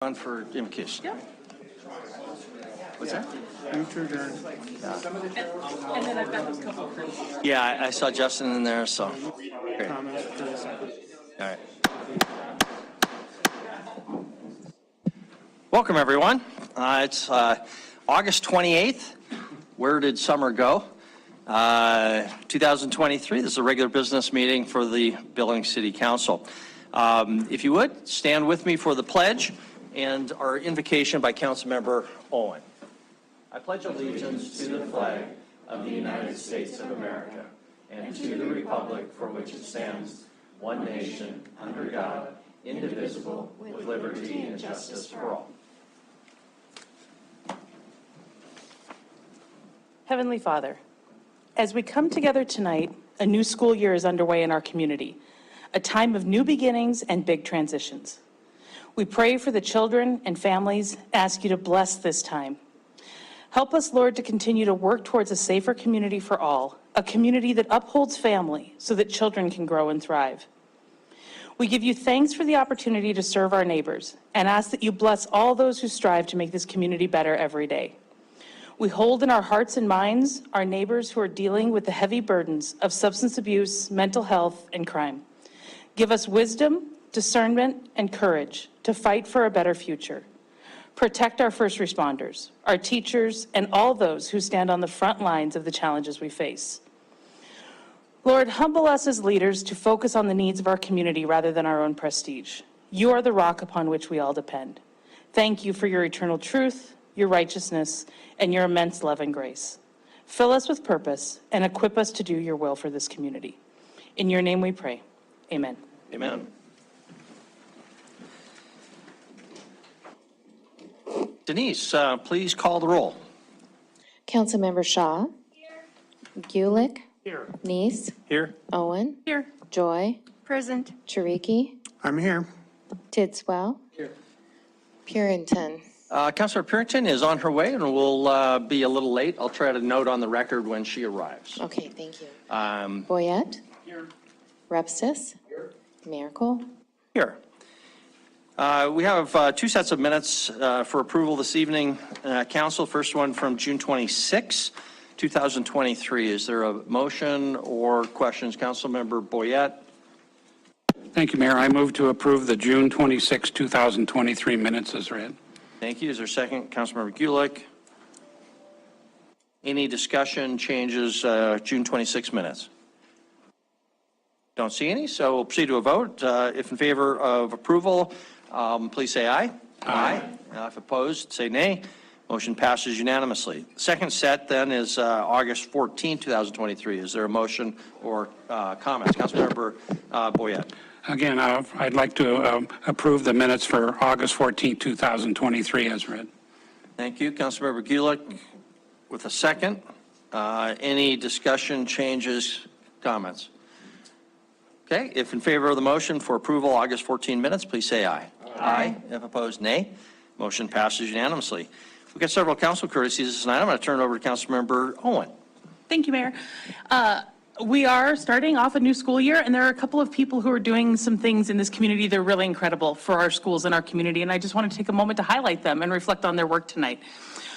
On for invocation. Yeah. What's that? Move to adjourn. And then I've got those couple of prints. Yeah, I saw Justin in there, so. Great. All Comments, please. right. Welcome, everyone. It's August 28th. Where did summer go? 2023. This is a regular business meeting for the Billings City Council. If you would, stand with me for the pledge and our invocation by Councilmember Owen. I pledge allegiance to the flag of the United States of America and to the republic for which it stands, one nation, under God, indivisible, with liberty and justice for all. Heavenly Father, as we come together tonight, a new school year is underway in our community, a time of new beginnings and big transitions. We pray for the children and families, ask you to bless this time. Help us, Lord, to continue to work towards a safer community for all, a community that upholds family so that children can grow and thrive. We give you thanks for the opportunity to serve our neighbors and ask that you bless all those who strive to make this community better every day. We hold in our hearts and minds our neighbors who are dealing with the heavy burdens of substance abuse, mental health, and crime. Give us wisdom, discernment, and courage to fight for a better future. Protect our first responders, our teachers, and all those who stand on the front lines of the challenges we face. Lord, humble us as leaders to focus on the needs of our community rather than our own prestige. You are the rock upon which we all depend. Thank you for your eternal truth, your righteousness, and your immense love and grace. Fill us with purpose and equip us to do your will for this community. In your name we pray. Amen. Amen. Denise, please call the roll. Councilmember Shaw. Here. Gulick. Here. Neese. Here. Owen. Here. Joy. Present. Chiriki. I'm here. Tidswell. Here. Purinton. Councilor Purinton is on her way and will be a little late. I'll try to note on the record when she arrives. Okay, thank you. Um, Boyette. Here. Repsis. Here. Miracle. Here. We have two sets of minutes for approval this evening. Council, first one from June 26, 2023. Is there a motion or questions? Councilmember Boyette. Thank you, Mayor. I move to approve the June 26, 2023 minutes as read. Thank you. Is there a second? Councilmember Gulick. Any discussion, changes, June 26 minutes? Don't see any, so we'll proceed to a vote. If in favor of approval, please say aye. Aye. If opposed, say nay. Motion passes unanimously. The second set then is August 14, 2023. Is there a motion or comments? Councilmember Boyette. Again, I'd like to approve the minutes for August 14, 2023 as read. Thank you. Councilmember Gulick with a second. Any discussion, changes, comments? Okay, if in favor of the motion for approval, August 14 minutes, please say aye. Aye. If opposed, nay. Motion passes unanimously. We've got several council courtesies tonight. I'm going to turn it over to Councilmember Owen. Thank you, Mayor. We are starting off a new school year, and there are a couple of people who are doing some things in this community that are really incredible for our schools and our community, and I just wanted to take a moment to highlight them and reflect on their work tonight.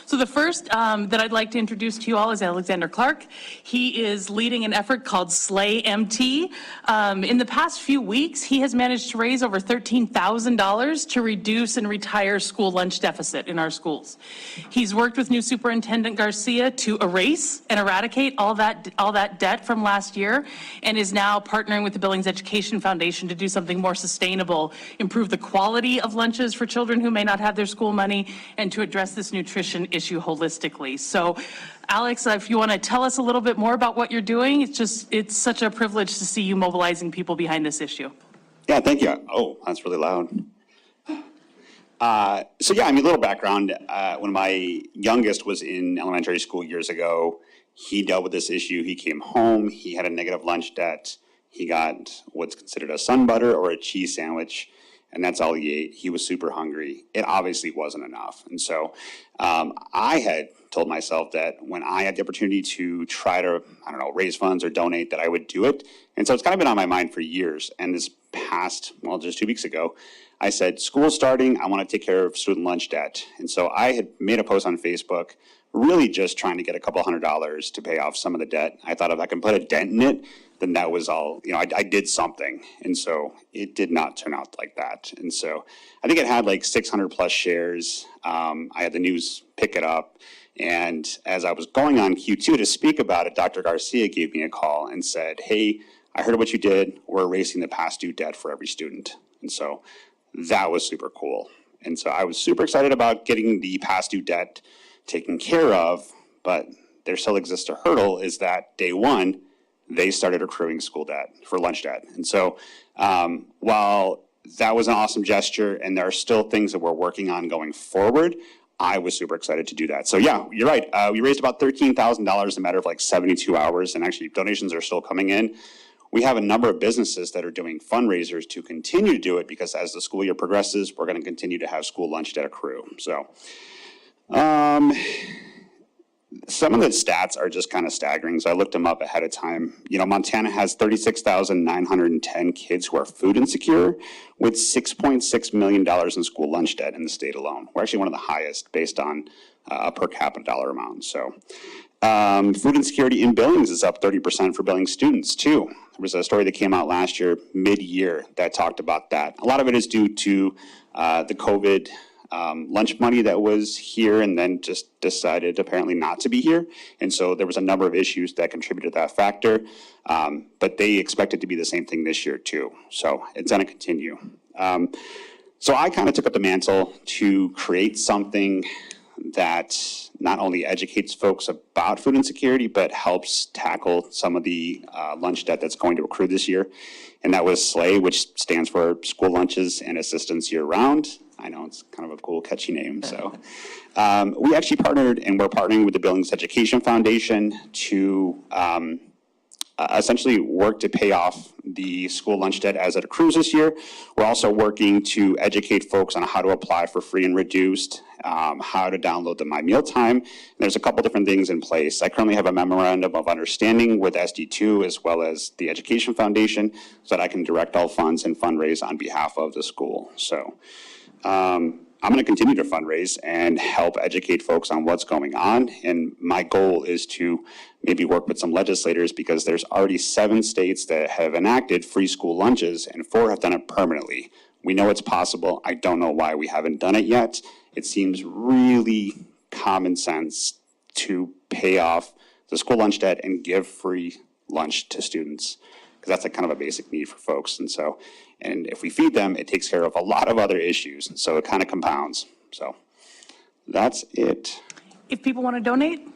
So the first that I'd like to introduce to you all is Alexander Clark. He is leading an effort called Slay MT. In the past few weeks, he has managed to raise over $13,000 to reduce and retire school lunch deficit in our schools. He's worked with new Superintendent Garcia to erase and eradicate all that debt from last year, and is now partnering with the Billings Education Foundation to do something more sustainable, improve the quality of lunches for children who may not have their school money, and to address this nutrition issue holistically. So Alex, if you want to tell us a little bit more about what you're doing, it's such a privilege to see you mobilizing people behind this issue. Yeah, thank you. Oh, that's really loud. So yeah, I mean, a little background. When my youngest was in elementary school years ago, he dealt with this issue. He came home, he had a negative lunch debt. He got what's considered a sun butter or a cheese sandwich. and that's all he ate. He was super hungry. It obviously wasn't enough. And so I had told myself that when I had the opportunity to try to, I don't know, raise funds or donate, that I would do it. And so it's kind of been on my mind for years. And this past, well, just 2 weeks ago, I said, school's starting, I want to take care of student lunch debt. And so I had made a post on Facebook, really just trying to get a couple $100s to pay off some of the debt. I thought if I can put a dent in it, then that was all, you know, I did something. And so it did not turn out like that. And so I think it had like 600 plus shares. I had the news pick it up. And as I was going on Q2 to speak about it, Dr. Garcia gave me a call and said, hey, I heard what you did. We're erasing the past due debt for every student. And so that was super cool. And so I was super excited about getting the past due debt taken care of, but there still exists a hurdle, is that day one, they started accruing school debt for lunch debt. And so while that was an awesome gesture and there are still things that we're working on going forward, I was super excited to do that. So yeah, you're right. We raised about $13,000 in a matter of like 72 hours, and actually donations are still coming in. We have a number of businesses that are doing fundraisers to continue to do it, because as the school year progresses, we're going to continue to have school lunch debt accrue. So some of the stats are just kind of staggering, so I looked them up ahead of time. You know, Montana has 36,910 kids who are food insecure, with $6.6 million in school lunch debt in the state alone. We're actually one of the highest based on a per capita dollar amount. So food insecurity in Billings is up 30% for Billings students too. There was a story that came out last year, mid-year, that talked about that. A lot of it is due to the COVID lunch money that was here and then just decided apparently not to be here. And so there was a number of issues that contributed to that factor, but they expect it to be the same thing this year too. So it's going to continue. So I kind of took up the mantle to create something that not only educates folks about food insecurity, but helps tackle some of the lunch debt that's going to accrue this year. And that was SLAY, which stands for School Lunches and Assistance Year Round. I know it's kind of a cool, catchy name. So we actually partnered, and we're partnering with the Billings Education Foundation to essentially work to pay off the school lunch debt as it accrues this year. We're also working to educate folks on how to apply for free and reduced, how to download the My Mealtime. There's a couple different things in place. I currently have a memorandum of understanding with SD2 as well as the Education Foundation so that I can direct all funds and fundraise on behalf of the school. So I'm going to continue to fundraise and help educate folks on what's going on. And my goal is to maybe work with some legislators, because there's already 7 states that have enacted free school lunches and 4 have done it permanently. We know it's possible. I don't know why we haven't done it yet. It seems really common sense to pay off the school lunch debt and give free lunch to students, because that's a kind of a basic need for folks. And so, and if we feed them, it takes care of a lot of other issues. So it kind of compounds. So that's it. If people want to donate?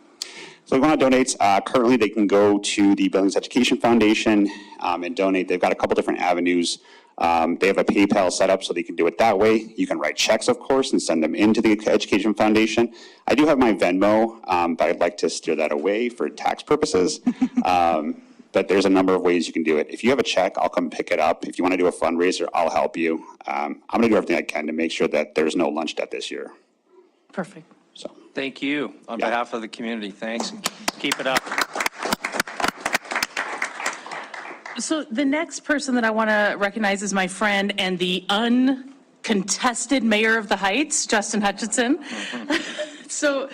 So if you want to donate, currently they can go to the Billings Education Foundation and donate. They've got a couple different avenues. They have a PayPal set up so they can do it that way. You can write checks, of course, and send them into the Education Foundation. I do have my Venmo, but I'd like to steer that away for tax purposes. But there's a number of ways you can do it. If you have a check, I'll come pick it up. If you want to do a fundraiser, I'll help you. I'm going to do everything I can to make sure that there's no lunch debt this year. Perfect. So Thank you on behalf of the community. Thanks. Keep it up. So the next person that I want to recognize is my friend and the uncontested mayor of the Heights, Justin Hutchinson. So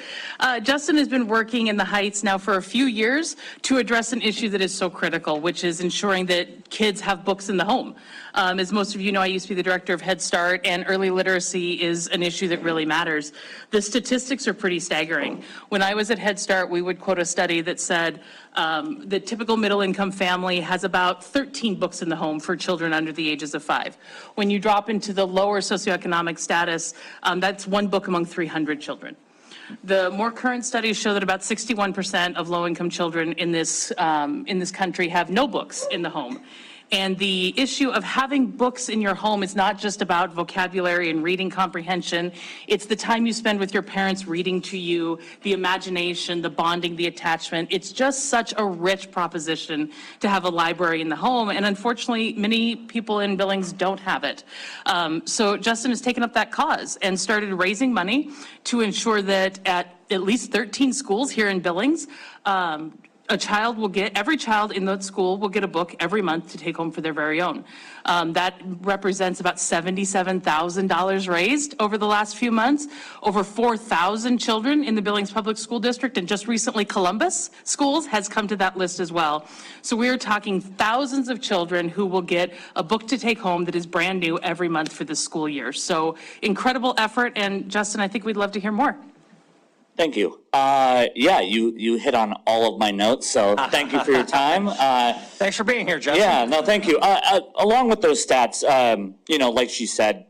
Justin has been working in the Heights now for a few years to address an issue that is so critical, which is ensuring that kids have books in the home. As most of you know, I used to be the director of Head Start, and early literacy is an issue that really matters. The statistics are pretty staggering. When I was at Head Start, we would quote a study that said the typical middle-income family has about 13 books in the home for children under the ages of 5. When you drop into the lower socioeconomic status, that's 1 book among 300 children. The more current studies show that about 61% of low-income children in this country have no books in the home. And the issue of having books in your home is not just about vocabulary and reading comprehension. It's the time you spend with your parents reading to you, the imagination, the bonding, the attachment. It's just such a rich proposition to have a library in the home. And unfortunately, many people in Billings don't have it. So Justin has taken up that cause and started raising money to ensure that at least 13 schools here in Billings, every child in that school will get a book every month to take home for their very own. That represents about $77,000 raised over the last few months. Over 4,000 children in the Billings Public School District, and just recently Columbus Schools has come to that list as well. So we are talking thousands of children who will get a book to take home that is brand new every month for this school year. So incredible effort, and Justin, I think we'd love to hear more. Thank you. Yeah, you hit on all of my notes, so thank you for your time. Thanks for being here, Justin. Yeah, no, thank you. Along with those stats, like she said,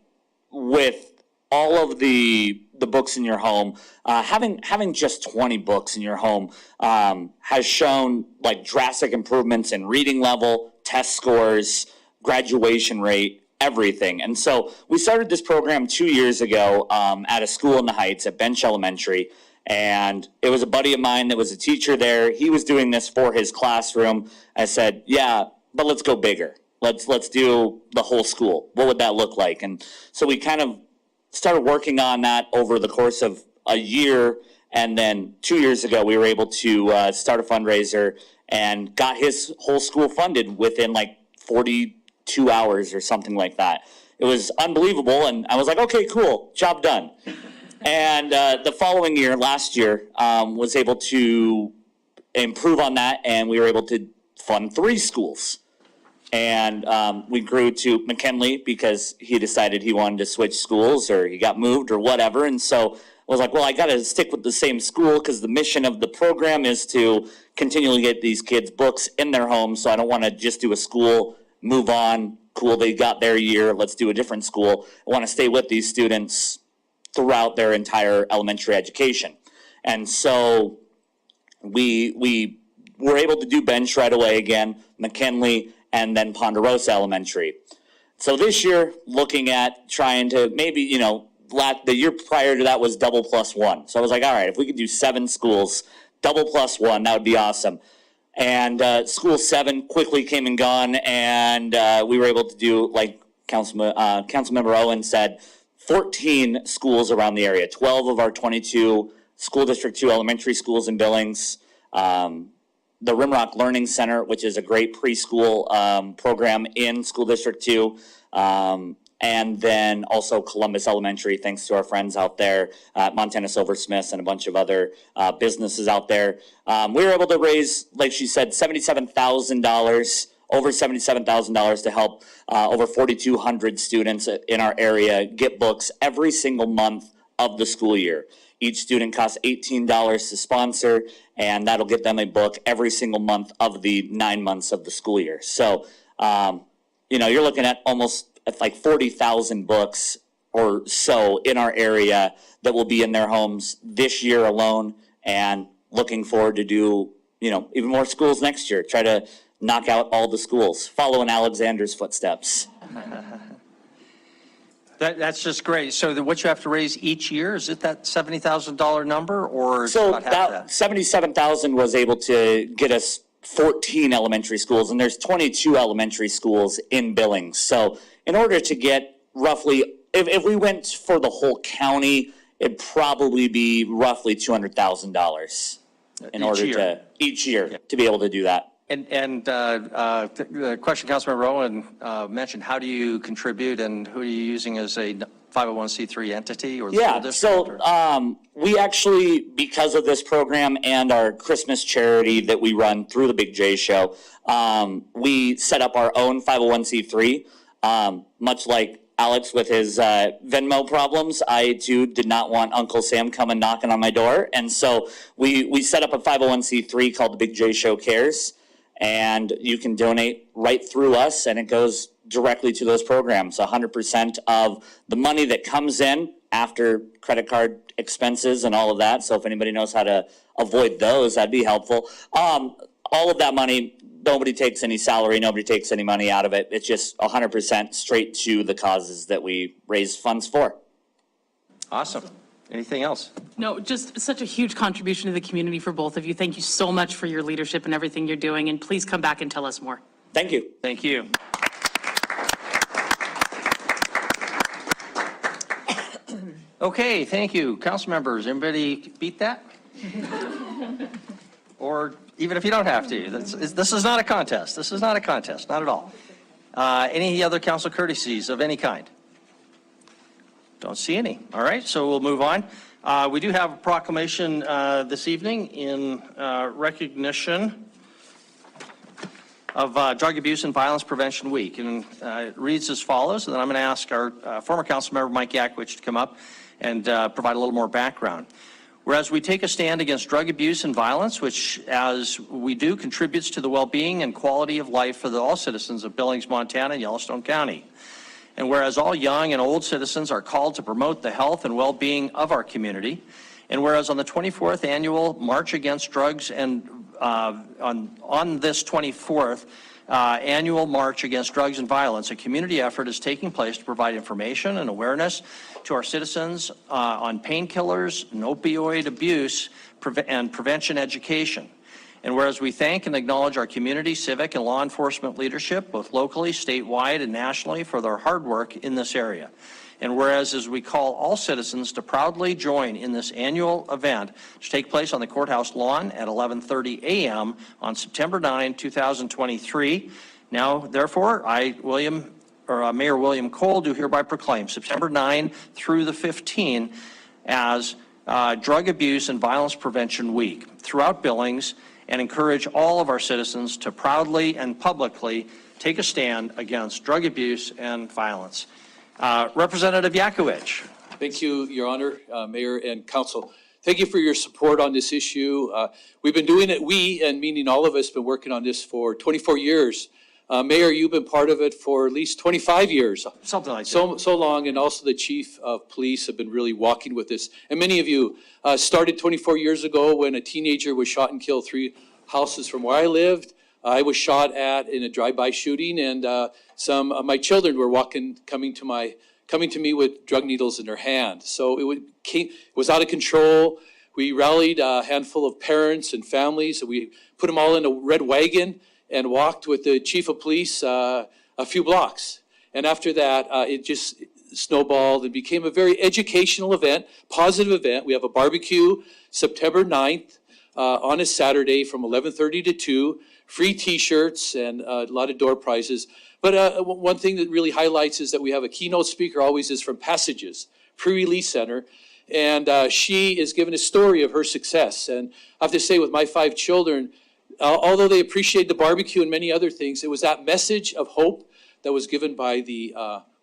with all of the books in your home, having just 20 books in your home has shown like drastic improvements in reading level, test scores, graduation rate, everything. And so we started this program 2 years ago at a school in the Heights at Bench Elementary. And it was a buddy of mine that was a teacher there. He was doing this for his classroom. I said, yeah, but let's go bigger. Let's do the whole school. What would that look like? And so we kind of started working on that over the course of a year. And then 2 years ago, we were able to start a fundraiser and got his whole school funded within like 42 hours or something like that. It was unbelievable. And I was like, okay, cool, job done. And the following year, last year, was able to improve on that, and we were able to fund 3 schools. And we grew to McKinley because he decided he wanted to switch schools, or he got moved or whatever. And so I was like, well, I got to stick with the same school because the mission of the program is to continually get these kids books in their homes. So I don't want to just do a school, move on, cool, they got their year, let's do a different school. I want to stay with these students throughout their entire elementary education. And so we were able to do Bench right away again, McKinley, and then Ponderosa Elementary. So this year, looking at trying to maybe, the year prior to that was double plus one. So I was like, all right, if we could do 7 schools, double plus one, that would be awesome. And school 7 quickly came and gone, and we were able to do, like Councilmember Owen said, 14 schools around the area, 12 of our 22 School District 2 elementary schools in Billings, the Rimrock Learning Center, which is a great preschool program in School District 2, and then also Columbus Elementary, thanks to our friends out there, Montana Silversmiths and a bunch of other businesses out there. We were able to raise, like she said, $77,000, over $77,000 to help over 4,200 students in our area get books every single month of the school year. Each student costs $18 to sponsor, and that'll get them a book every single month of the 9 months of the school year. So, you're looking at almost like 40,000 books or so in our area that will be in their homes this year alone, and looking forward to do, even more schools next year. Try to knock out all the schools, follow in Alexander's footsteps. That's just great. So what you have to raise each year, is it that $70,000 number, or is it So about half that? 77,000 was able to get us 14 elementary schools, and there's 22 elementary schools in Billings. So in order to get roughly, if we went for the whole county, it'd probably be roughly $200,000 in order to each year to be able to do that. And the question Councilmember Owen mentioned, how do you contribute, and who are you using as a 501c3 entity or the school district? So we actually, because of this program and our Christmas charity that we run through the Big J Show, we set up our own 501c3, much like Alex with his Venmo problems. I too did not want Uncle Sam coming knocking on my door. And so we set up a 501c3 called the Big J Show Cares. And you can donate right through us, and it goes directly to those programs. 100% of the money that comes in after credit card expenses and all of that. So if anybody knows how to avoid those, that'd be helpful. all of that money, nobody takes any salary, nobody takes any money out of it. It's just 100% straight to the causes that we raise funds for. Awesome. Anything else? No, just such a huge contribution to the community for both of you. Thank you so much for your leadership and everything you're doing, and please come back and tell us more. Thank you. Thank you. Okay, thank you. Council members, anybody beat that? Or even if you don't have to, this is not a contest. This is not a contest, not at all. Any other council courtesies of any kind? Don't see any. All right, so we'll move on. We do have a proclamation this evening in recognition of Drug Abuse and Violence Prevention Week. And it reads as follows, and then I'm going to ask our former council member, Mike Yakwich, to come up and provide a little more background. Whereas we take a stand against drug abuse and violence, which, as we do, contributes to the well-being and quality of life for all citizens of Billings, Montana, and Yellowstone County. And whereas all young and old citizens are called to promote the health and well-being of our community, and whereas on the 24th annual March Against Drugs and on this 24th annual March Against Drugs and Violence, a community effort is taking place to provide information and awareness to our citizens on painkillers and opioid abuse and prevention education. And whereas we thank and acknowledge our community, civic, and law enforcement leadership, both locally, statewide, and nationally, for their hard work in this area. And whereas as we call all citizens to proudly join in this annual event to take place on the courthouse lawn at 11:30 a.m. on September 9, 2023. Now, therefore, Mayor William Cole do hereby proclaim September 9 through the 15 as Drug Abuse and Violence Prevention Week throughout Billings, and encourage all of our citizens to proudly and publicly take a stand against drug abuse and violence. Representative Yakwich. Thank you, Your Honor, Mayor and Council. Thank you for your support on this issue. We've been doing it, we, and meaning all of us, been working on this for 24 years. Mayor, you've been part of it for at least 25 years. Something like that. So long, and also the Chief of Police have been really walking with this. And many of you started 24 years ago when a teenager was shot and killed 3 houses from where I lived. I was shot at in a drive-by shooting, and some of my children were coming to me with drug needles in their hand. So it was out of control. We rallied a handful of parents and families, and we put them all in a red wagon and walked with the Chief of Police a few blocks. And after that, it just snowballed and became a very educational event, positive event. We have a barbecue September 9th on a Saturday from 11:30 to 2, free T-shirts and a lot of door prizes. But one thing that really highlights is that we have a keynote speaker always is from Passages, Pre-Release Center. And she is giving a story of her success. And I have to say, with my 5 children, although they appreciate the barbecue and many other things, it was that message of hope that was given by the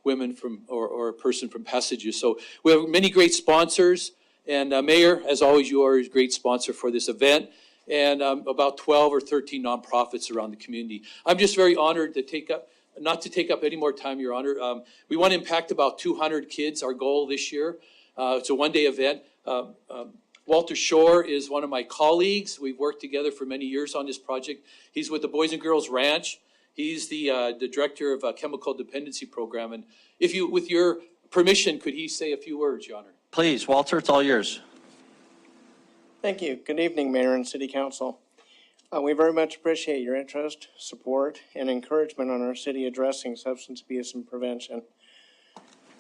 women from, or a person from Passages. So we have many great sponsors. And Mayor, as always, you are a great sponsor for this event. And about 12 or 13 nonprofits around the community. I'm just very honored to not to take up any more time, Your Honor. We want to impact about 200 kids, our goal this year. It's a one-day event. Walter Shore is one of my colleagues. We've worked together for many years on this project. He's with the Boys and Girls Ranch. He's the director of a chemical dependency program. And if you, with your permission, could he say a few words, Your Honor? Please, Walter, it's all yours. Thank you. Good evening, Mayor and City Council. We very much appreciate your interest, support, and encouragement on our city addressing substance abuse and prevention.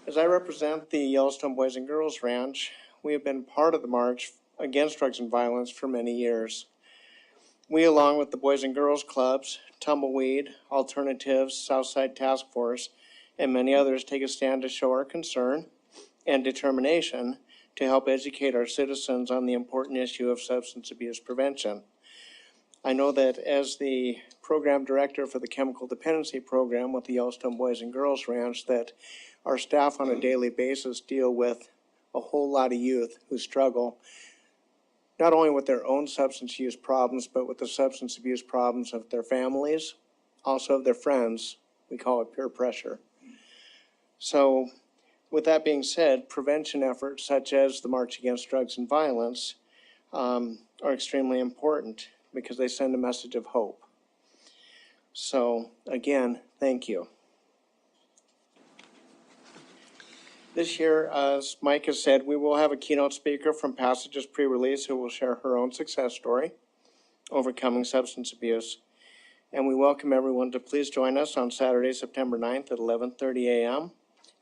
As I represent the Yellowstone Boys and Girls Ranch, we have been part of the March Against Drugs and Violence for many years. We, along with the Boys and Girls Clubs, Tumbleweed, Alternatives, Southside Task Force, and many others, take a stand to show our concern and determination to help educate our citizens on the important issue of substance abuse prevention. I know that as the program director for the chemical dependency program with the Yellowstone Boys and Girls Ranch, that our staff on a daily basis deal with a whole lot of youth who struggle not only with their own substance use problems, but with the substance abuse problems of their families, also of their friends. We call it peer pressure. So with that being said, prevention efforts such as the March Against Drugs and Violence are extremely important because they send a message of hope. So again, thank you. This year, as Mike has said, we will have a keynote speaker from Passages Pre-Release who will share her own success story, overcoming substance abuse. And we welcome everyone to please join us on Saturday, September 9th at 11:30 a.m.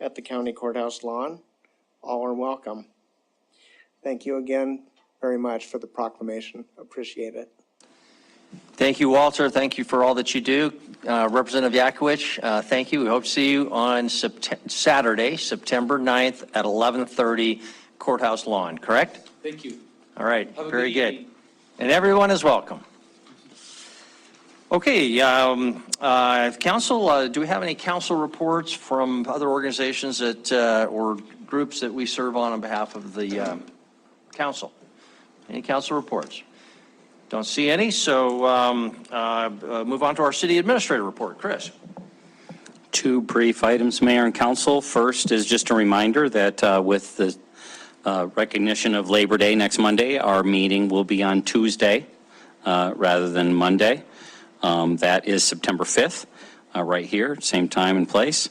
at the County Courthouse lawn. All are welcome. Thank you again very much for the proclamation. Appreciate it. Thank you, Walter. Thank you for all that you do. Representative Yakowicz, thank you. We hope to see you on Saturday, September 9th at 11:30 Courthouse lawn, correct? Thank you. All right, Have a very good. evening. And everyone is welcome. Okay, council, do we have any council reports from other organizations that, or groups that we serve on behalf of the council? Any council reports? Don't see any, so move on to our city administrator report. Chris. Two brief items, Mayor and Council. First is just a reminder that with the recognition of Labor Day next Monday, our meeting will be on Tuesday rather than Monday. That is September 5th, right here, same time and place.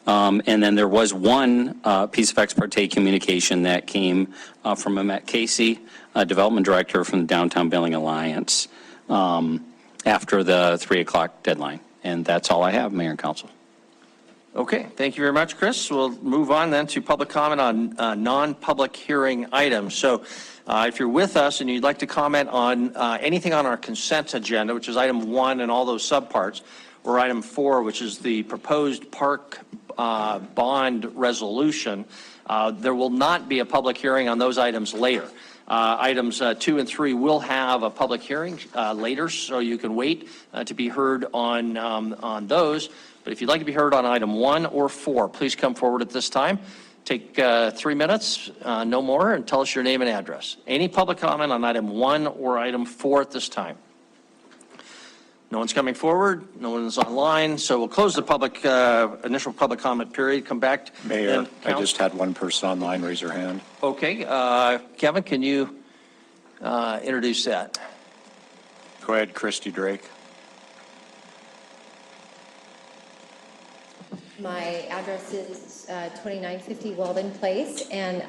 And then there was one piece of ex parte communication that came from Matt Casey, Development Director from the Downtown Billings Alliance, after the 3 o'clock deadline. And that's all I have, Mayor and Council. Okay, thank you very much, Chris. We'll move on then to public comment on non-public hearing items. So if you're with us and you'd like to comment on anything on our consent agenda, which is item 1 and all those subparts, or item 4, which is the proposed park bond resolution, there will not be a public hearing on those items later. Items 2 and 3 will have a public hearing later, so you can wait to be heard on those. But if you'd like to be heard on item 1 or 4, please come forward at this time. Take 3 minutes, no more, and tell us your name and address. Any public comment on item 1 or item 4 at this time? No one's coming forward. No one's online. So we'll close the public initial public comment period. Come back. Mayor, I just had one person online raise their hand. Okay. Kevin, can you introduce that? Go ahead, Christy Drake. My address is 2950 Walden Place, and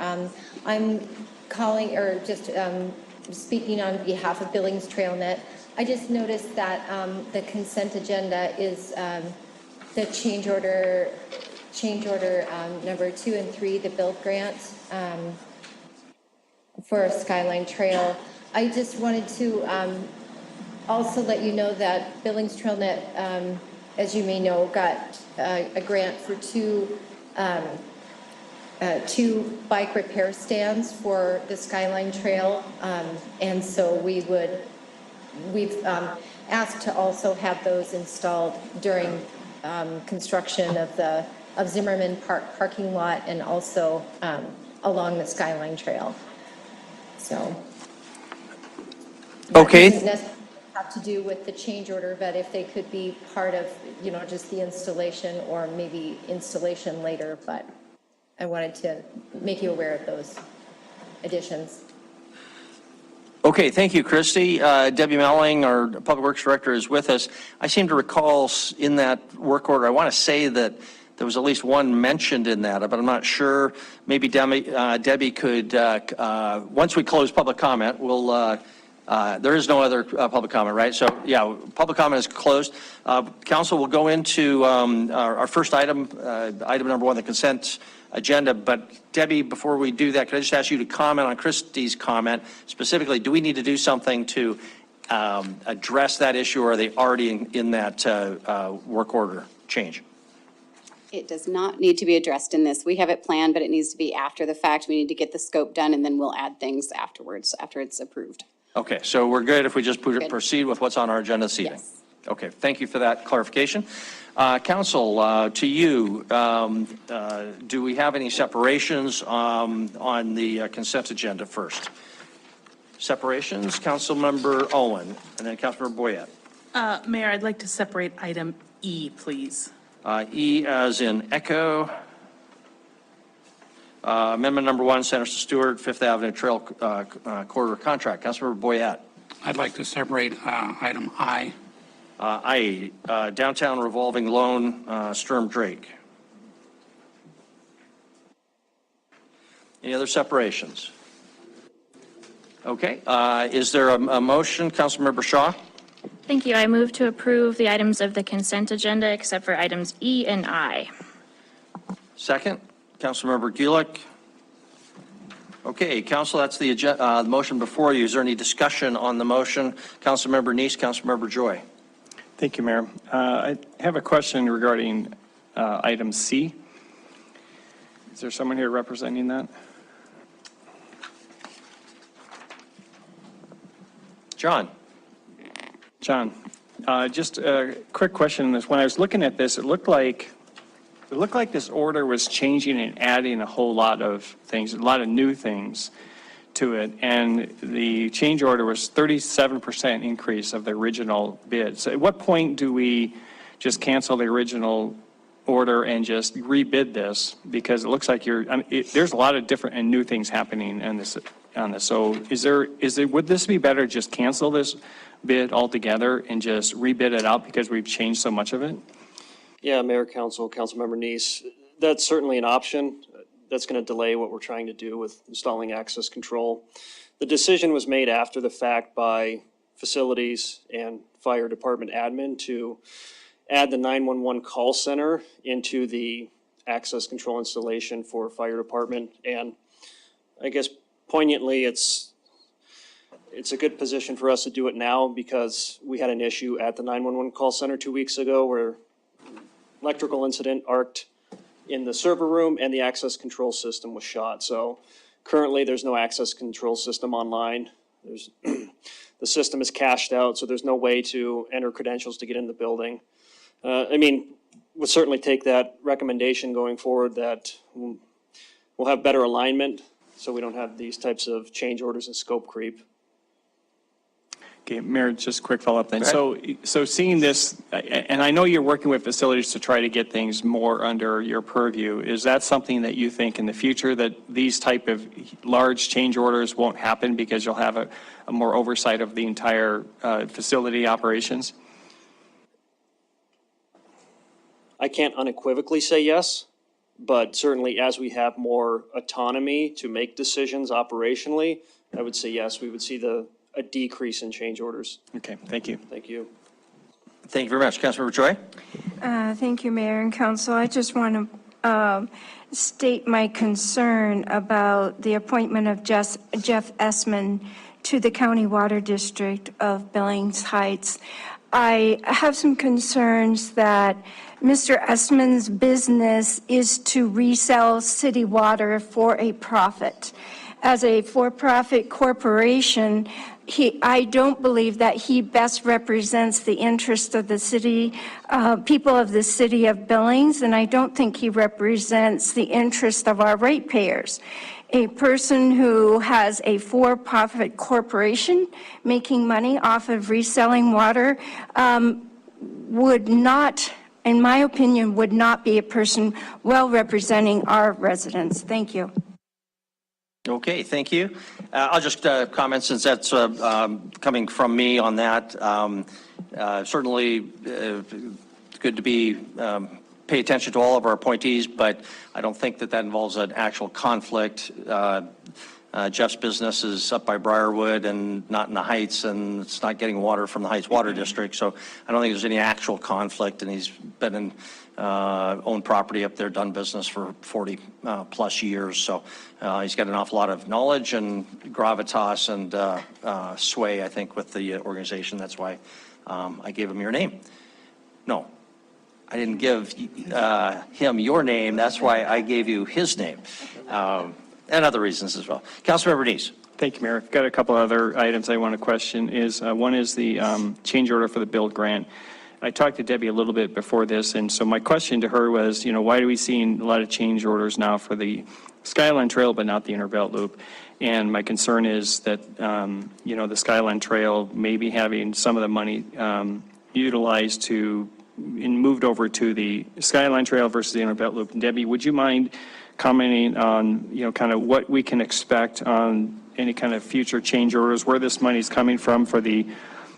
I'm calling, or just speaking on behalf of Billings TrailNet. I just noticed that the consent agenda is the change order number 2 and 3, the build grant for Skyline Trail. I just wanted to also let you know that Billings TrailNet, as you may know, got a grant for two bike repair stands for the Skyline Trail, and so we've asked to also have those installed during construction of Zimmerman Park parking lot and also along the Skyline Trail. So. Okay. That doesn't have to do with the change order, but if they could be part of, just the installation or maybe installation later, but I wanted to make you aware of those additions. Okay, thank you, Christy. Debbie Melling, our Public Works Director, is with us. I seem to recall in that work order, I want to say that there was at least one mentioned in that, but I'm not sure. Maybe Debbie could, once we close public comment, we'll, there is no other public comment, right? So, yeah, public comment is closed. Council will go into our first item, item number 1, the consent agenda. But Debbie, before we do that, could I just ask you to comment on Christie's comment? Specifically, do we need to do something to address that issue, or are they already in that work order change? It does not need to be addressed in this. We have it planned, but it needs to be after the fact. We need to get the scope done, and then we'll add things afterwards, after it's approved. Okay, so we're good if we just proceed with what's on our agenda this evening? Yes. Okay, thank you for that clarification. Council, to you, do we have any separations on the consent agenda first? Separations, Councilmember Owen, and then Councilmember Boyette. Mayor, I'd like to separate item E, please. E as in Echo. Amendment number 1, Senator Stewart, Fifth Avenue Trail Corridor Contract. Councilmember Boyette. I'd like to separate item I. Downtown revolving loan, Sturm Drake. Any other separations? Okay, is there a motion? Councilmember Shaw? Thank you. I move to approve the items of the consent agenda except for items E and I. Second, Councilmember Gulick. Okay, Council, that's the motion before you. Is there any discussion on the motion? Councilmember Neese, Councilmember Joy. Thank you, Mayor. I have a question regarding item C. Is there someone here representing that? John. John, just a quick question on this. When I was looking at this, it looked like this order was changing and adding a whole lot of things, a lot of new things to it. And the change order was 37% increase of the original bid. So at what point do we just cancel the original order and just rebid this? Because it looks like there's a lot of different and new things happening on this. So would this be better just cancel this bid altogether and just rebid it out because we've changed so much of it? Yeah, Mayor, Councilmember Neese, that's certainly an option. That's going to delay what we're trying to do with installing access control. The decision was made after the fact by facilities and fire department admin to add the 911 call center into the access control installation for fire department. And I guess poignantly, it's a good position for us to do it now because we had an issue at the 911 call center 2 weeks ago where electrical incident arced in the server room and the access control system was shot. So currently there's no access control system online. The system is cached out, so there's no way to enter credentials to get in the building. We'll certainly take that recommendation going forward that we'll have better alignment so we don't have these types of change orders and scope creep. Okay, Mayor, just a quick follow-up then. So seeing this, and I know you're working with facilities to try to get things more under your purview. Is that something that you think in the future that these type of large change orders won't happen because you'll have a more oversight of the entire facility operations? I can't unequivocally say yes, but certainly as we have more autonomy to make decisions operationally, I would say yes, we would see a decrease in change orders. Okay, thank you. Thank you. Thank you very much. Councilmember Joy? Thank you, Mayor and Council. I just want to state my concern about the appointment of Jeff Essman to the County Water District of Billings Heights. I have some concerns that Mr. Essman's business is to resell city water for a profit. As a for-profit corporation, I don't believe that he best represents the interest of the city, people of the city of Billings, and I don't think he represents the interest of our ratepayers. A person who has a for-profit corporation making money off of reselling water would not, in my opinion, would not be a person well representing our residents. Thank you. Okay, thank you. I'll just comment since that's coming from me on that. Certainly good to be pay attention to all of our appointees, but I don't think that involves an actual conflict. Jeff's business is up by Briarwood and not in the Heights, and it's not getting water from the Heights Water District, so I don't think there's any actual conflict, and he's been in owned property up there, done business for 40 plus years, so he's got an awful lot of knowledge and gravitas and sway, I think, with the organization. That's why I gave him your name. No, I didn't give him your name. That's why I gave you his name, and other reasons as well. Councilmember Neese. Thank you, Mayor. I've got a couple other items I want to question. One is the change order for the build grant. I talked to Debbie a little bit before this, and so my question to her was, why are we seeing a lot of change orders now for the Skyline Trail, but not the Inner Belt Loop? And my concern is that, the Skyline Trail may be having some of the money utilized and moved over to the Skyline Trail versus the Inner Belt Loop. And Debbie, would you mind commenting on, kind of what we can expect on any kind of future change orders, where this money is coming from for the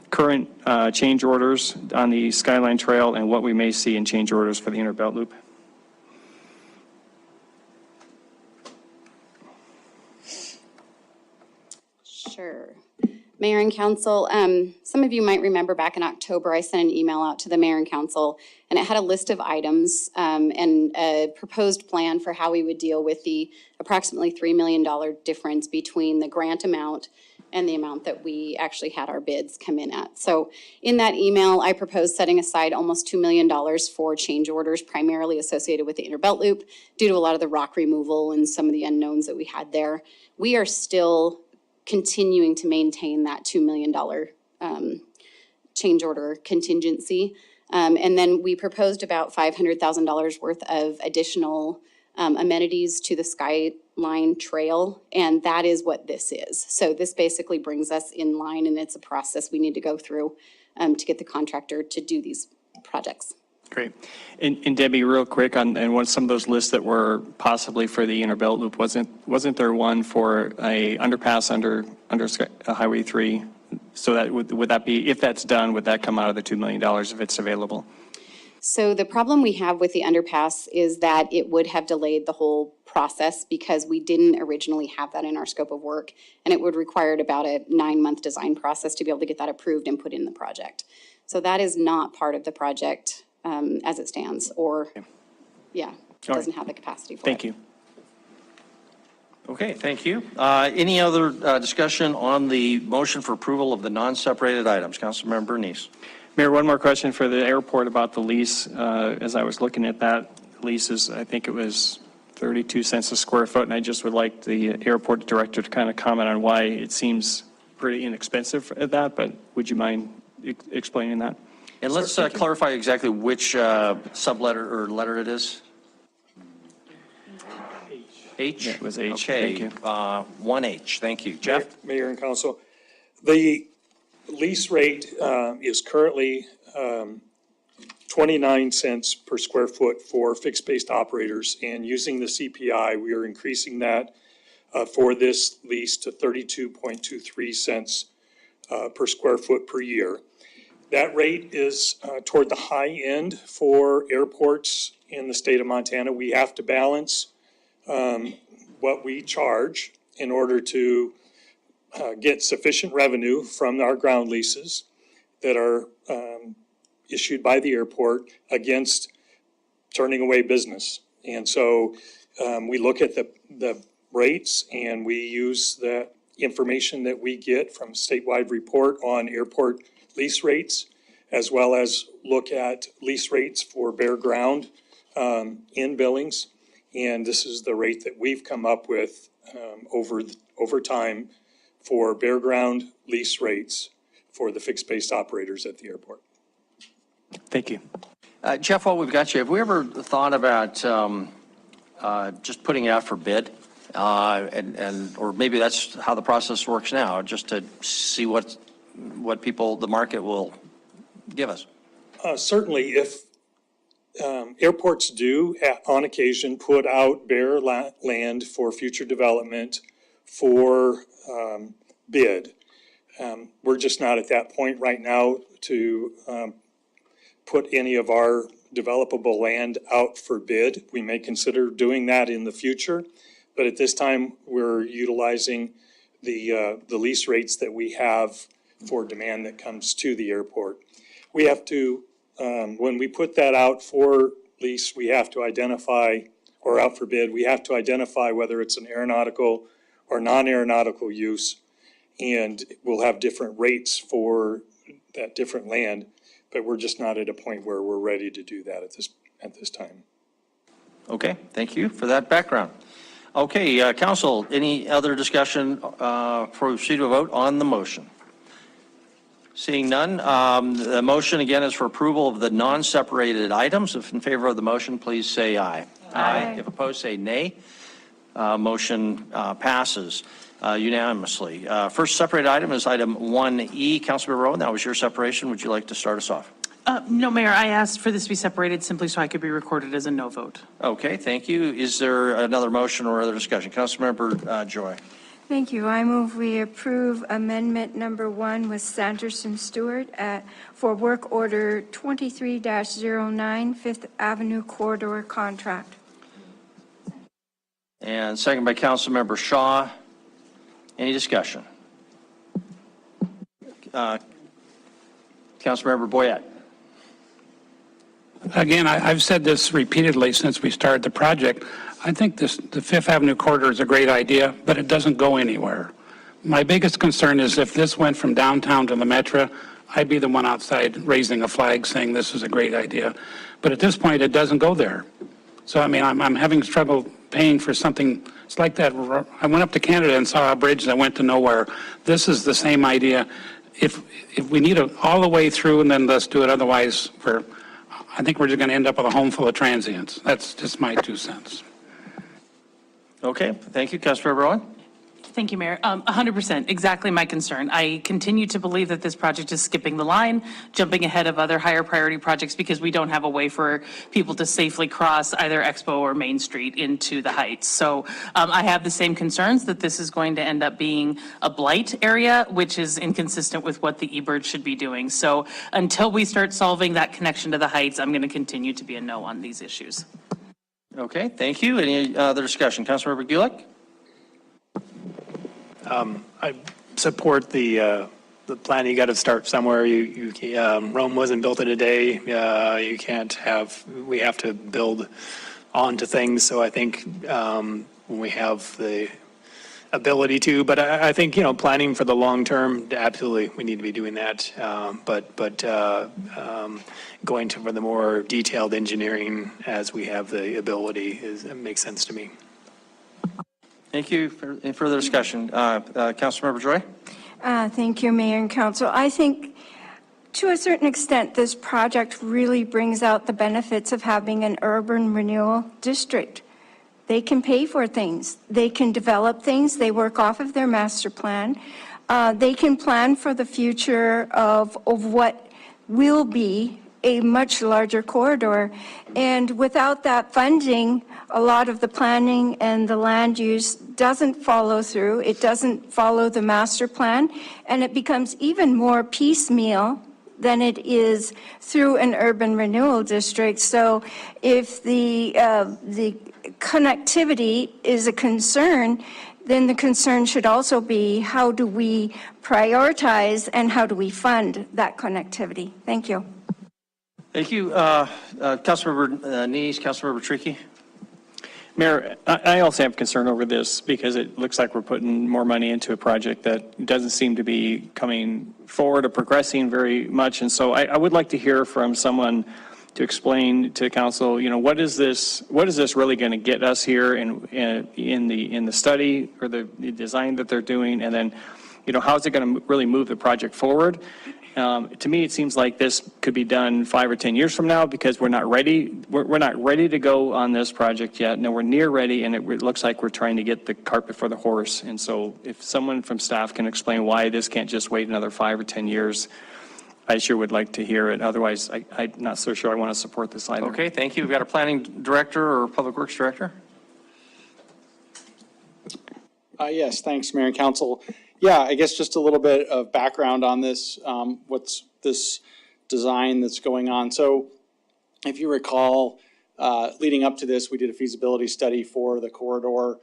current change orders on the Skyline Trail and what we may see in change orders for the Inner Belt Loop? Sure. Mayor and council, some of you might remember back in October, I sent an email out to the mayor and council, and it had a list of items and a proposed plan for how we would deal with the approximately $3 million difference between the grant amount and the amount that we actually had our bids come in at. So in that email, I proposed setting aside almost $2 million for change orders primarily associated with the Inner Belt Loop due to a lot of the rock removal and some of the unknowns that we had there. We are still continuing to maintain that $2 million change order contingency. And then we proposed about $500,000 worth of additional amenities to the Skyline Trail, and that is what this is. So this basically brings us in line, and it's a process we need to go through to get the contractor to do these projects. Great. And Debbie, real quick on some of those lists that were possibly for the Inner Belt Loop, wasn't there one for a underpass under Highway 3? So that would that be, if that's done, would that come out of the $2 million if it's available? So the problem we have with the underpass is that it would have delayed the whole process because we didn't originally have that in our scope of work, and it would require about a 9-month design process to be able to get that approved and put in the project. So that is not part of the project as it stands, or, yeah, it doesn't have the capacity for it. Thank you. Okay, thank you. Any other discussion on the motion for approval of the non-separated items? Councilmember Neese. Mayor, one more question for the airport about the lease. As I was looking at that, lease is, I think it was 32 cents a square foot, and I just would like the airport director to kind of comment on why it seems pretty inexpensive at that, but would you mind explaining that? And let's clarify exactly which subletter or letter it is. H? Yeah, it was H. Okay. Thank you. 1H. Thank you. Jeff? Mayor and council, the lease rate is currently 29 cents per square foot for fixed-based operators, and using the CPI, we are increasing that for this lease to 32.23 cents per square foot per year. That rate is toward the high end for airports in the state of Montana. We have to balance what we charge in order to get sufficient revenue from our ground leases that are issued by the airport against turning away business. And so we look at the rates, and we use the information that we get from statewide report on airport lease rates, as well as look at lease rates for bare ground in Billings. And this is the rate that we've come up with over time for bare ground lease rates for the fixed-based operators at the airport. Thank you. Jeff, while we've got you, have we ever thought about just putting it out for bid? Or maybe that's how the process works now, just to see what people, the market will give us. Certainly, if airports do, on occasion, put out bare land for future development for bid. We're just not at that point right now to put any of our developable land out for bid. We may consider doing that in the future, but at this time, we're utilizing the lease rates that we have for demand that comes to the airport. We have to, when we put that out for lease, we have to identify, or out for bid, we have to identify whether it's an aeronautical or non-aeronautical use, and we'll have different rates for that different land, but we're just not at a point where we're ready to do that at this time. Okay, thank you for that background. Okay, council, any other discussion proceed to a vote on the motion? Seeing none, the motion again is for approval of the non-separated items. If in favor of the motion, please say aye. Aye. If opposed, say nay. Motion passes unanimously. First separated item is item 1E. Councilmember Rowan, that was your separation. Would you like to start us off? No, Mayor, I asked for this to be separated simply so I could be recorded as a no vote. Okay, thank you. Is there another motion or other discussion? Councilmember Joy. Thank you. I move we approve amendment number 1 with Sanderson Stewart for work order 23-09 Fifth Avenue corridor contract. And second by Councilmember Shaw. Any discussion? Councilmember Boyette. Again, I've said this repeatedly since we started the project. I think the Fifth Avenue corridor is a great idea, but it doesn't go anywhere. My biggest concern is if this went from downtown to the Metro, I'd be the one outside raising a flag saying this is a great idea. But at this point, it doesn't go there. So, I mean, I'm having trouble paying for something. It's like that. I went up to Canada and saw a bridge that went to nowhere. This is the same idea. If we need it all the way through, and then let's do it. Otherwise, I think we're just going to end up with a home full of transients. That's just my 2 cents. Okay, thank you. Councilmember Owen? Thank you, Mayor. 100%, exactly my concern. I continue to believe that this project is skipping the line, jumping ahead of other higher priority projects because we don't have a way for people to safely cross either Expo or Main Street into the Heights. So I have the same concerns that this is going to end up being a blight area, which is inconsistent with what the eBird should be doing. So until we start solving that connection to the Heights, I'm going to continue to be a no on these issues. Okay, thank you. Any other discussion? Councilmember Gulick? I support the plan. You got to start somewhere. Rome wasn't built in a day. We have to build onto things. So I think when we have the ability to, but I think, planning for the long term, absolutely, we need to be doing that. But going for the more detailed engineering as we have the ability makes sense to me. Thank you. For any further discussion? Councilmember Joy? Thank you, Mayor and Council. I think to a certain extent, this project really brings out the benefits of having an urban renewal district. They can pay for things. They can develop things. They work off of their master plan. They can plan for the future of what will be a much larger corridor. And without that funding, a lot of the planning and the land use doesn't follow through. It doesn't follow the master plan, and it becomes even more piecemeal than it is through an urban renewal district. So if the connectivity is a concern, then the concern should also be how do we prioritize and how do we fund that connectivity? Thank you. Thank you. Councilmember Nees, Councilmember Trickey. Mayor, I also have concern over this because it looks like we're putting more money into a project that doesn't seem to be coming forward or progressing very much. And so I would like to hear from someone to explain to council, what is this really going to get us here in the study or the design that they're doing, and then, how is it going to really move the project forward? To me, it seems like this could be done 5 or 10 years from now because we're not ready. We're not ready to go on this project yet. Nowhere near ready, and it looks like we're trying to get the cart before the horse. And so if someone from staff can explain why this can't just wait another 5 or 10 years, I sure would like to hear it. Otherwise, I'm not so sure I want to support this either. Okay, thank you. We've got a planning director or public works director. Yes, thanks, Mayor and Council. Yeah, I guess just a little bit of background on this, what's this design that's going on. So if you recall, leading up to this, we did a feasibility study for the corridor,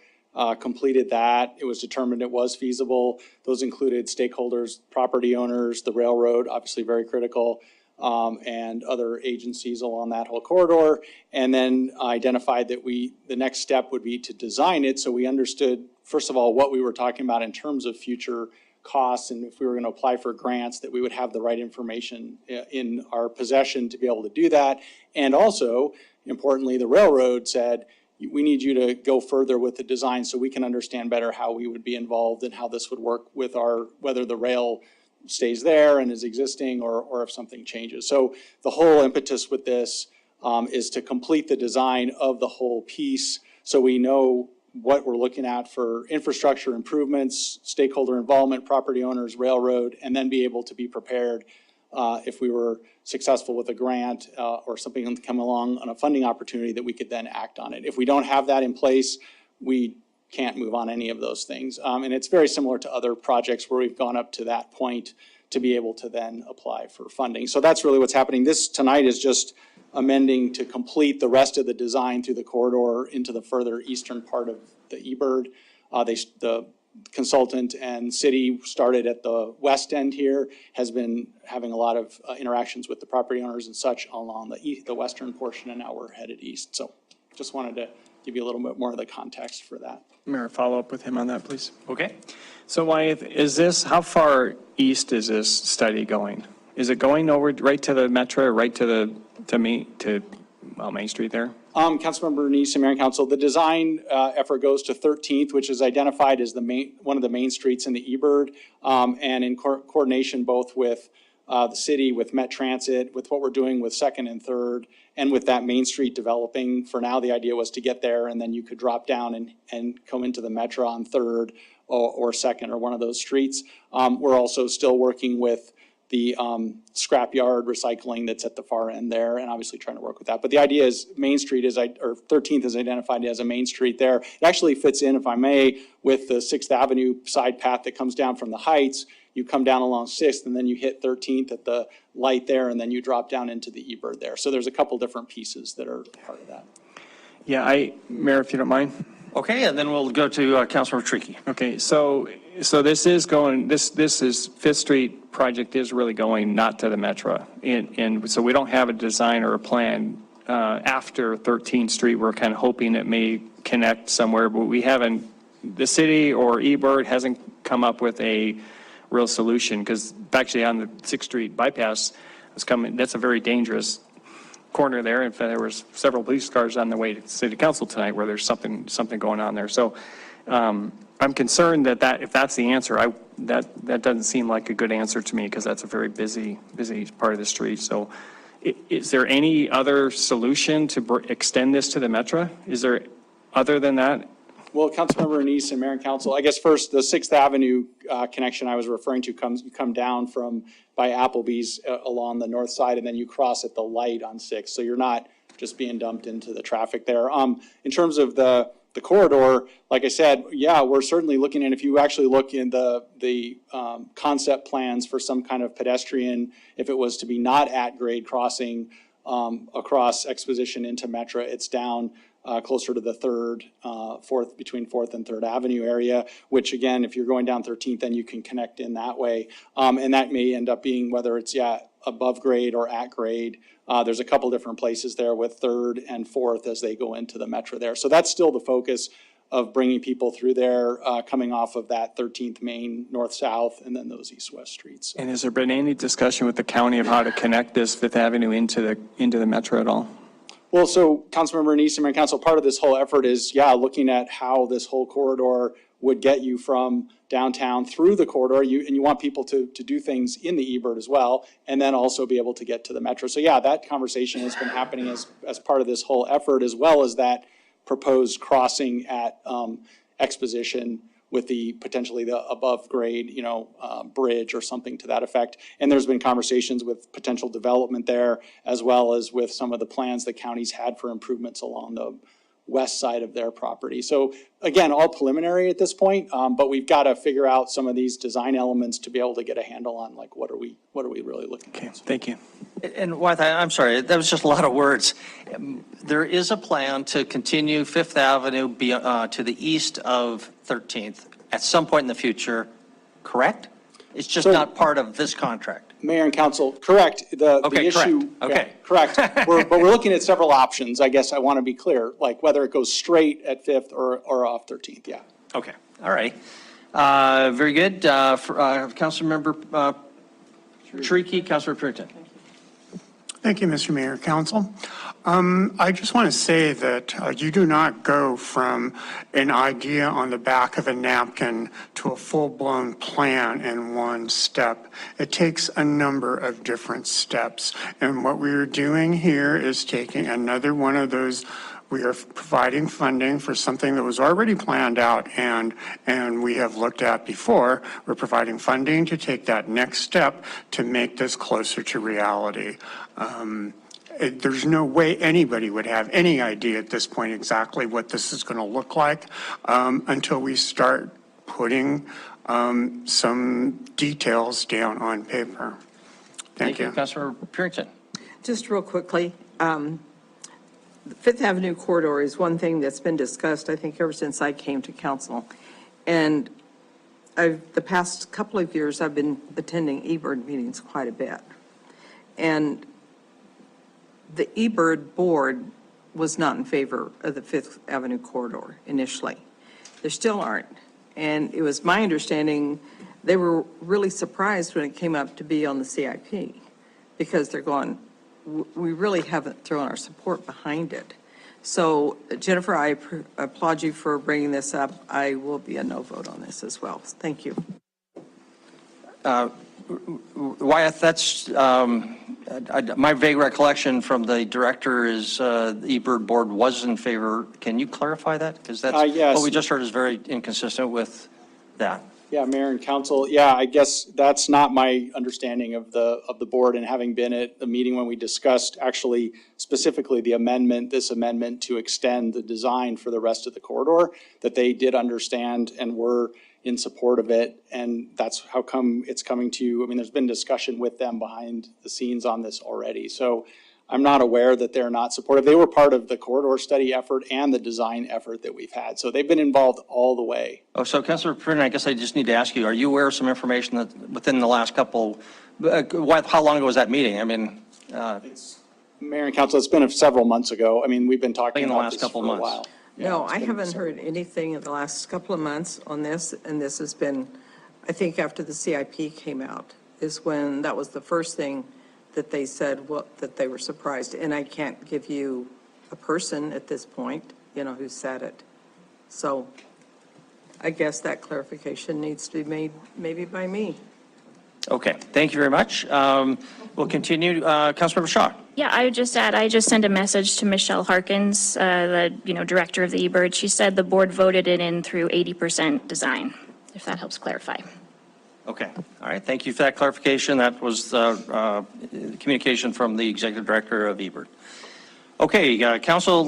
completed that. It was determined it was feasible. Those included stakeholders, property owners, the railroad, obviously very critical, and other agencies along that whole corridor. And then identified that the next step would be to design it so we understood, first of all, what we were talking about in terms of future costs, and if we were going to apply for grants, that we would have the right information in our possession to be able to do that. And also, importantly, the railroad said, we need you to go further with the design so we can understand better how we would be involved and how this would work with whether the rail stays there and is existing or if something changes. So the whole impetus with this is to complete the design of the whole piece so we know what we're looking at for infrastructure improvements, stakeholder involvement, property owners, railroad, and then be able to be prepared if we were successful with a grant or something come along on a funding opportunity that we could then act on it. If we don't have that in place, we can't move on any of those things. And it's very similar to other projects where we've gone up to that point to be able to then apply for funding. So that's really what's happening. This tonight is just amending to complete the rest of the design through the corridor into the further eastern part of the eBird. The consultant and city started at the west end here, has been having a lot of interactions with the property owners and such along the western portion, and now we're headed east. So just wanted to give you a little bit more of the context for that. Mayor, follow up with him on that, please. Okay. So Wyeth, how far east is this study going? Is it going over right to the Metro, right to Main Street there? Councilmember Neese and Mayor and Council, the design effort goes to 13th, which is identified as one of the main streets in the eBird, and in coordination both with the city, with Met Transit, with what we're doing with 2nd and 3rd, and with that Main Street developing. For now, the idea was to get there, and then you could drop down and come into the Metro on 3rd or 2nd or one of those streets. We're also still working with the scrapyard recycling that's at the far end there, and obviously trying to work with that. But the idea is Main Street or 13th is identified as a main street there. It actually fits in, if I may, with the 6th Avenue side path that comes down from the Heights. You come down along 6th, and then you hit 13th at the light there, and then you drop down into the eBird there. So there's a couple different pieces that are part of that. Yeah, Mayor, if you don't mind. Okay, and then we'll go to Councilmember Tricky. Okay, so this is going, this is Fifth Street project is really going not to the Metro. And so we don't have a design or a plan after 13th Street. We're kind of hoping it may connect somewhere, but we haven't, the city or eBird hasn't come up with a real solution, because actually on the 6th Street bypass is coming, that's a very dangerous corner there. In fact, there was several police cars on their way to City Council tonight where there's something going on there. So I'm concerned that if that's the answer, that doesn't seem like a good answer to me, because that's a very busy part of the street. So is there any other solution to extend this to the Metro? Is there other than that? Well, Councilmember Neese and Mayor and Council, I guess first, the 6th Avenue connection I was referring to you come down by Applebee's along the north side, and then you cross at the light on 6th. So you're not just being dumped into the traffic there. In terms of the corridor, like I said, yeah, we're certainly looking, and if you actually look in the concept plans for some kind of pedestrian, if it was to be not at grade crossing across Exposition into Metro, it's down closer to the 4th, between 4th and 3rd Avenue area, which again, if you're going down 13th, then you can connect in that way. And that may end up being whether it's, above grade or at grade. There's a couple different places there with 3rd and 4th as they go into the Metro there. So that's still the focus of bringing people through there, coming off of that 13th Main north-south, and then those east-west streets. And has there been any discussion with the county of how to connect this 5th Avenue into the Metro at all? Well, so Councilmember Neese and Mayor and Council, part of this whole effort is, looking at how this whole corridor would get you from downtown through the corridor. And you want people to do things in the eBird as well, and then also be able to get to the Metro. So that conversation has been happening as part of this whole effort, as well as that proposed crossing at Exposition with potentially the above grade, bridge or something to that effect. And there's been conversations with potential development there, as well as with some of the plans the counties had for improvements along the west side of their property. So again, all preliminary at this point, but we've got to figure out some of these design elements to be able to get a handle on, like, what are we really looking at? Okay, thank you. And Wyeth, I'm sorry, that was just a lot of words. There is a plan to continue 5th Avenue to the east of 13th at some point in the future, correct? It's just not part of this contract. Mayor and Council, correct. The issue, correct. But we're looking at several options. I guess I want to be clear, like whether it goes straight at 5th or off 13th. Yeah. Okay. All right. Very good. Councilmember Tricky, Councilmember Purinton. Thank you, Mr. Mayor, Council. I just want to say that you do not go from an idea on the back of a napkin to a full-blown plan in one step. It takes a number of different steps. And what we are doing here is taking another one of those. We are providing funding for something that was already planned out and we have looked at before. We're providing funding to take that next step to make this closer to reality. There's no way anybody would have any idea at this point exactly what this is going to look like until we start putting some details down on paper. Thank you. Councilmember Purington. Just real quickly, the Fifth Avenue corridor is one thing that's been discussed, I think, ever since I came to council. And the past couple of years, I've been attending eBird meetings quite a bit. And the eBird board was not in favor of the Fifth Avenue corridor initially. There still aren't. And it was my understanding, they were really surprised when it came up to be on the CIP, because they're going, we really haven't thrown our support behind it. So Jennifer, I applaud you for bringing this up. I will be a no vote on this as well. Thank you. Wyeth, that's my vague recollection from the director is the eBird board was in favor. Can you clarify that? Because that's yes. what we just heard is very inconsistent with that. Yeah, Mayor and Council. Yeah, I guess that's not my understanding of the board, and having been at the meeting when we discussed actually specifically the amendment, this amendment to extend the design for the rest of the corridor, that they did understand and were in support of it, and that's how come it's coming to you. I mean, there's been discussion with them behind the scenes on this already. So I'm not aware that they're not supportive. They were part of the corridor study effort and the design effort that we've had. So they've been involved all the way. Oh, so Councilor Pruitt, I guess I just need to ask you, are you aware of some information that within the last couple, how long ago was that meeting? I mean, it's Mayor and Council, it's been several months ago. I mean, we've been talking in the about last this couple for months. a while. No, I haven't heard anything in the last couple of months on this, and this has been, I think after the CIP came out, is when that was the first thing that they said, well, that they were surprised. And I can't give you a person at this point, you know, who said it. So I guess that clarification needs to be made maybe by me. okay, thank you very much. We'll continue. Councilmember Shaw. Yeah, I would just add, I just sent a message to Michelle Harkins, the, director of the eBird. She said the board voted it in through 80% design, if that helps clarify. Okay, all right, thank you for that clarification. That was communication from the executive director of eBird. Okay, council,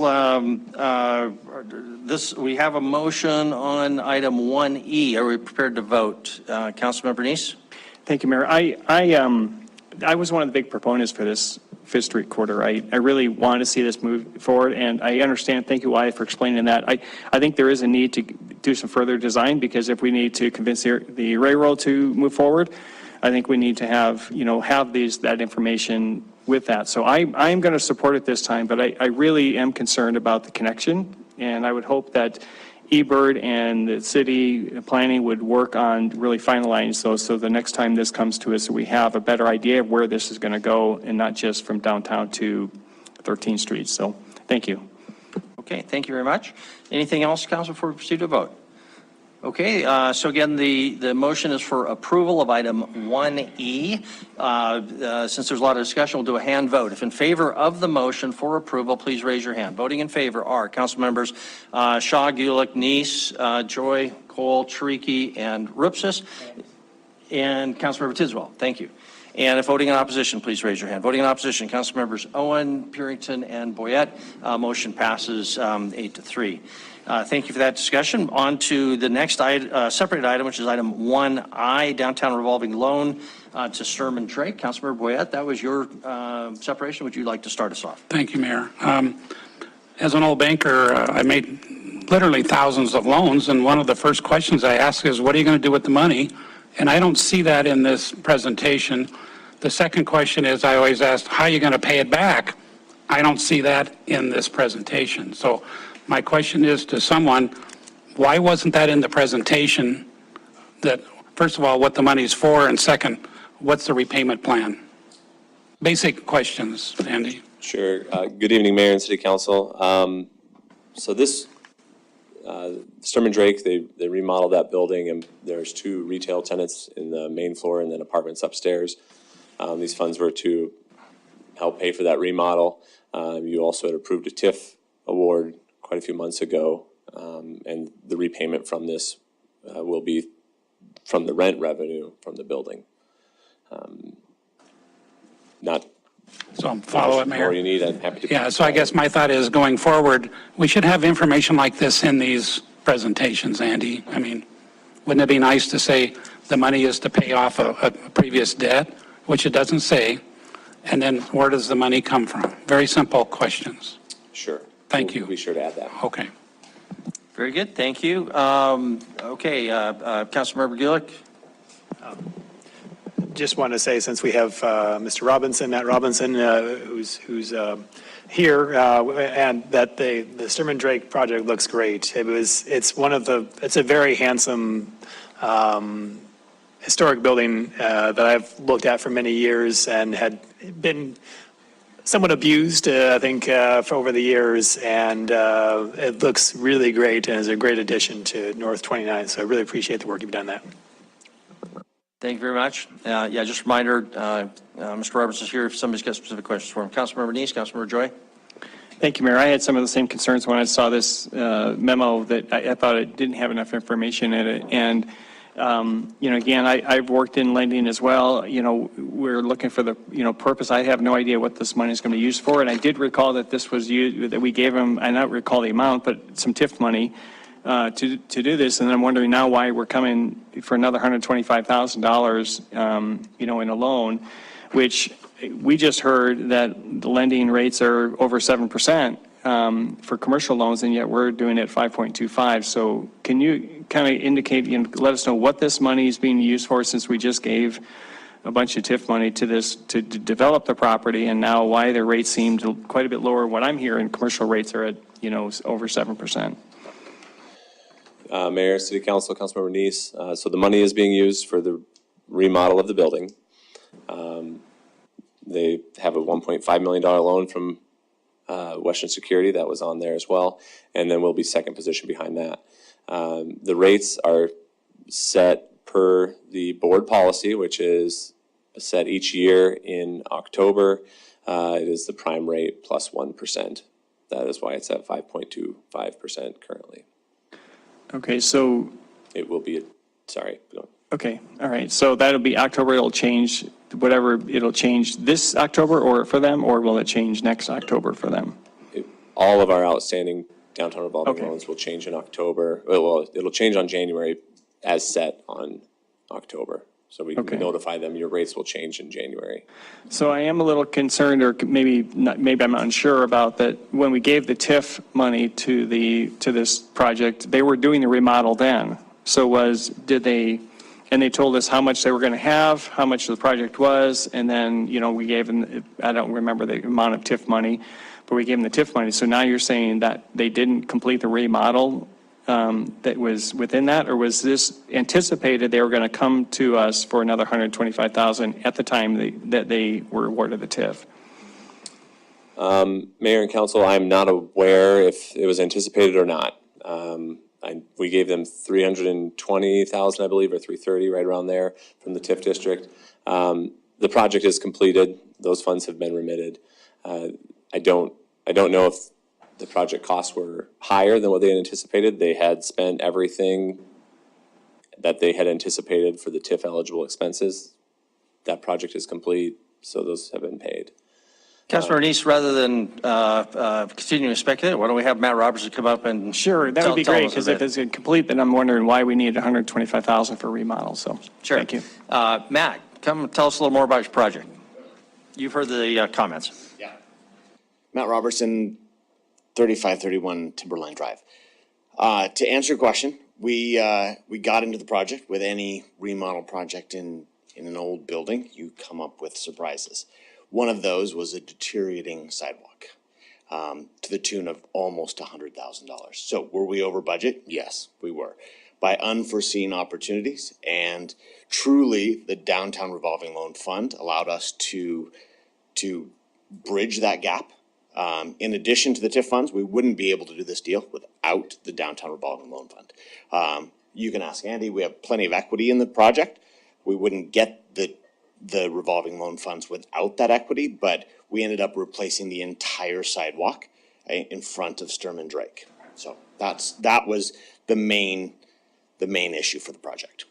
we have a motion on item 1E. Are we prepared to vote? Councilmember Neese? Thank you, Mayor. I was one of the big proponents for this Fifth Street corridor. I really want to see this move forward, and I understand, thank you, Wyatt, for explaining that. I think there is a need to do some further design, because if we need to convince the railroad to move forward, I think we need to have that information with that. So I'm going to support it this time, but I really am concerned about the connection, and I would hope that eBird and the city planning would work on really finalizing those, so the next time this comes to us, we have a better idea of where this is going to go, and not just from downtown to 13th Street. So thank you. Okay, thank you very much. Anything else, council, before we proceed to vote? Okay, so again, the motion is for approval of item 1E. Since there's a lot of discussion, we'll do a hand vote. If in favor of the motion for approval, please raise your hand. Voting in favor are council members Shaw, Gulick, Neese, Joy, Cole, Chiriki, and Rupsis, and Councilmember Tiswell. Thank you. And if voting in opposition, please raise your hand. Voting in opposition, council members Owen, Purington, and Boyette. Motion passes 8-3. Thank you for that discussion. On to the next separated item, which is item 1I, downtown revolving loan to Sturman Drake. Councilmember Boyette, that was your separation. Would you like to start us off? Thank you, Mayor. As an old banker, I made literally thousands of loans, and one of the first questions I ask is, what are you going to do with the money? And I don't see that in this presentation. The second question is, I always ask, how are you going to pay it back? I don't see that in this presentation. So my question is to someone, why wasn't that in the presentation? That, first of all, what the money's for, and second, what's the repayment plan? Basic questions, Andy. Sure. Good evening, Mayor and City Council. So this, Sturman Drake, they remodeled that building, and there's 2 retail tenants in the main floor and then apartments upstairs. These funds were to help pay for that remodel. You also had approved a TIF award quite a few months ago, and the repayment from this will be from the rent revenue from the building. Not So follow it, Mayor. More you need, I'm happy to. Yeah, so I guess my thought is going forward, we should have information like this in these presentations, Andy. I mean, wouldn't it be nice to say the money is to pay off a previous debt, which it doesn't say, and then where does the money come from? Very simple questions. Sure. Thank you. We'll be sure to add that. Okay. Very good, thank you. Okay, Councilmember Gulick. Just want to say, since we have Mr. Robinson, Matt Robinson, who's here, and that the Sturman Drake project looks great. It's a very handsome historic building that I've looked at for many years and had been somewhat abused, I think, for over the years, and it looks really great and is a great addition to North 29. So I really appreciate the work you've done on that. Thank you very much. Yeah, just a reminder, Mr. Roberts is here if somebody's got specific questions for him. Councilmember Neese, Councilmember Joy. Thank you, Mayor. I had some of the same concerns when I saw this memo that I thought it didn't have enough information in it. And, again, I've worked in lending as well. We're looking for the, purpose. I have no idea what this money is going to be used for. And I did recall that this was used, that we gave them, I don't recall the amount, but some TIF money to do this. And I'm wondering now why we're coming for another $125,000, in a loan, which we just heard that the lending rates are over 7% for commercial loans, and yet we're doing it 5.25. So can you kind of indicate, let us know what this money is being used for, since we just gave a bunch of TIF money to this to develop the property, and now why the rates seem quite a bit lower. What I'm hearing, commercial rates are at, over 7%. Mayor, City Council, Councilmember Neese. So the money is being used for the remodel of the building. They have a $1.5 million loan from Western Security that was on there as well, and then we'll be second position behind that. The rates are set per the board policy, which is set each year in October. It is the prime rate plus 1%. That is why it's at 5.25% currently. Okay, so it will be, sorry. Okay, all right. So that'll be October, it'll change, it'll change this October or for them, or will it change next October for them? All of our outstanding downtown revolving loans will change in October. Well, it'll change on January as set on October. So we can notify them, your rates will change in January. So I am a little concerned, or maybe I'm unsure about that. When we gave the TIF money to this project, they were doing the remodel then. So and they told us how much they were going to have, how much the project was, and then, we gave them, I don't remember the amount of TIF money, but we gave them the TIF money. So now you're saying that they didn't complete the remodel that was within that, or was this anticipated they were going to come to us for another $125,000 at the time that they were awarded the TIF? Mayor and Council, I'm not aware if it was anticipated or not. We gave them $320,000, I believe, or $330,000, right around there, from the TIF district. The project is completed; those funds have been remitted. I don't know if the project costs were higher than what they had anticipated. They had spent everything that they had anticipated for the TIF eligible expenses. That project is complete, so those have been paid. Councilmember Neese, rather than continuing to speculate, why don't we have Matt Robertson come up and Sure, that would be great, because if it's complete, then I'm wondering why we need $125,000 for remodel. So sure. Thank you. Matt, come tell us a little more about your project. You've heard the comments. Yeah. Matt Robertson, 3531 Timberline Drive. To answer your question, we got into the project. With any remodel project in an old building, you come up with surprises. One of those was a deteriorating sidewalk to the tune of almost $100,000. So were we over budget? Yes, we were. By unforeseen opportunities, and truly the Downtown Revolving Loan Fund allowed us to bridge that gap. In addition to the TIF funds, we wouldn't be able to do this deal without the Downtown Revolving Loan Fund. You can ask Andy, we have plenty of equity in the project. We wouldn't get the revolving loan funds without that equity, but we ended up replacing the entire sidewalk in front of Sturman Drake. So that was the main issue for the project.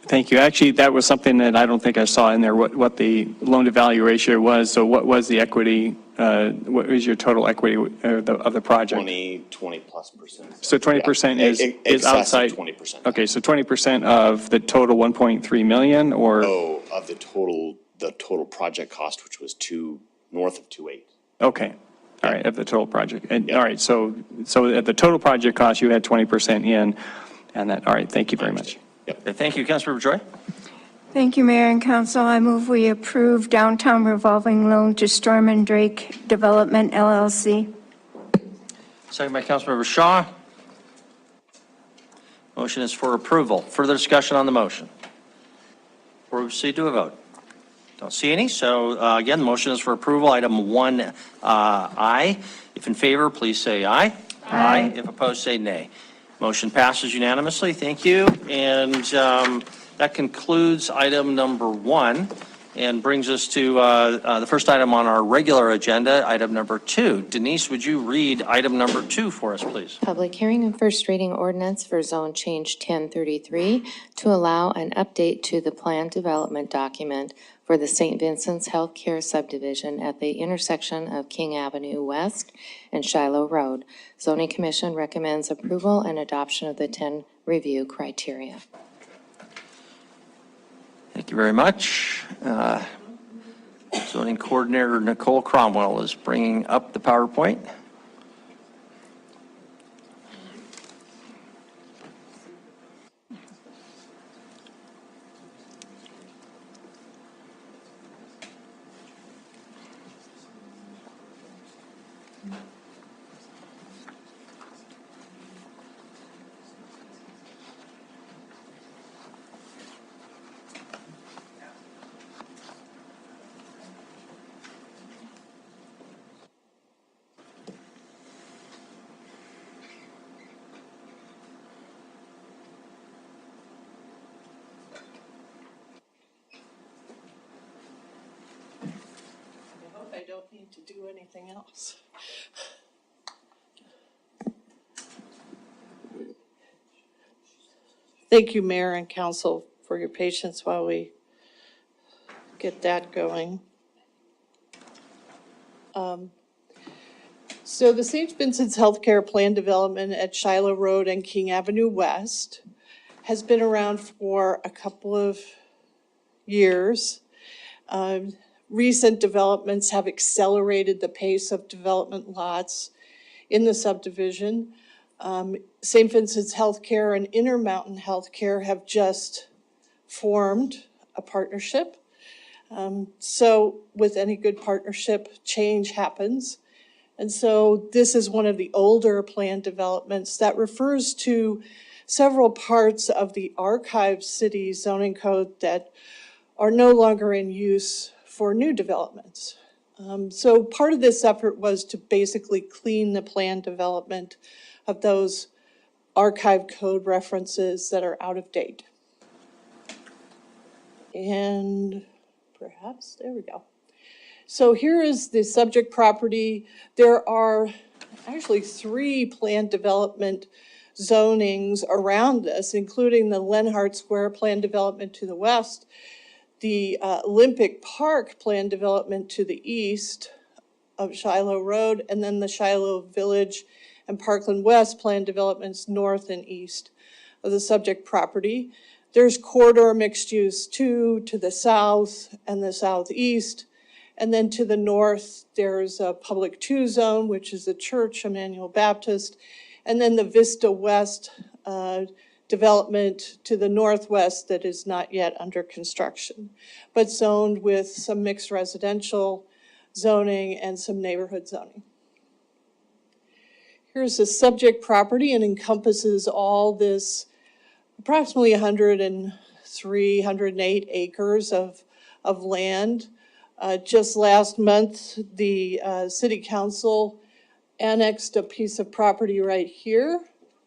Thank you. Actually, that was something that I don't think I saw in there, what the loan-to-value ratio was. So what was the equity, what was your total equity of the project? 20+%. So 20% Yeah. is Excess of outside? 20%. Okay, so 20% of the total 1.3 million, or? Oh, of the total project cost, which was north of 2.8. Okay, all right, of the total project. And, all right, so at the total project cost, you had 20% in, and that, all right, thank you very much. Okay, thank you, Councilmember Joy. Thank you, Mayor and Council. I move we approve downtown revolving loan to Storm and Drake Development LLC. Second by Councilmember Shaw. Motion is for approval. Further discussion on the motion? Before we proceed to a vote. Don't see any, so again, the motion is for approval. Item 1I. If in favor, please say aye. Aye. If opposed, say nay. Motion passes unanimously. Thank you. And that concludes item number 1 and brings us to the first item on our regular agenda, item number 2. Denise, would you read item number 2 for us, please? Public hearing and first reading ordinance for zone change 1033 to allow an update to the plan development document for the St. Vincent's Healthcare subdivision at the intersection of King Avenue West and Shiloh Road. Zoning Commission recommends approval and adoption of the 10 review criteria. Thank you very much. Zoning Coordinator Nicole Cromwell is bringing up the PowerPoint. I don't need to do anything else. Thank you, Mayor and Council, for your patience while we get that going. So the St. Vincent's Healthcare Plan Development at Shiloh Road and King Avenue West has been around for a couple of years. Recent developments have accelerated the pace of development lots in the subdivision. St. Vincent's Healthcare and Intermountain Healthcare have just formed a partnership. So with any good partnership, change happens. And so this is one of the older plan developments that refers to several parts of the archived city zoning code that are no longer in use for new developments. So part of this effort was to basically clean the plan development of those archive code references that are out of date. And perhaps, there we go. So here is the subject property. There are actually 3 planned development zonings around this, including the Lenhart Square planned development to the west, the Olympic Park planned development to the east of Shiloh Road, and then the Shiloh Village and Parkland West planned developments north and east of the subject property. There's corridor mixed use 2 to the south and the southeast. And then to the north, there's a public 2 zone, which is the Church Emmanuel Baptist. And then the Vista West development to the northwest that is not yet under construction, but zoned with some mixed residential zoning and some neighborhood zoning. Here's the subject property and encompasses all this approximately 103, 108 acres of land. Just last month, the City Council annexed a piece of property right here,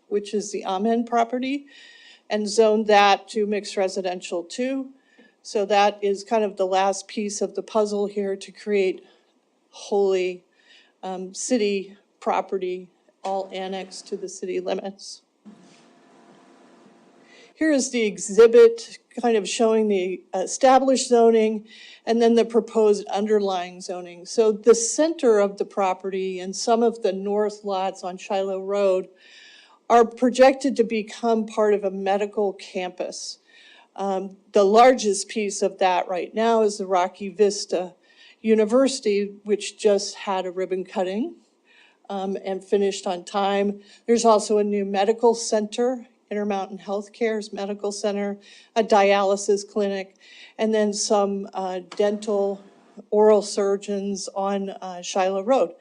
which is the Amen property, and zoned that to mixed residential 2. So that is kind of the last piece of the puzzle here to create wholly city property, all annexed to the city limits. Here is the exhibit kind of showing the established zoning and then the proposed underlying zoning. So the center of the property and some of the north lots on Shiloh Road are projected to become part of a medical campus. The largest piece of that right now is the Rocky Vista University, which just had a ribbon cutting and finished on time. There's also a new medical center, Intermountain Healthcare's medical center, a dialysis clinic, and then some dental oral surgeons on Shiloh Road.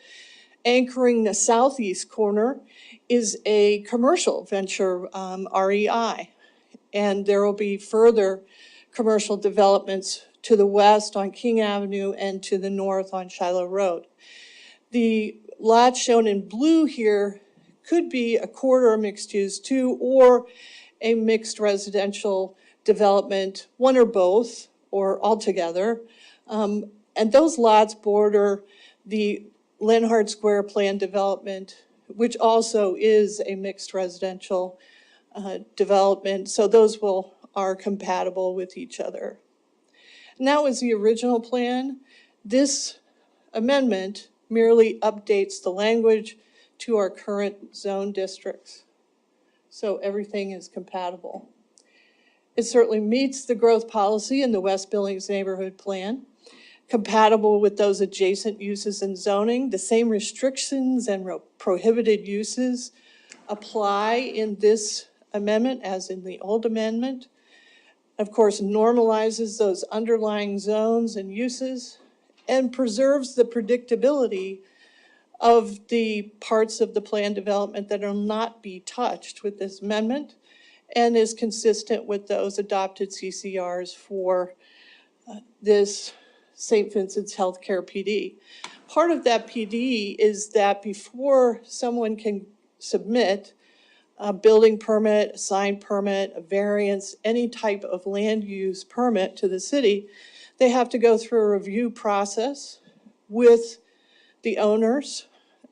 Anchoring the southeast corner is a commercial venture, REI. And there will be further commercial developments to the west on King Avenue and to the north on Shiloh Road. The lot shown in blue here could be a corridor mixed use too, or a mixed residential development, one or both, or all together. And those lots border the Lenhart Square plan development, which also is a mixed residential development. So those are compatible with each other. And that was the original plan. This amendment merely updates the language to our current zone districts. So everything is compatible. It certainly meets the growth policy in the West Billings neighborhood plan, compatible with those adjacent uses in zoning. The same restrictions and prohibited uses apply in this amendment as in the old amendment. Of course, normalizes those underlying zones and uses and preserves the predictability of the parts of the plan development that will not be touched with this amendment and is consistent with those adopted CCRs for this St. Vincent's Healthcare PD. Part of that PD is that before someone can submit a building permit, a sign permit, a variance, any type of land use permit to the city, they have to go through a review process with the owners,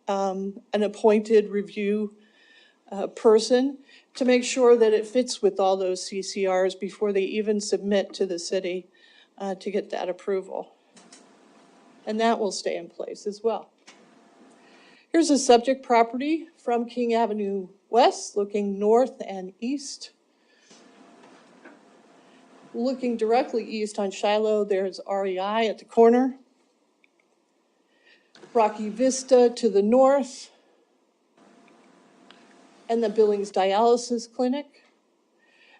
an appointed review person, to make sure that it fits with all those CCRs before they even submit to the city to get that approval. And that will stay in place as well. Here's a subject property from King Avenue West, looking north and east. Looking directly east on Shiloh, there's REI at the corner. Rocky Vista to the north, and the Billings Dialysis Clinic,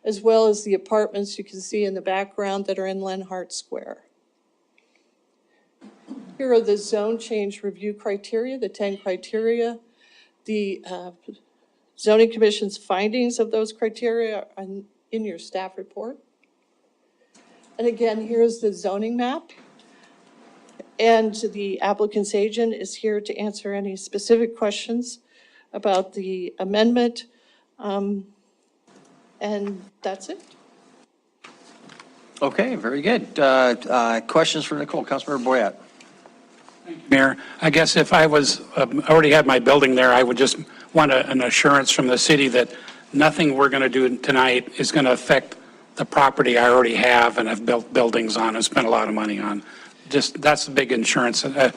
as well as the apartments you can see in the background that are in Lenhart Square. Here are the zone change review criteria, the 10 criteria. The Zoning Commission's findings of those criteria are in your staff report. And again, here's the zoning map. And the applicant's agent is here to answer any specific questions about the amendment. And that's it. Okay, very good. Questions for Nicole? Councilmember Boyette. Mayor, I guess if I was, already had my building there, I would just want an assurance from the city that nothing we're going to do tonight is going to affect the property I already have and have built buildings on and spent a lot of money on. Just, that's the big assurance that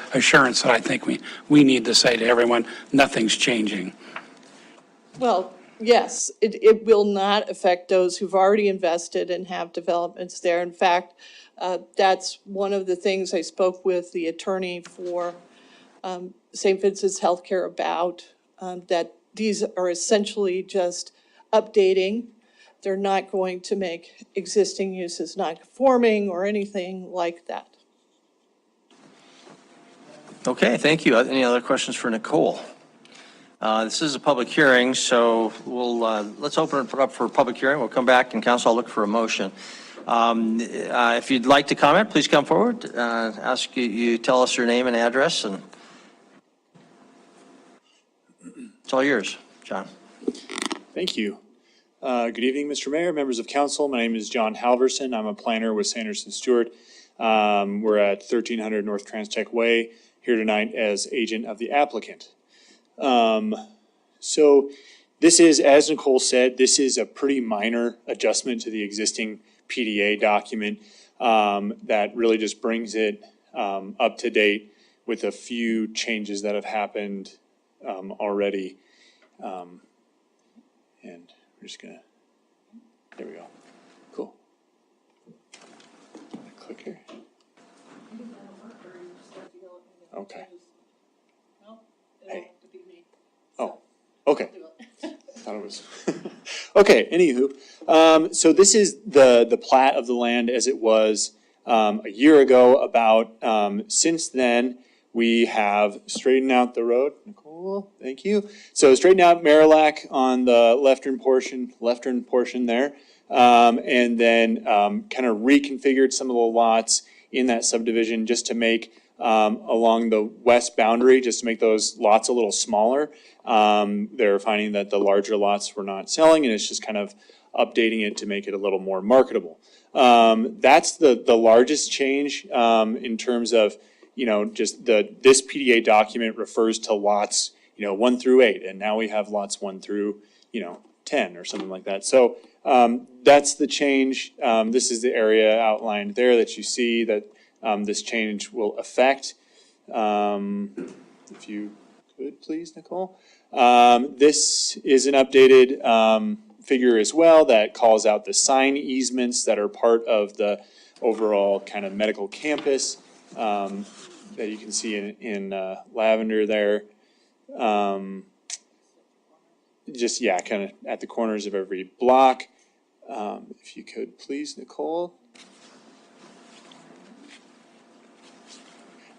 I think we need to say to everyone, nothing's changing. Well, yes, it will not affect those who've already invested and have developments there. In fact, that's one of the things I spoke with the attorney for St. Vincent's Healthcare about, that these are essentially just updating. They're not going to make existing uses non-conforming or anything like that. Okay, thank you. Any other questions for Nicole? This is a public hearing, so let's open it up for a public hearing. We'll come back and council, I'll look for a motion. If you'd like to comment, please come forward. Ask you tell us your name and address, and it's all yours, John. Thank you. Good evening, Mr. Mayor, members of council. My name is John Halverson. I'm a planner with Sanderson Stewart. We're at 1300 North Transtech Way, here tonight as agent of the applicant. So this is, as Nicole said, this is a pretty minor adjustment to the existing PDA document that really just brings it up to date with a few changes that have happened already. And we're just gonna, there we go. Cool. Click here. Okay. Hey. Oh, okay. Thought it was. Okay, anywho, so this is the plat of the land as it was a year ago about. Since then, we have straightened out the road. Nicole, thank you. So straightened out Marillac on the left-turn portion there. And then kind of reconfigured some of the lots in that subdivision just to make along the west boundary, just to make those lots a little smaller. They're finding that the larger lots were not selling, and it's just kind of updating it to make it a little more marketable. That's the largest change in terms of, just this PDA document refers to lots, 1 through 8, and now we have lots 1 through, 10 or something like that. So that's the change. This is the area outlined there that you see that this change will affect. If you could please, Nicole. This is an updated figure as well that calls out the sign easements that are part of the overall kind of medical campus that you can see in lavender there. Just, yeah, kind of at the corners of every block. If you could please, Nicole.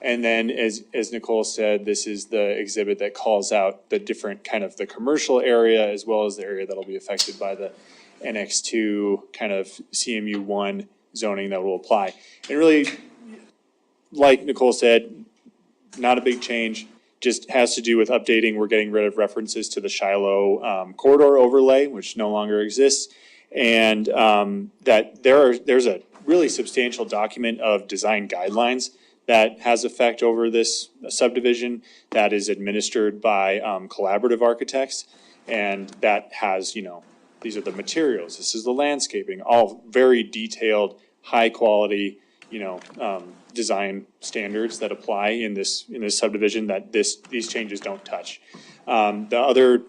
And then as Nicole said, this is the exhibit that calls out the different kind of the commercial area as well as the area that'll be affected by the NX2 kind of CMU1 zoning that will apply. And really, like Nicole said, not a big change, just has to do with updating. We're getting rid of references to the Shiloh corridor overlay, which no longer exists. And that there's a really substantial document of design guidelines that has effect over this subdivision that is administered by collaborative architects. And that has, these are the materials, this is the landscaping, all very detailed, high quality, design standards that apply in this subdivision that these changes don't touch. The other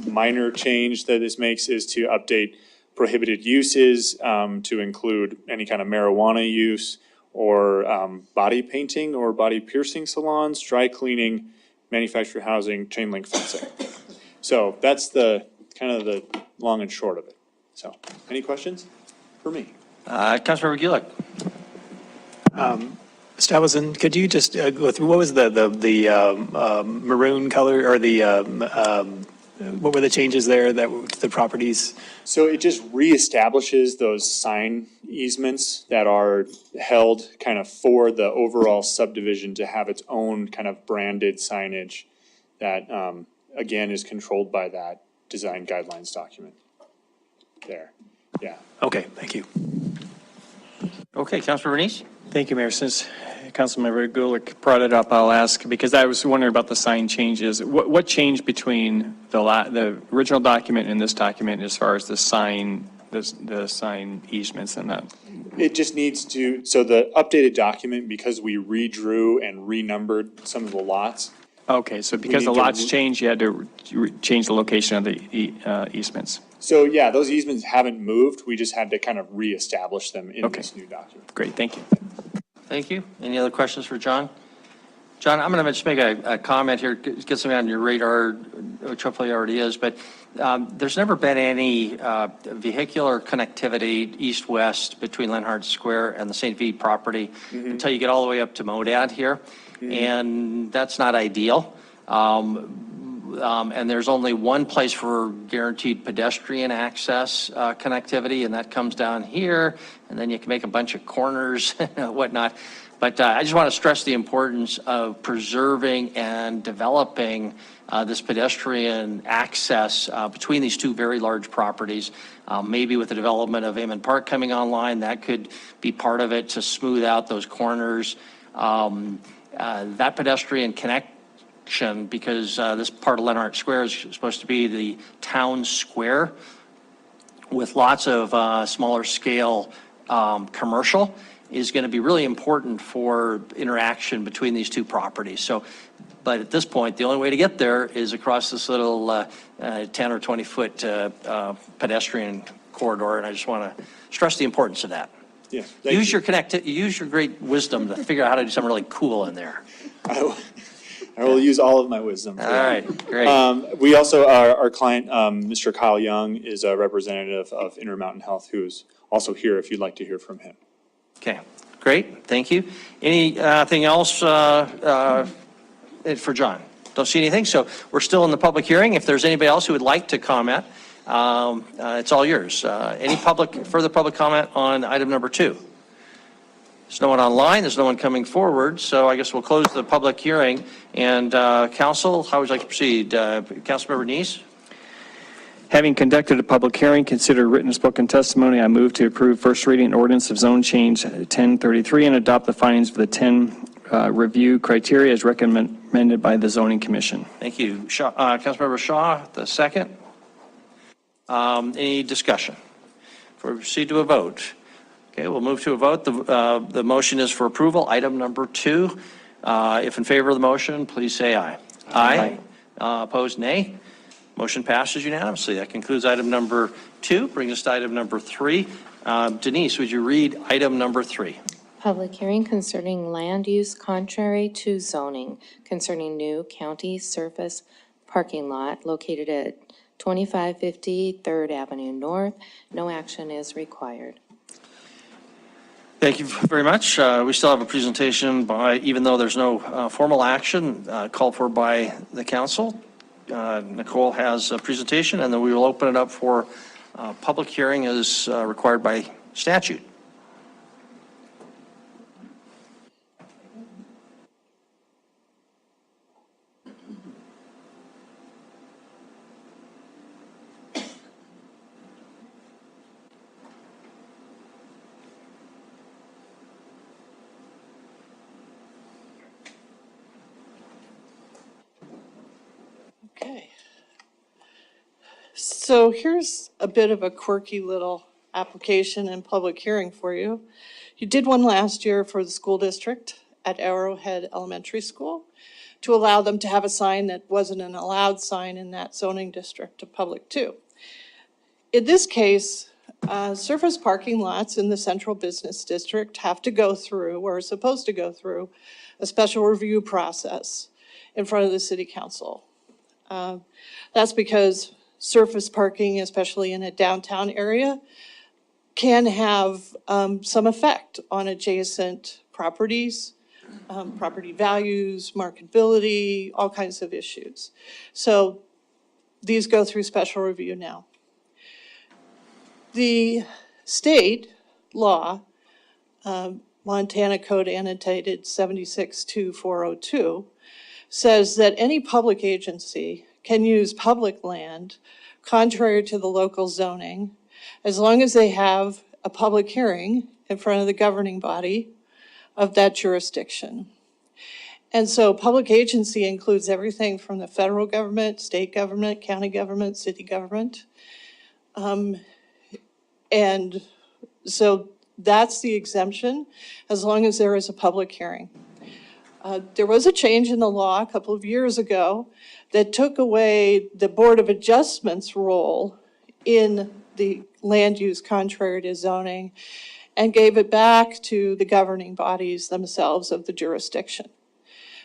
minor change that this makes is to update prohibited uses to include any kind of marijuana use, or body painting or body piercing salons, dry cleaning, manufactured housing, chain link fencing. So that's the kind of the long and short of it. So, any questions for me? Councilmember Gulick. Mr. Allison, could you just go through, what was the maroon color, or what were the changes there that the properties? So it just reestablishes those sign easements that are held kind of for the overall subdivision to have its own kind of branded signage that, again, is controlled by that design guidelines document. There, yeah. Okay, thank you. Okay, Councilmember Bernice? Thank you, Mayor. Since Councilmember Gulick brought it up, I'll ask, because I was wondering about the sign changes. What changed between the original document and this document as far as the sign easements and that? It just needs to, so the updated document, because we redrew and renumbered some of the lots. Okay, so because the lots changed, you had to change the location of the easements. So yeah, those easements haven't moved. We just had to kind of reestablish them in this new document. Great, thank you. Thank you. Any other questions for John? John, I'm going to just make a comment here, get something on your radar, which hopefully already is, but there's never been any vehicular connectivity east-west between Lenhart Square and the St. V property until you get all the way up to Modad here, and that's not ideal. And there's only one place for guaranteed pedestrian access connectivity, and that comes down here, and then you can make a bunch of corners and whatnot. But I just want to stress the importance of preserving and developing this pedestrian access between these two very large properties. Maybe with the development of Amon Park coming online, that could be part of it to smooth out those corners. That pedestrian connection, because this part of Lenhart Square is supposed to be the town square, with lots of smaller scale commercial is going to be really important for interaction between these two properties. So, but at this point, the only way to get there is across this little 10 or 20 foot pedestrian corridor, and I just want to stress the importance of that. Yeah, use your great wisdom to figure out how to do something really cool in there. I will use all of my wisdom. All right, great. We also, our client, Mr. Kyle Young, is a representative of Intermountain Health, who is also here if you'd like to hear from him. Okay, great, thank you. Anything else for John? Don't see anything, so we're still in the public hearing. If there's anybody else who would like to comment, it's all yours. Any further public comment on item number 2? There's no one online, there's no one coming forward, so I guess we'll close the public hearing. And council, how would you like to proceed? Councilmember Neese? Having conducted a public hearing, considered written and spoken testimony, I move to approve first reading ordinance of zone change 1033 and adopt the findings of the 10 review criteria as recommended by the zoning commission. Thank you. Councilmember Shaw, the second. Any discussion? Before we proceed to a vote. Okay, we'll move to a vote. The motion is for approval. Item number 2. If in favor of the motion, please say aye. Aye. Opposed, nay. Motion passes unanimously. That concludes item number 2. Brings us to item number 3. Denise, would you read item number 3? Public hearing concerning land use contrary to zoning concerning new county surface parking lot located at 2550 3rd Avenue North. No action is required. Thank you very much. We still have a presentation by, even though there's no formal action called for by the council. Nicole has a presentation, and then we will open it up for public hearing as required by statute. Okay. So here's a bit of a quirky little application and public hearing for you. You did one last year for the school district at Arrowhead Elementary School to allow them to have a sign that wasn't an allowed sign in that zoning district of public 2. In this case, surface parking lots in the central business district have to go through, or are supposed to go through, a special review process in front of the city council. That's because surface parking, especially in a downtown area, can have some effect on adjacent properties, property values, marketability, all kinds of issues. So these go through special review now. The state law, Montana Code annotated 762402, says that any public agency can use public land contrary to the local zoning as long as they have a public hearing in front of the governing body of that jurisdiction. And so public agency includes everything from the federal government, state government, county government, city government. And so that's the exemption as long as there is a public hearing. There was a change in the law a couple of years ago that took away the Board of Adjustment's role in the land use contrary to zoning and gave it back to the governing bodies themselves of the jurisdiction.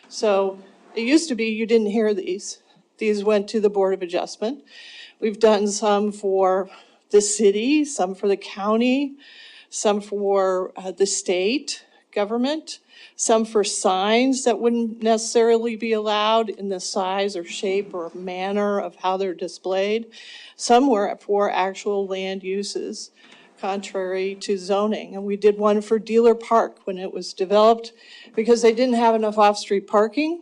So it used to be you didn't hear these. These went to the Board of Adjustment. We've done some for the city, some for the county, some for the state government, some for signs that wouldn't necessarily be allowed in the size or shape or manner of how they're displayed. Some were for actual land uses contrary to zoning. And we did one for Dealer Park when it was developed because they didn't have enough off-street parking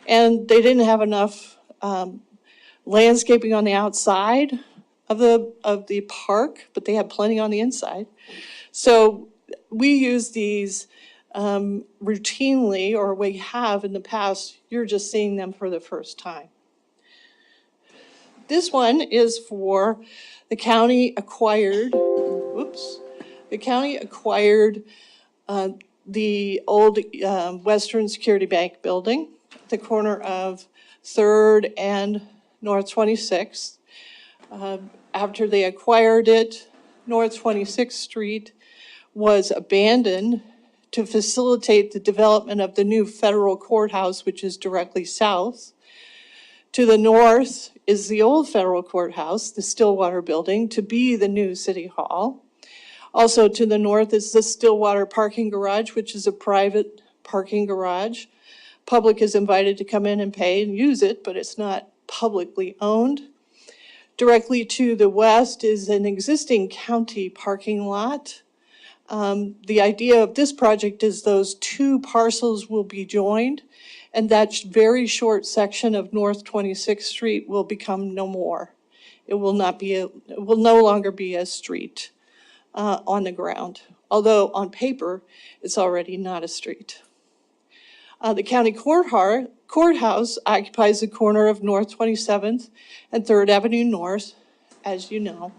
and they didn't have enough landscaping on the outside of the park, but they had plenty on the inside. So we use these routinely, or we have in the past. You're just seeing them for the first time. This one is for the county acquired, the county acquired the old Western Security Bank building at the corner of 3rd and North 26th. After they acquired it, North 26th Street was abandoned to facilitate the development of the new federal courthouse, which is directly south. To the north is the old federal courthouse, the Stillwater building, to be the new city hall. Also to the north is the Stillwater parking garage, which is a private parking garage. Public is invited to come in and pay and use it, but it's not publicly owned. Directly to the west is an existing county parking lot. The idea of this project is those two parcels will be joined, and that very short section of North 26th Street will become no more. It will no longer be a street on the ground, although on paper, it's already not a street. The county courthouse occupies the corner of North 27th and 3rd Avenue North, as you know.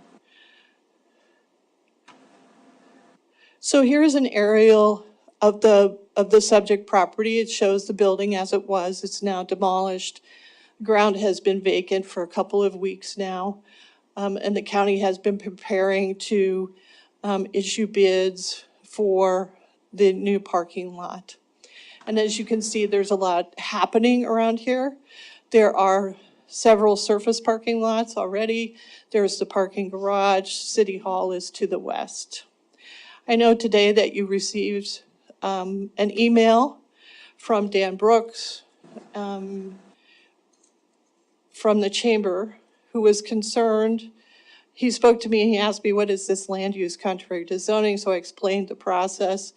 So here's an aerial of the subject property. It shows the building as it was. It's now demolished. The ground has been vacant for a couple of weeks now, and the county has been preparing to issue bids for the new parking lot. And as you can see, there's a lot happening around here. There are several surface parking lots already. There's the parking garage. City Hall is to the west. I know today that you received an email from Dan Brooks from the chamber, who was concerned. He spoke to me and he asked me, what is this land use contrary to zoning? So I explained the process.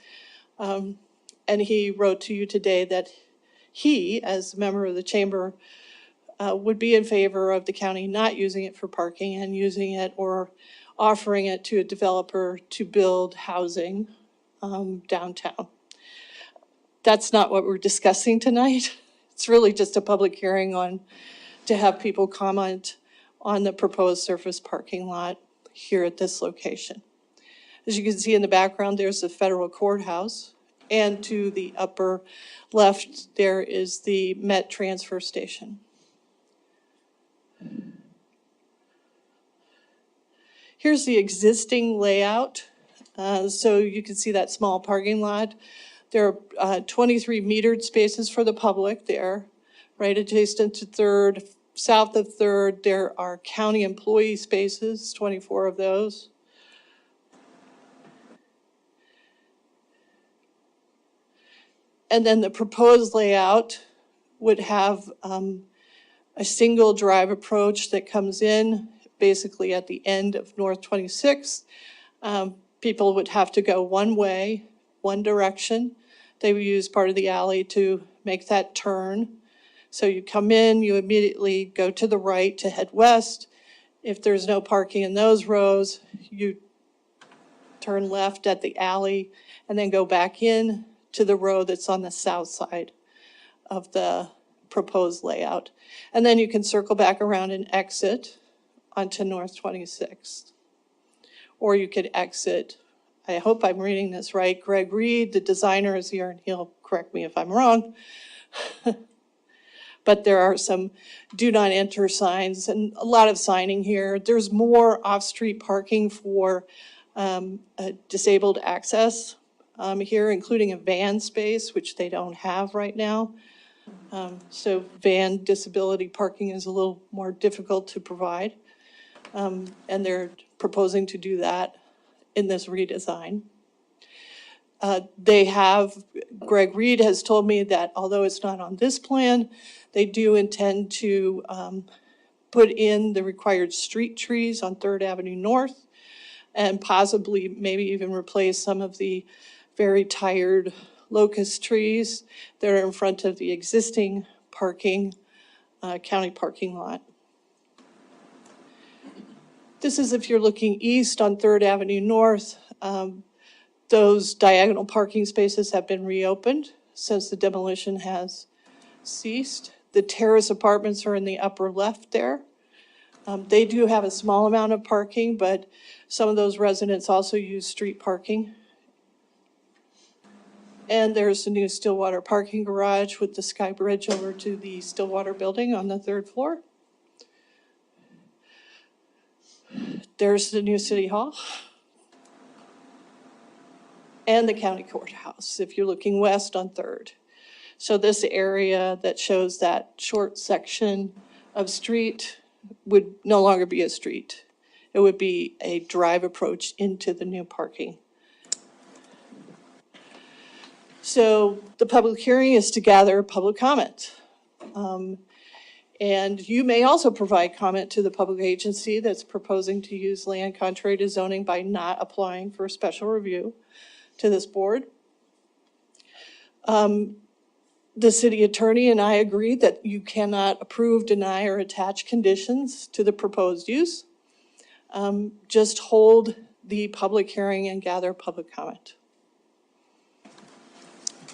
And he wrote to you today that he, as a member of the chamber, would be in favor of the county not using it for parking and using it or offering it to a developer to build housing downtown. That's not what we're discussing tonight. It's really just a public hearing to have people comment on the proposed surface parking lot here at this location. As you can see in the background, there's the federal courthouse. And to the upper left, there is the Met transfer station. Here's the existing layout. So you can see that small parking lot. There are 23 metered spaces for the public there, right adjacent to 3rd. South of 3rd, there are county employee spaces, 24 of those. And then the proposed layout would have a single drive approach that comes in basically at the end of North 26th. People would have to go one way, one direction. They would use part of the alley to make that turn. So you come in, you immediately go to the right to head west. If there's no parking in those rows, you turn left at the alley and then go back in to the road that's on the south side of the proposed layout. And then you can circle back around and exit onto North 26th. Or you could exit, I hope I'm reading this right, Greg Reed, the designer, is here and he'll correct me if I'm wrong. But there are some do not enter signs and a lot of signing here. There's more off-street parking for disabled access here, including a van space, which they don't have right now. So van disability parking is a little more difficult to provide. And they're proposing to do that in this redesign. Greg Reed has told me that although it's not on this plan, they do intend to put in the required street trees on 3rd Avenue North and possibly maybe even replace some of the very tired locust trees that are in front of the existing parking, county parking lot. This is if you're looking east on 3rd Avenue North. Those diagonal parking spaces have been reopened since the demolition has ceased. The terrace apartments are in the upper left there. They do have a small amount of parking, but some of those residents also use street parking. And there's the new Stillwater parking garage with the sky bridge over to the Stillwater building on the 3rd floor. There's the new city hall. And the county courthouse, if you're looking west on 3rd. So this area that shows that short section of street would no longer be a street. It would be a drive approach into the new parking. So the public hearing is to gather public comment. And you may also provide comment to the public agency that's proposing to use land contrary to zoning by not applying for a special review to this board. The city attorney and I agree that you cannot approve, deny, or attach conditions to the proposed use. Just hold the public hearing and gather public comment.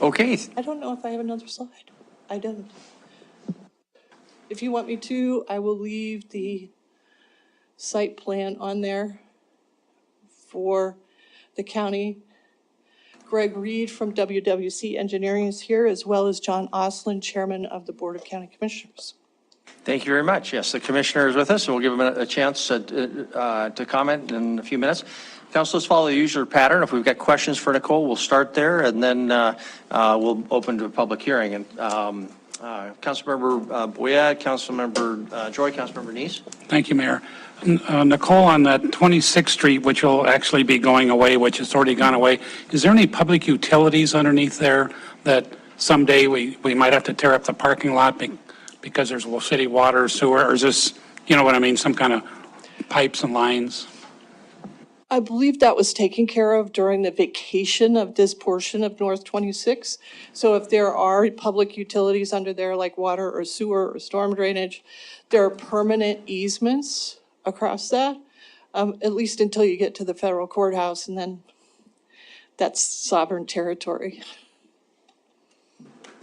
Okay. I don't know if I have another slide. I don't. If you want me to, I will leave the site plan on there for the county. Greg Reed from WWC Engineering is here, as well as John Oslin, Chairman of the Board of County Commissioners. Thank you very much. Yes, the commissioner is with us, so we'll give him a chance to comment in a few minutes. Council, let's follow the usual pattern. If we've got questions for Nicole, we'll start there, and then we'll open to a public hearing. And Councilmember Boyette, Councilmember Joy, Councilmember Neese. Thank you, Mayor. Nicole, on that 26th Street, which will actually be going away, which has already gone away, is there any public utilities underneath there that someday we might have to tear up the parking lot because there's city water, sewer, or is this, you know what I mean, some kind of pipes and lines? I believe that was taken care of during the vacation of this portion of North 26. So if there are public utilities under there like water or sewer or storm drainage, there are permanent easements across that, at least until you get to the federal courthouse, and then that's sovereign territory.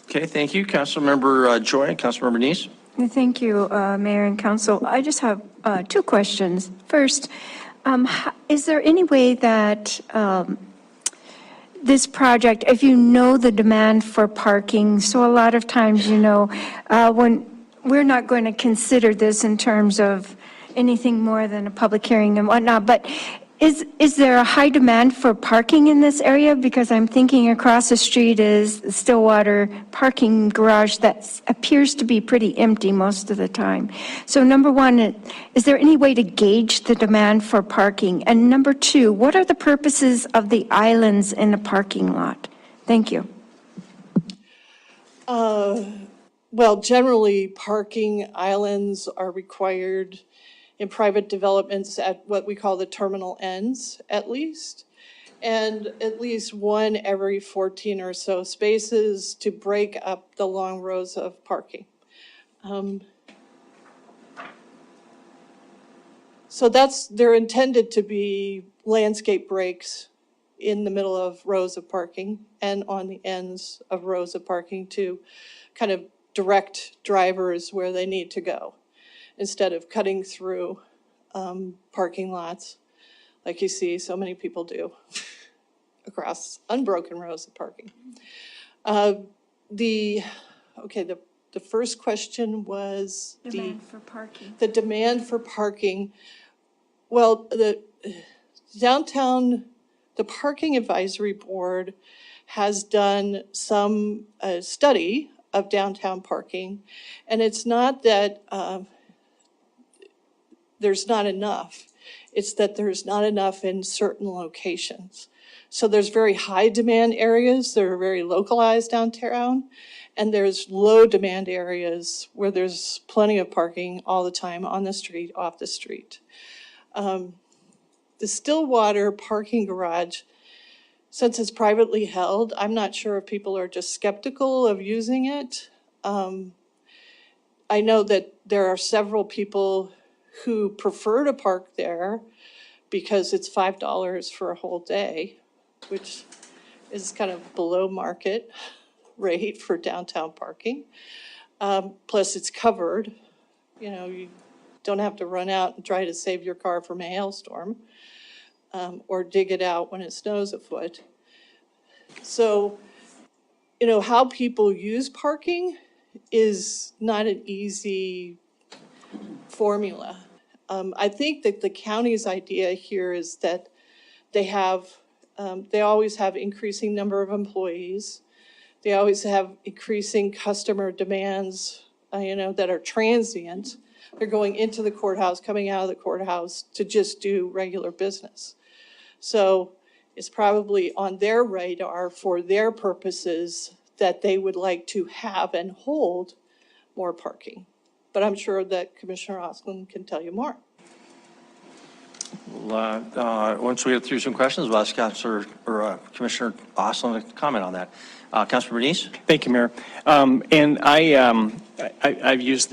Okay, thank you. Councilmember Joy and Councilmember Neese. Thank you, Mayor and Council. I just have two questions. First, is there any way that this project, if you know the demand for parking, so a lot of times, you know, when we're not going to consider this in terms of anything more than a public hearing and whatnot, but is there a high demand for parking in this area? Because I'm thinking across the street is the Stillwater parking garage that appears to be pretty empty most of the time. So number one, is there any way to gauge the demand for parking? And number two, what are the purposes of the islands in the parking lot? Thank you. Well, generally, parking islands are required in private developments at what we call the terminal ends, at least. And at least one every 14 or so spaces to break up the long rows of parking. So they're intended to be landscape breaks in the middle of rows of parking and on the ends of rows of parking to kind of direct drivers where they need to go, instead of cutting through parking lots like you see so many people do across unbroken rows of parking. The first question was Demand for parking. the demand for parking. Well, the Parking Advisory Board has done some study of downtown parking, and it's not that there's not enough. It's that there's not enough in certain locations. So there's very high demand areas that are very localized downtown, and there's low demand areas where there's plenty of parking all the time on the street, off the street. The Stillwater parking garage, since it's privately held, I'm not sure if people are just skeptical of using it. I know that there are several people who prefer to park there because it's $5 for a whole day, which is kind of below market rate for downtown parking. Plus it's covered, you know, don't have to run out and try to save your car from a hailstorm, or dig it out when it snows a foot. So, how people use parking is not an easy formula. I think that the county's idea here is that they always have increasing number of employees. They always have increasing customer demands, that are transient. They're going into the courthouse, coming out of the courthouse to just do regular business. So it's probably on their radar for their purposes that they would like to have and hold more parking. But I'm sure that Commissioner Osklin can tell you more. Once we get through some questions, we'll ask Councilor or Commissioner Osklin to comment on that. Councilor Bernice? Thank you, Mayor. And I've used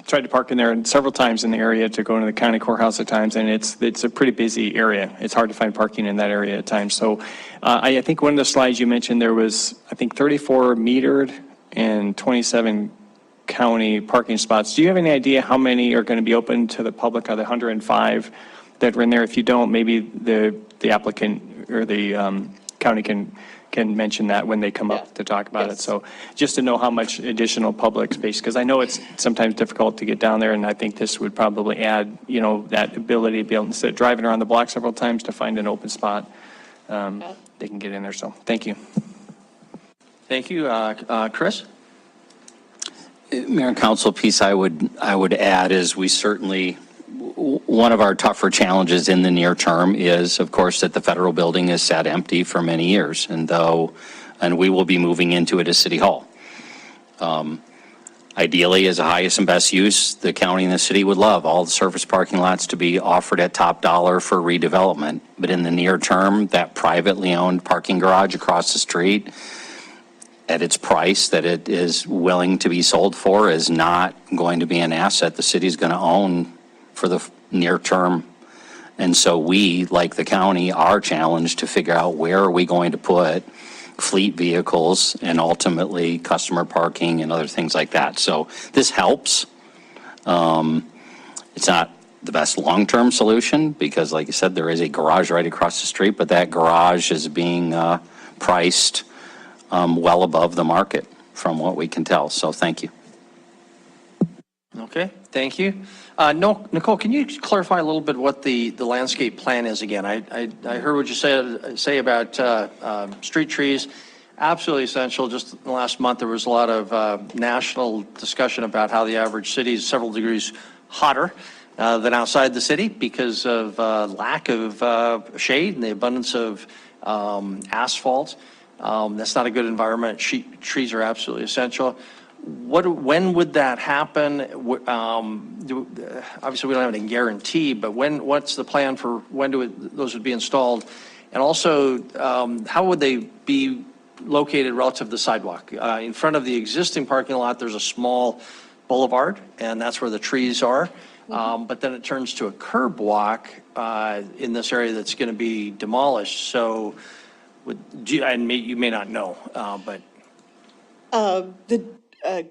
tried to park in there several times in the area to go into the county courthouse at times, and it's a pretty busy area. It's hard to find parking in that area at times. So I think one of the slides you mentioned, there was, I think, 34 metered and 27 county parking spots. Do you have any idea how many are going to be open to the public? Are the 105 that were in there? If you don't, maybe the applicant or the county can mention that when they come up to talk about it. So just to know how much additional public space, because I know it's sometimes difficult to get down there, and I think this would probably add, that ability to be able, instead of driving around the block several times to find an open spot, they can get in there. So thank you. Thank you. Chris? Mayor and Council, piece I would add is we certainly, one of our tougher challenges in the near term is, of course, that the federal building is sat empty for many years, and we will be moving into it as City Hall. Ideally, as a highest and best use, the county and the city would love all the surface parking lots to be offered at top dollar for redevelopment. But in the near term, that privately owned parking garage across the street, at its price that it is willing to be sold for, is not going to be an asset the city's going to own for the near term. And so we, like the county, are challenged to figure out where are we going to put fleet vehicles and ultimately customer parking and other things like that. So this helps. It's not the best long-term solution because, like I said, there is a garage right across the street, but that garage is being priced well above the market from what we can tell. So thank you. Okay, thank you. Nicole, can you clarify a little bit what the landscape plan is again? I heard what you say about street trees. Absolutely essential. Just in the last month, there was a lot of national discussion about how the average city is several degrees hotter than outside the city because of lack of shade and the abundance of asphalt. That's not a good environment. Trees are absolutely essential. When would that happen? Obviously, we don't have any guarantee, but what's the plan for when those would be installed? And also, how would they be located relative to the sidewalk? In front of the existing parking lot, there's a small boulevard, and that's where the trees are. But then it turns to a curb walk in this area that's going to be demolished. So, you may not know, but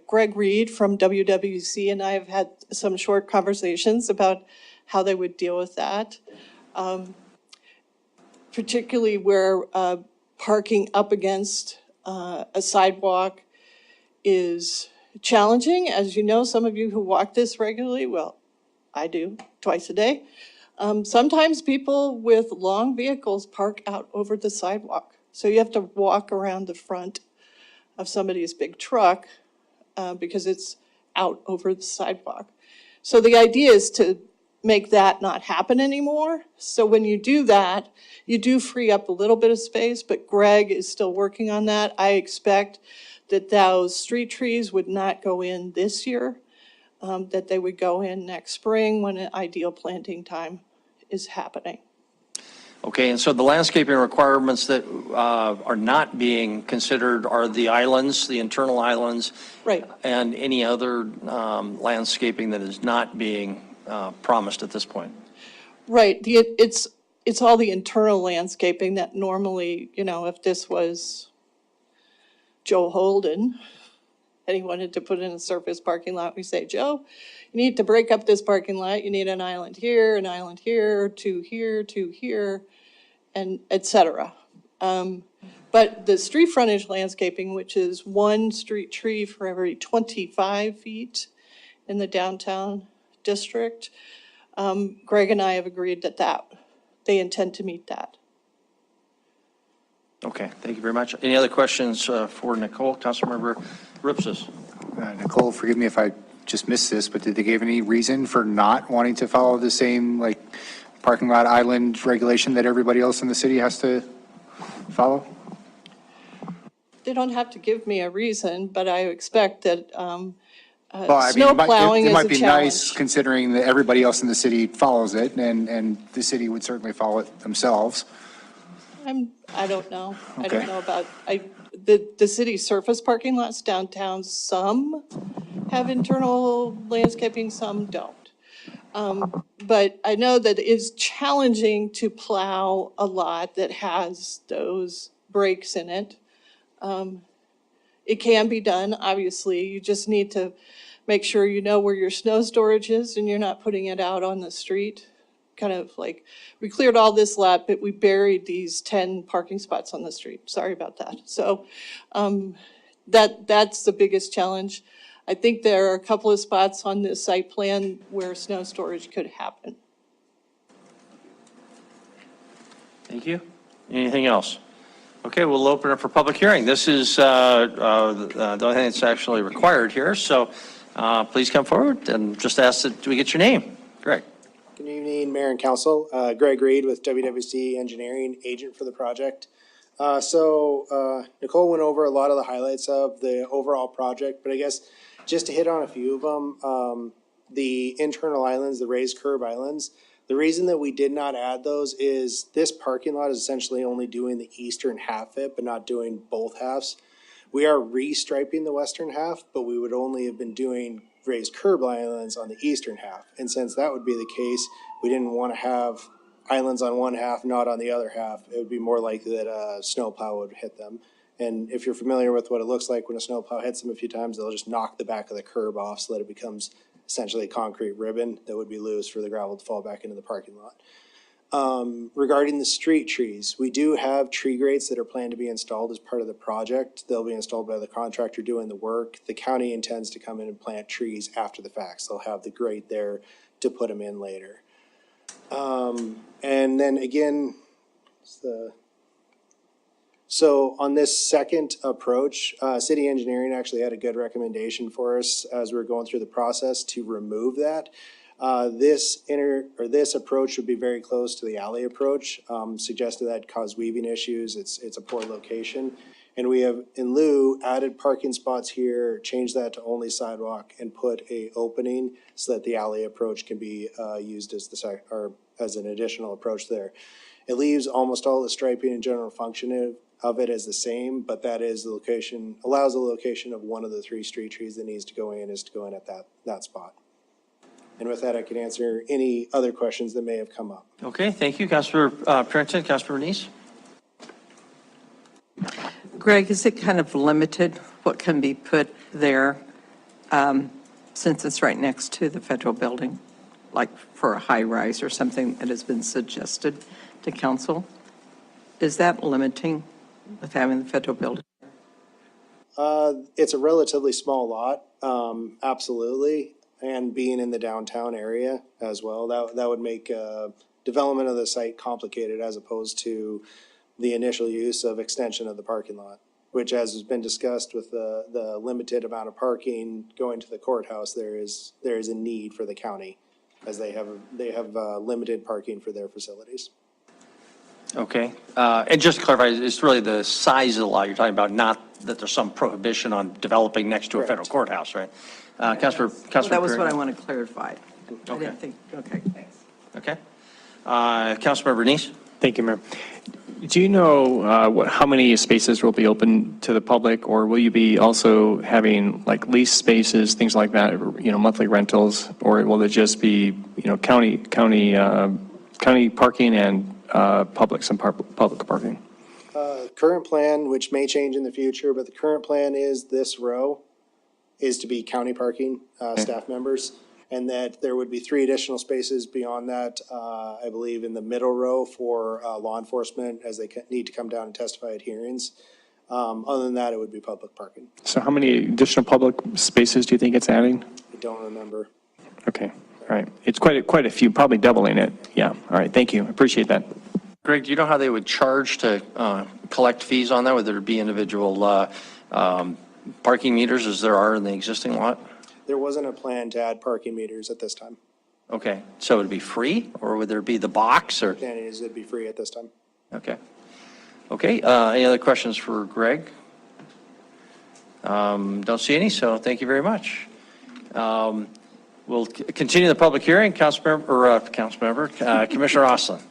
Greg Reed from WWC and I have had some short conversations about how they would deal with that, particularly where parking up against a sidewalk is challenging. As you know, some of you who walk this regularly, well, I do twice a day. Sometimes people with long vehicles park out over the sidewalk. So you have to walk around the front of somebody's big truck because it's out over the sidewalk. So the idea is to make that not happen anymore. So when you do that, you do free up a little bit of space, but Greg is still working on that. I expect that those street trees would not go in this year, that they would go in next spring when an ideal planting time is happening. okay, and so the landscaping requirements that are not being considered are the islands, the internal islands, right, and any other landscaping that is not being promised at this point. Right. It's all the internal landscaping that normally, if this was Joe Holden, and he wanted to put in a surface parking lot, we say, Joe, you need to break up this parking lot. You need an island here, two here, and et cetera. But the street frontage landscaping, which is one street tree for every 25 feet in the downtown district, Greg and I have agreed that they intend to meet that. Okay, thank you very much. Any other questions for Nicole? Councilmember Ripsis. Nicole, forgive me if I just missed this, but did they give any reason for not wanting to follow the same, like, parking lot island regulation that everybody else in the city has to follow? They don't have to give me a reason, but I expect that Well, I snow mean, plowing it is might a be nice challenge. considering that everybody else in the city follows it, and the city would certainly follow it themselves. I don't know. I Okay. don't know about, the city surface parking lots downtown, some have internal landscaping, some don't. But I know that it's challenging to plow a lot that has those breaks in it. It can be done, obviously. You just need to make sure you know where your snow storage is and you're not putting it out on the street. Kind of like, we cleared all this lot, but we buried these 10 parking spots on the street. Sorry about that. So that's the biggest challenge. I think there are a couple of spots on this site plan where snow storage could happen. Thank you. Anything else? Okay, we'll open up for public hearing. This is the only thing that's actually required here, so please come forward and just ask that we get your name. Greg. Good evening, Mayor and Council. Greg Reed with WWC Engineering, agent for the project. Nicole went over a lot of the highlights of the overall project, but I guess just to hit on a few of them, the internal islands, the raised curb islands, the reason that we did not add those is this parking lot is essentially only doing the eastern half of it, but not doing both halves. We are restriping the western half, but we would only have been doing raised curb islands on the eastern half. And since that would be the case, we didn't want to have islands on one half, not on the other half. It would be more likely that a snowplow would hit them. And if you're familiar with what it looks like when a snowplow hits them a few times, they'll just knock the back of the curb off so that it becomes essentially a concrete ribbon that would be loose for the gravel to fall back into the parking lot. Regarding the street trees, we do have tree grates that are planned to be installed as part of the project. They'll be installed by the contractor doing the work. The county intends to come in and plant trees after the fact, so they'll have the grate there to put them in later. And then again, so on this second approach, city engineering actually had a good recommendation for us as we were going through the process to remove that. This approach would be very close to the alley approach. Suggested that cause weaving issues. It's a poor location. And we have, in lieu, added parking spots here, changed that to only sidewalk, and put a opening so that the alley approach can be used as as an additional approach there. It leaves almost all the striping and general function of it as the same, but that is the location, allows the location of one of the three street trees that needs to go in is to go in at that spot. And with that, I can answer any other questions that may have come up. Okay, thank you, Councilor Princeton. Councilor Neese. Greg, is it kind of limited what can be put there since it's right next to the federal building, like for a high rise or something that has been suggested to council? Is that limiting with having the federal building? It's a relatively small lot, absolutely, and being in the downtown area as well, that would make development of the site complicated as opposed to the initial use of extension of the parking lot, which, as has been discussed with the limited amount of parking going to the courthouse, there is a need for the county as they have limited parking for their facilities. Okay, and just to clarify, it's really the size of the lot you're talking about, not that there's some prohibition on developing next to a federal courthouse, right? Councilor. That was what I want to clarify. I Okay. didn't think, okay, thanks. Okay. Councilmember Neese. Thank you, Mayor. Do you know how many spaces will be open to the public, or will you be also having like lease spaces, things like that, monthly rentals, or will it just be, county parking and public parking? Current plan, which may change in the future, but the current plan is this row is to be county parking, staff members. And that there would be 3 additional spaces beyond that, I believe in the middle row for, law enforcement as they need to come down and testify at hearings. Other than that, it would be public parking. So how many additional public spaces do you think it's adding? I don't remember. Okay, all right. It's quite a few, probably doubling it. Yeah, all right, thank you. Appreciate that. Greg, do you know how they would charge to collect fees on that? Would there be individual parking meters as there are in the existing lot? There wasn't a plan to add parking meters at this time. Okay, so it would be free, or would there be the box, or? Plan is it'd be free at this time. Okay. Okay, any other questions for Greg? Don't see any, so thank you very much. We'll continue the public hearing. Commissioner Ostlund.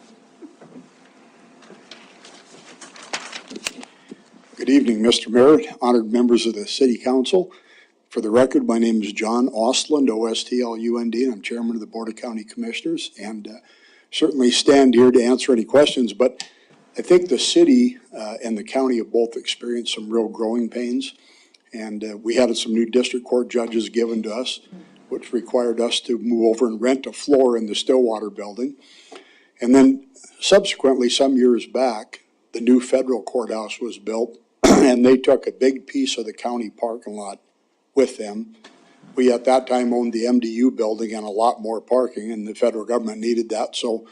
Good evening, Mr. Mayor, honored members of the City Council. For the record, my name is John Ostlund, O-S-T-L-U-N-D, and I'm Chairman of the Board of County Commissioners, and certainly stand here to answer any questions. But I think the city and the county have both experienced some real growing pains, and we had some new district court judges given to us, which required us to move over and rent a floor in the Stillwater building. And then subsequently, some years back, the new federal courthouse was built, and they took a big piece of the county parking lot with them. We at that time owned the MDU building and a lot more parking, and the federal government needed that. So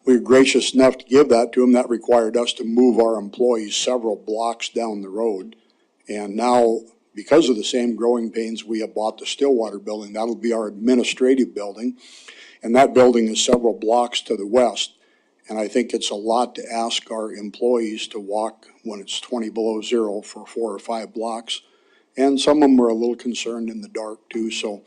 we were gracious enough to give that to them. That required us to move our employees several blocks down the road. And now, because of the same growing pains, we have bought the Stillwater building. That'll be our administrative building. And that building is several blocks to the west. And I think it's a lot to ask our employees to walk when it's 20 below zero for 4 or 5 blocks. And some of them were a little concerned in the dark too. So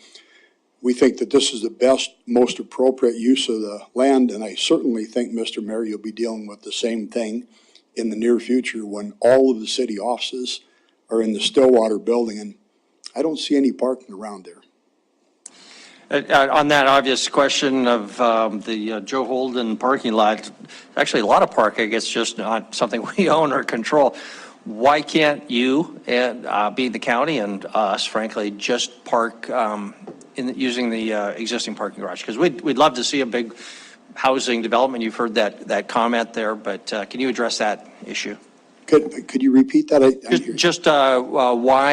we think that this is the best, most appropriate use of the land. And I certainly think, Mr. Mayor, you'll be dealing with the same thing in the near future when all of the city offices are in the Stillwater building. And I don't see any parking around there. On that obvious question of the Joe Holden parking lot, actually a lot of parking, I guess, just not something we own or control. Why can't you, and being the county and us, frankly, just park using the existing parking garage? Because we'd love to see a big housing development. You've heard that comment there, but can you address that issue? Could you repeat that? Why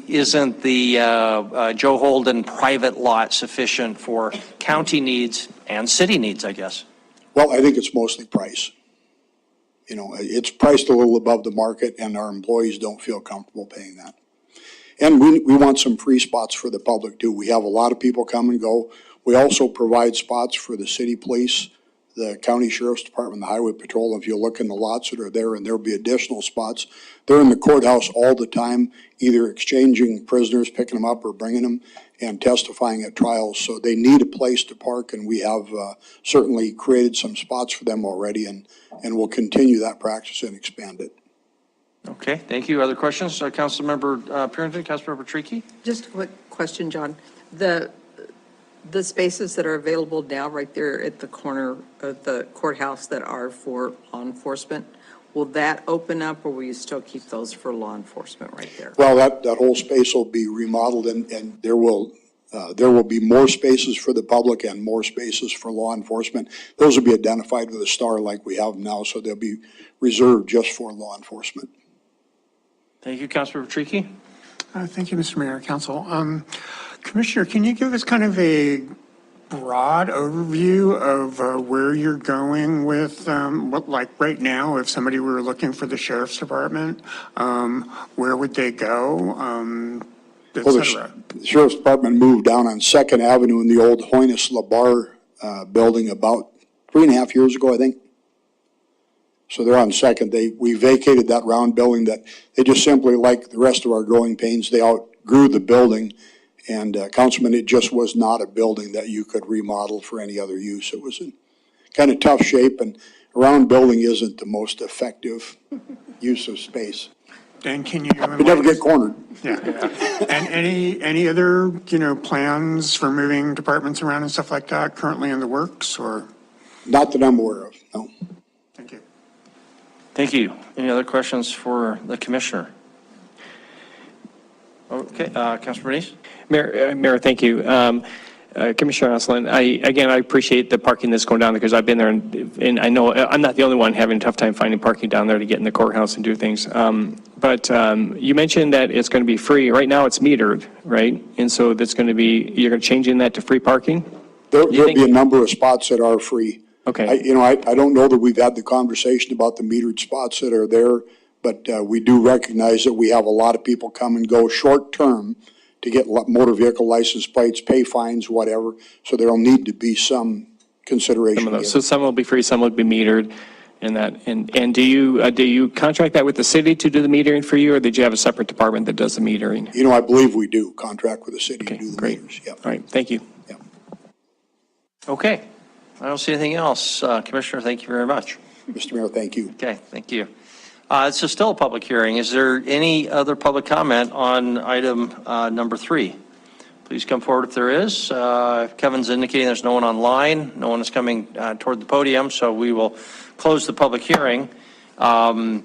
isn't the Joe Holden private lot sufficient for county needs and city needs, I guess? Well, I think it's mostly price. You know, it's priced a little above the market, and our employees don't feel comfortable paying that. And we want some free spots for the public too. We have a lot of people come and go. We also provide spots for the city police, the county sheriff's department, the highway patrol. If you look in the lots that are there, and there'll be additional spots. They're in the courthouse all the time, either exchanging prisoners, picking them up or bringing them, and testifying at trials. So they need a place to park, and we have certainly created some spots for them already, and we'll continue that practice and expand it. Okay, thank you. Other questions? Councilmember Purinton, Councilmember Tricky? Just a quick question, John. The spaces that are available now right there at the corner of the courthouse that are for law enforcement, will that open up, or will you still keep those for law enforcement right there? Well, that whole space will be remodeled, and there will be more spaces for the public and more spaces for law enforcement. Those will be identified with a star like we have now, so they'll be reserved just for law enforcement. Thank you, Councilmember Tricky. Thank you, Mr. Mayor, Council. Commissioner, can you give us kind of a broad overview of where you're going with, what, like right now, if somebody were looking for the sheriff's department, where would they go, et cetera? The sheriff's department moved down on 2nd Avenue in the old Hoynes LaBar building about 3.5 years ago, I think. So they're on 2nd. We vacated that round building that they just simply, like the rest of our growing pains, they outgrew the building. And Councilman, it just was not a building that you could remodel for any other use. It was in kind of tough shape, and a round building isn't the most effective use of space. And can you never get cornered. Yeah. And any other, plans for moving departments around and stuff like that currently in the works, or? Not that I'm aware of, no. Thank you. Thank you. Any other questions for the commissioner? Okay, Councilor Bernice? Mayor, thank you. Commissioner Osland, I appreciate the parking that's going down there because I've been there and I know I'm not the only one having a tough time finding parking down there to get in the courthouse and do things. But you mentioned that it's going to be free. Right now it's metered, right? And so that's going to be, you're changing that to free parking? There'll be a number of spots that are free. Okay. I don't know that we've had the conversation about the metered spots that are there, but we do recognize that we have a lot of people come and go short-term to get motor vehicle license plates, pay fines, whatever, so there'll need to be some consideration. Some of those. given. So some will be free, some will be metered. And do you contract that with the city to do the metering for you, or did you have a separate department that does the metering? I believe we do contract with the city to do the great. meters. Yep. All right, thank you. Yep. Okay, I don't see anything else. Commissioner, thank you very much. Mr. Mayor, thank you. Okay, thank you. This is still a public hearing. Is there any other public comment on item number 3? Please come forward if there is. Kevin's indicating there's no one online. No one is coming toward the podium, so we will close the public hearing. Council,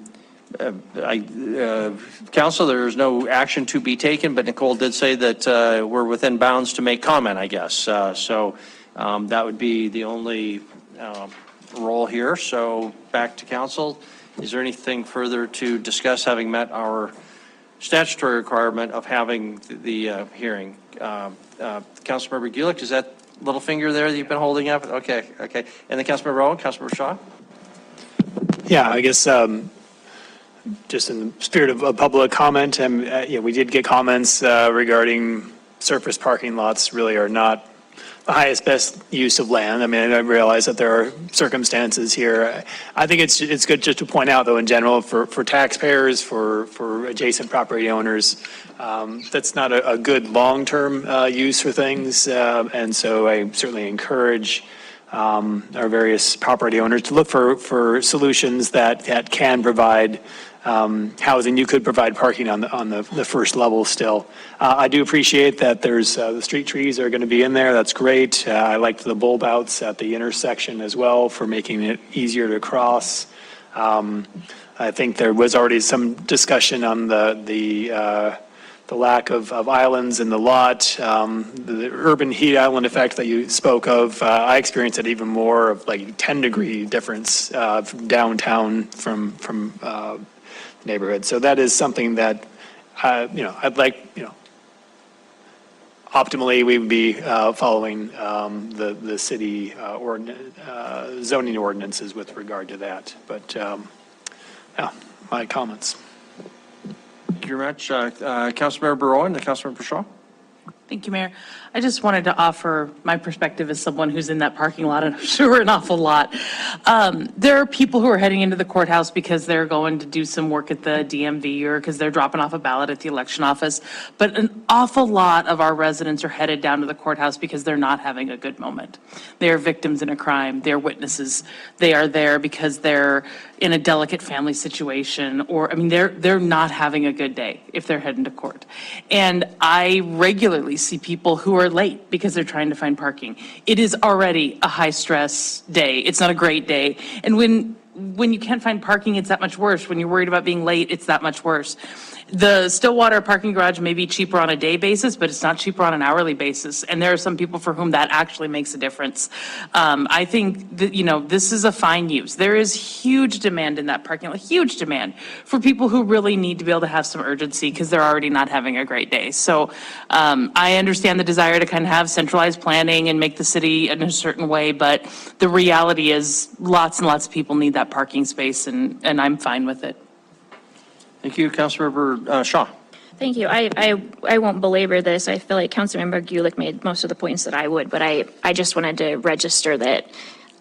there is no action to be taken, but Nicole did say that we're within bounds to make comment, I guess. So that would be the only role here. So back to council. Is there anything further to discuss, having met our statutory requirement of having the hearing? Councilmember Gulick, is that little finger there that you've been holding up? Okay. And then Councilmember Owen, Councilmember Shaw? Yeah, I guess just in the spirit of a public comment, we did get comments regarding surface parking lots really are not the highest best use of land. I mean, I realize that there are circumstances here. I think it's good just to point out, though, in general, for taxpayers, for adjacent property owners, that's not a good long-term use for things. And so I certainly encourage our various property owners to look for solutions that can provide housing. You could provide parking on the first level still. I do appreciate that there's the street trees are going to be in there. That's great. I liked the bulb outs at the intersection as well for making it easier to cross. I think there was already some discussion on the lack of islands in the lot, the urban heat island effect that you spoke of. I experienced it even more of like 10-degree difference downtown from neighborhood. So that is something that, I'd like, optimally we would be following the city zoning ordinances with regard to that. But yeah, my comments. Thank you very much. Councilmember Owen, and Councilmember Shaw? Thank you, Mayor. I just wanted to offer my perspective as someone who's in that parking lot, and I'm sure an awful lot. There are people who are heading into the courthouse because they're going to do some work at the DMV or because they're dropping off a ballot at the election office. But an awful lot of our residents are headed down to the courthouse because they're not having a good moment. They are victims in a crime. They're witnesses. They are there because they're in a delicate family situation, or, I mean, they're not having a good day if they're heading to court. And I regularly see people who are late because they're trying to find parking. It is already a high-stress day. It's not a great day. And when you can't find parking, it's that much worse. When you're worried about being late, it's that much worse. The Stillwater parking garage may be cheaper on a day basis, but it's not cheaper on an hourly basis. And there are some people for whom that actually makes a difference. I think that, this is a fine use. There is huge demand in that parking lot, huge demand for people who really need to be able to have some urgency because they're already not having a great day. So I understand the desire to kind of have centralized planning and make the city in a certain way, but the reality is lots and lots of people need that parking space, and I'm fine with it. Thank you, Councilmember Shaw. Thank you. I won't belabor this. I feel like Councilmember Gulick made most of the points that I would, but I just wanted to register that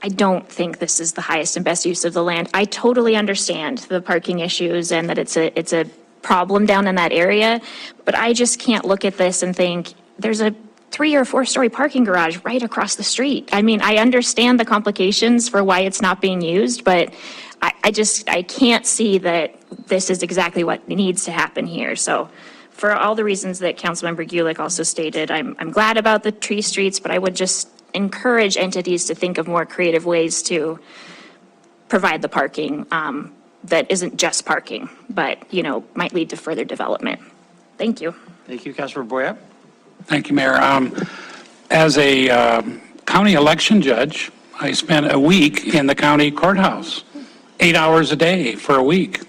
I don't think this is the highest and best use of the land. I totally understand the parking issues and that it's a problem down in that area, but I just can't look at this and think there's a 3 or 4 story parking garage right across the street. I mean, I understand the complications for why it's not being used, but I can't see that this is exactly what needs to happen here. So for all the reasons that Councilmember Gulick also stated, I'm glad about the tree streets, but I would just encourage entities to think of more creative ways to provide the parking that isn't just parking, but, might lead to further development. Thank you. Thank you, Councilmember Boyer. Thank you, Mayor. As a county election judge, I spent a week in the county courthouse, 8 hours a day for a week.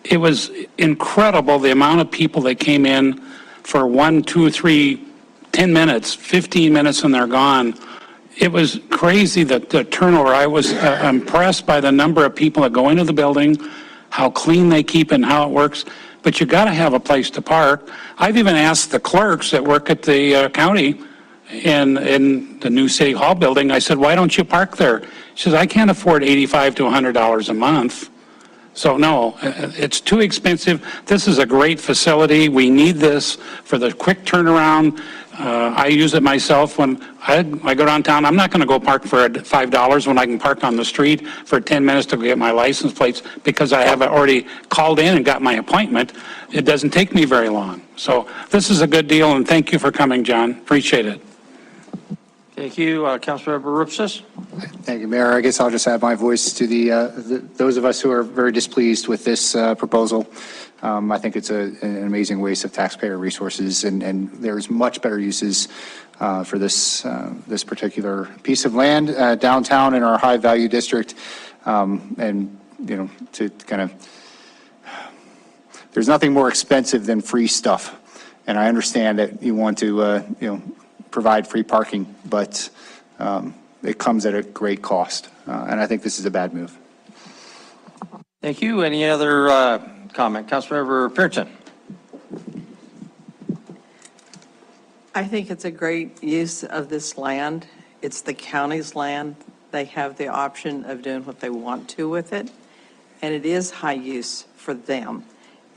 It was incredible the amount of people that came in for 1, 2, 3, 10 minutes, 15 minutes, and they're gone. It was crazy, the turnover. I was impressed by the number of people that go into the building, how clean they keep and how it works. But you got to have a place to park. I've even asked the clerks that work at the county in the new City Hall building, I said, why don't you park there? She says, I can't afford $85 to $100 a month. So no, it's too expensive. This is a great facility. We need this for the quick turnaround. I use it myself when I go downtown. I'm not going to go park for $5 when I can park on the street for 10 minutes to get my license plates because I have already called in and got my appointment. It doesn't take me very long. So this is a good deal, and thank you for coming, John. Appreciate it. Thank you, Councilmember Rupsis. Thank you, Mayor. I guess I'll just add my voice to those of us who are very displeased with this proposal. I think it's an amazing waste of taxpayer resources, and there's much better uses for this particular piece of land downtown in our high-value district. And, you know, to kind of, there's nothing more expensive than free stuff. And I understand that you want to, provide free parking, but it comes at a great cost. And I think this is a bad move. Thank you. Any other comment? Councilmember Pearson. I think it's a great use of this land. It's the county's land. They have the option of doing what they want to with it, and it is high use for them.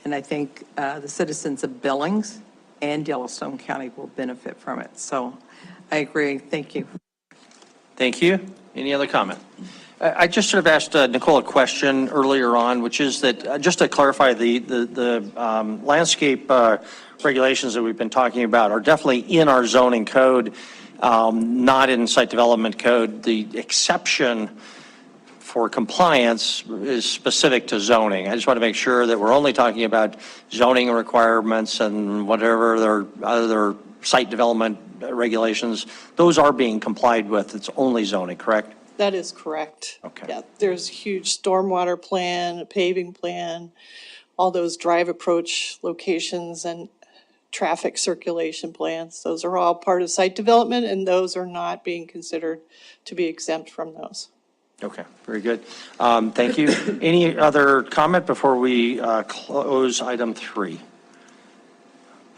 And I think the citizens of Billings and Yellowstone County will benefit from it. So I agree. Thank you. Thank you. Any other comment? I just sort of asked Nicole a question earlier on, which is that just to clarify, the landscape regulations that we've been talking about are definitely in our zoning code, not in site development code. The exception for compliance is specific to zoning. I just want to make sure that we're only talking about zoning requirements and whatever their other site development regulations. Those are being complied with. It's only zoning, correct? That is correct. Okay. Yeah, there's a huge stormwater plan, a paving plan, all those drive approach locations and traffic circulation plans. Those are all part of site development, and those are not being considered to be exempt from those. Okay, very good. Thank you. Any other comment before we close item 3?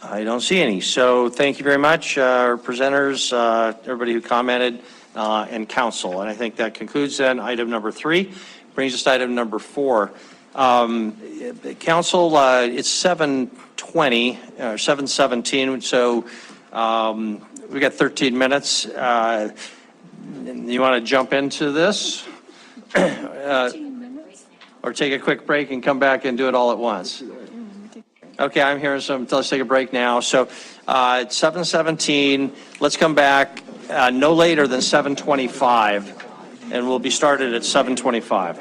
I don't see any. So thank you very much, our presenters, everybody who commented, and council. And I think that concludes then item number 3. Brings us to item number 4. Council, it's 7:20, 7:17, so we got 13 minutes. You want to jump into this? Or take a quick break and come back and do it all at once? Okay, I'm hearing some, let's take a break now. So it's 7:17, let's come back no later than 7:25, and we'll be started at 7:25.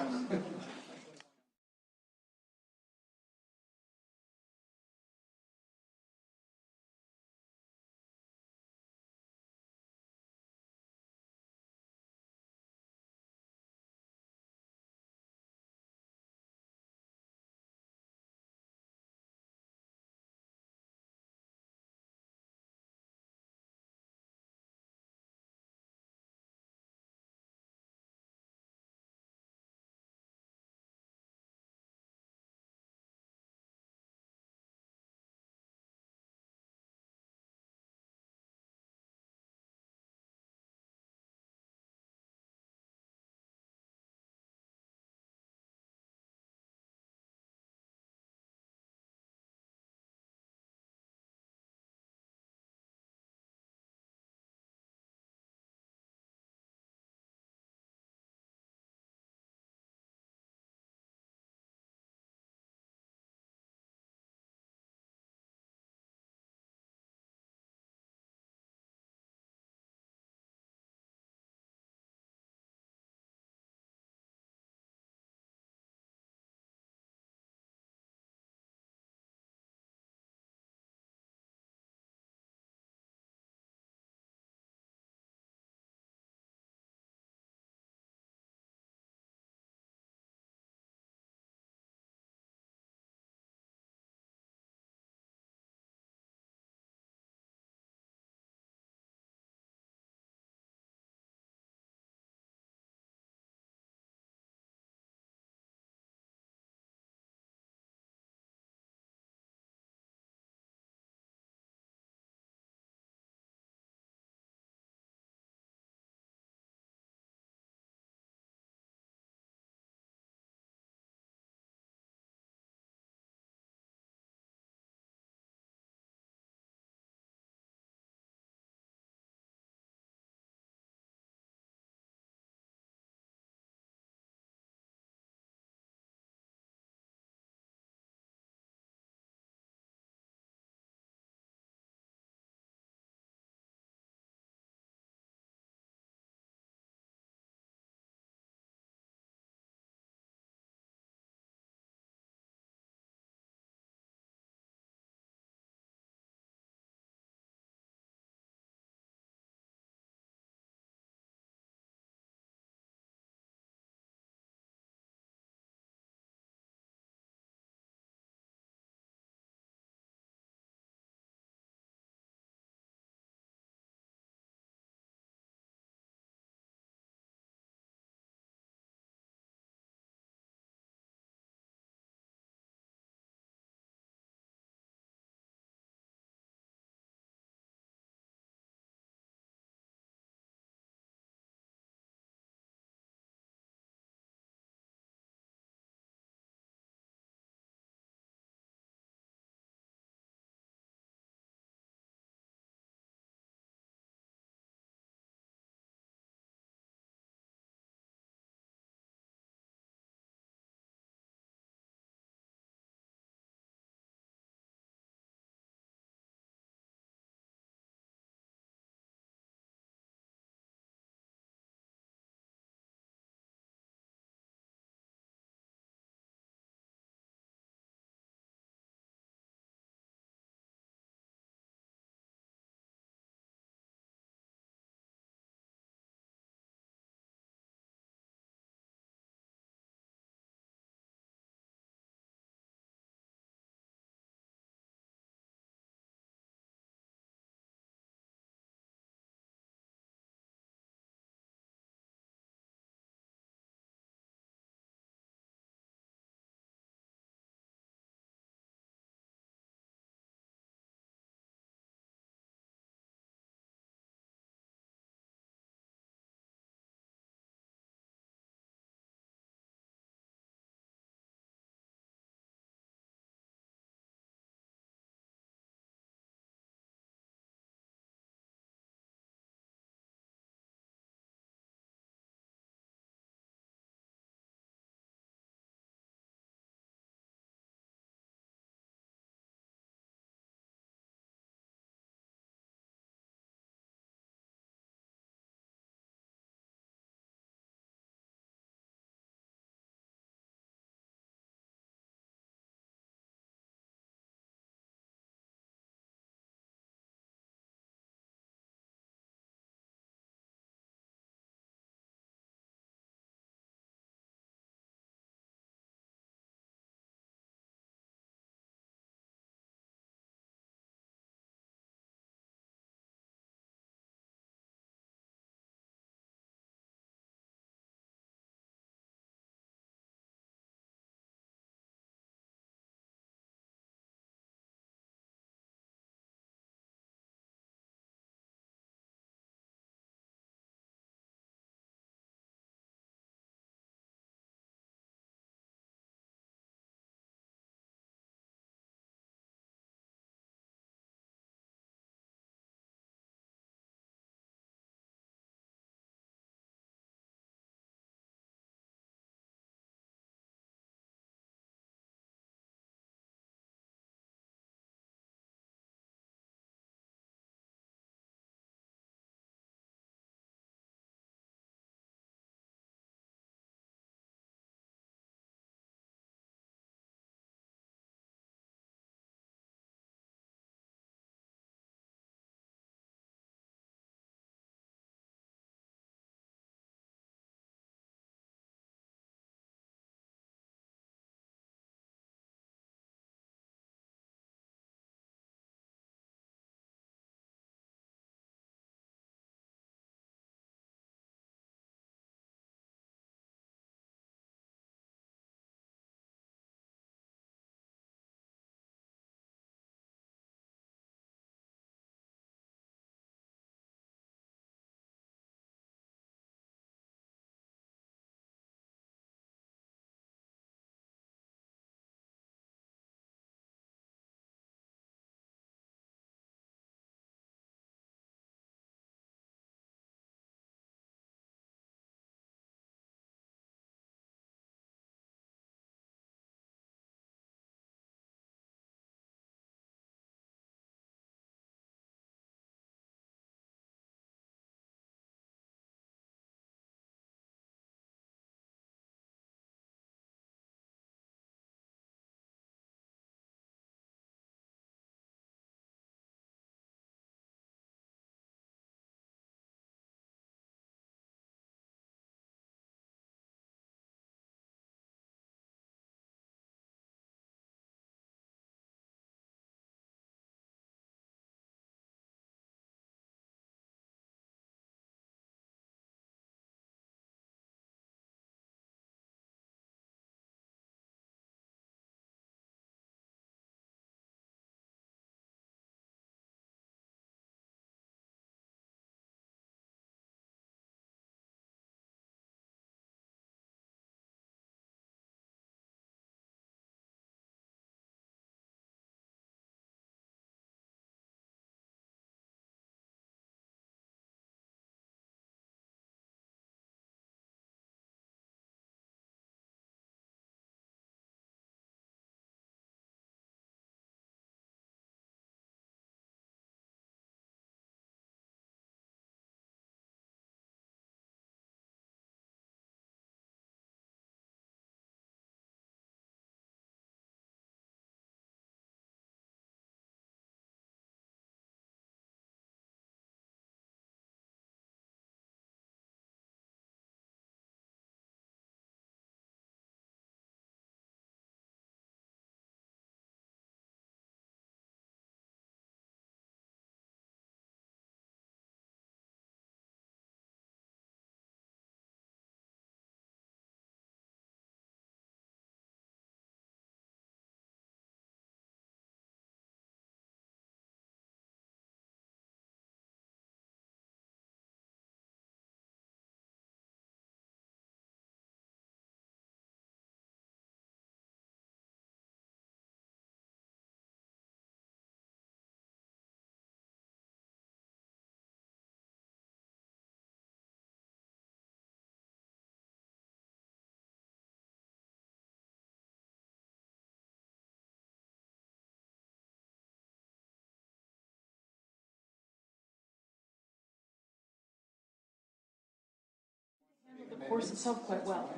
Horse itself quite well.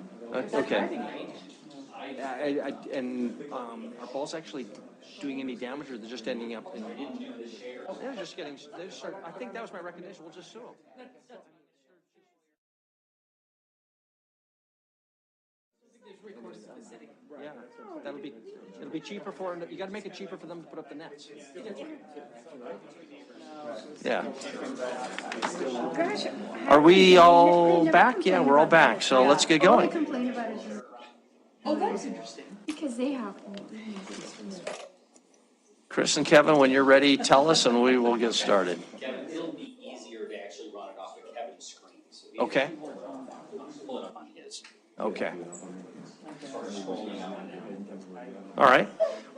Okay. And are balls actually doing any damage, or they're just ending up in? They're just getting. I think that was my recommendation. We'll just sue them. Yeah, it'll be cheaper for, you got to make it cheaper for them to put up the nets. Yeah. Are we all back? Yeah, we're all back. So let's get going. Oh, that's interesting. Because they have. Chris and Kevin, when you're ready, tell us and we will get started. Kevin, it'll be easier to actually run it off of Kevin's screen. So Okay. pull it up on his. Okay. All right.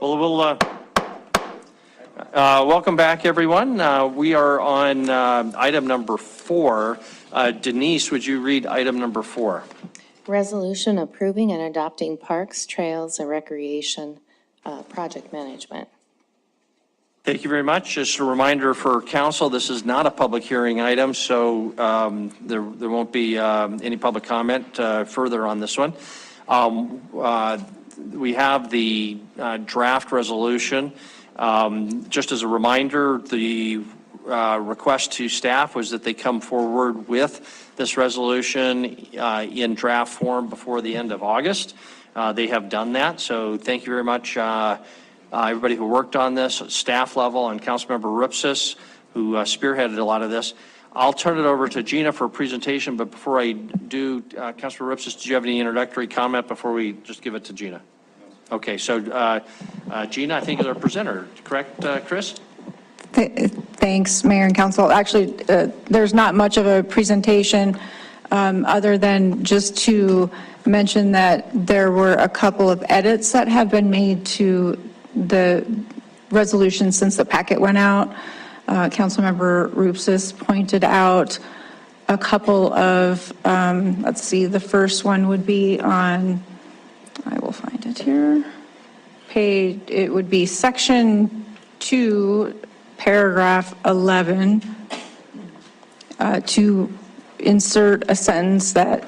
Well, we'll welcome back, everyone. We are on item number 4. Denise, would you read item number 4? Resolution approving and adopting parks, trails, and recreation project management. Thank you very much. Just a reminder for council, this is not a public hearing item, so there won't be any public comment further on this one. We have the draft resolution. Just as a reminder, the request to staff was that they come forward with this resolution in draft form before the end of August. They have done that, so thank you very much, everybody who worked on this at staff level, and Councilmember Ripsis, who spearheaded a lot of this. I'll turn it over to Gina for a presentation, but before I do, Councilmember Ripsis, do you have any introductory comment before we just give it to Gina? Okay, so Gina, I think, is our presenter, correct, Chris? Thanks, Mayor and Council. Actually, there's not much of a presentation other than just to mention that there were a couple of edits that have been made to the resolution since the packet went out. Councilmember Rupsis pointed out a couple of, let's see, the first one would be on, I will find it here, page, it would be section 2, paragraph 11, to insert a sentence that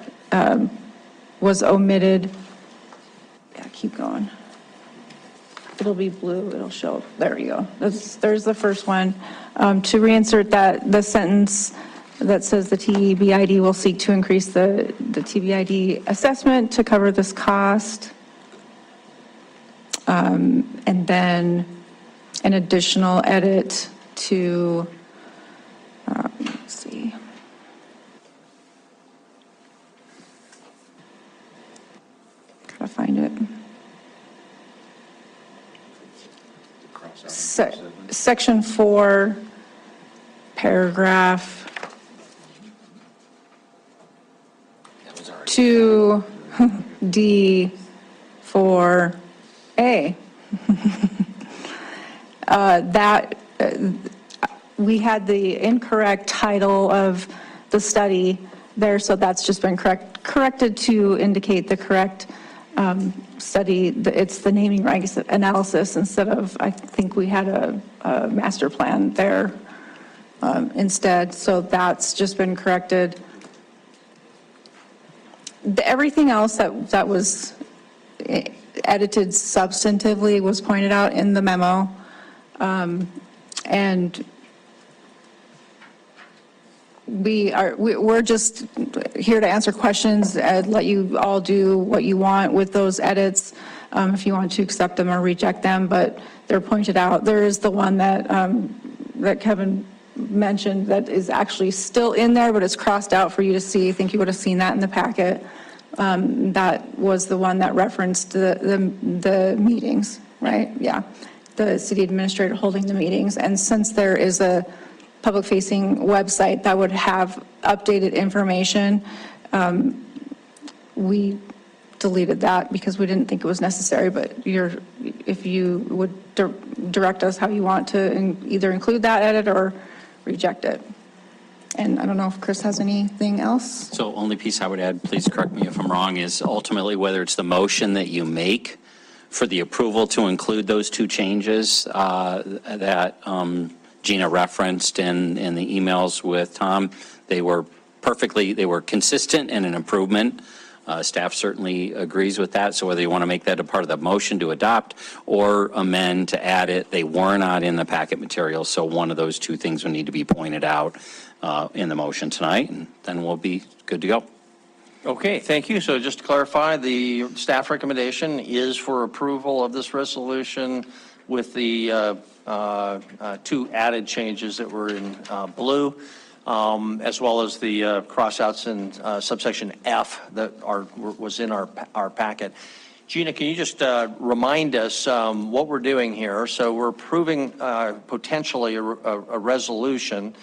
was omitted. Yeah, keep going. It'll be blue, it'll show, there you go. There's the first one. To reinsert the sentence that says the TBID will seek to increase the TBID assessment to cover this cost. And then an additional edit to, let's see. Gotta find it. Section 4, paragraph 2D4A. We had the incorrect title of the study there, so that's just been corrected to indicate the correct study. It's the naming rights analysis instead of, I think we had a master plan there instead, so that's just been corrected. Everything else that was edited substantively was pointed out in the memo, and we're just here to answer questions and let you all do what you want with those edits, if you want to accept them or reject them, but they're pointed out. There is the one that that Kevin mentioned that is actually still in there, but it's crossed out for you to see. I think you would have seen that in the packet. That was the one that referenced the meetings, right? Yeah, the city administrator holding the meetings. And since there is a public-facing website that would have updated information, we deleted that because we didn't think it was necessary, but if you would direct us how you want to either include that edit or reject it. And I don't know if Chris has anything else. So only piece I would add, please correct me if I'm wrong, is ultimately whether it's the motion that you make for the approval to include those two changes that Gina referenced in the emails with Tom, they were they were consistent and an improvement. Staff certainly agrees with that, so whether you want to make that a part of the motion to adopt or amend to add it, they were not in the packet material, so one of those two things will need to be pointed out in the motion tonight, and then we'll be good to go. Okay, thank you. So just to clarify, the staff recommendation is for approval of this resolution with the two added changes that were in blue, as well as the crossouts in subsection F that was in our packet. Gina, can you just remind us what we're doing here? So we're approving potentially a resolution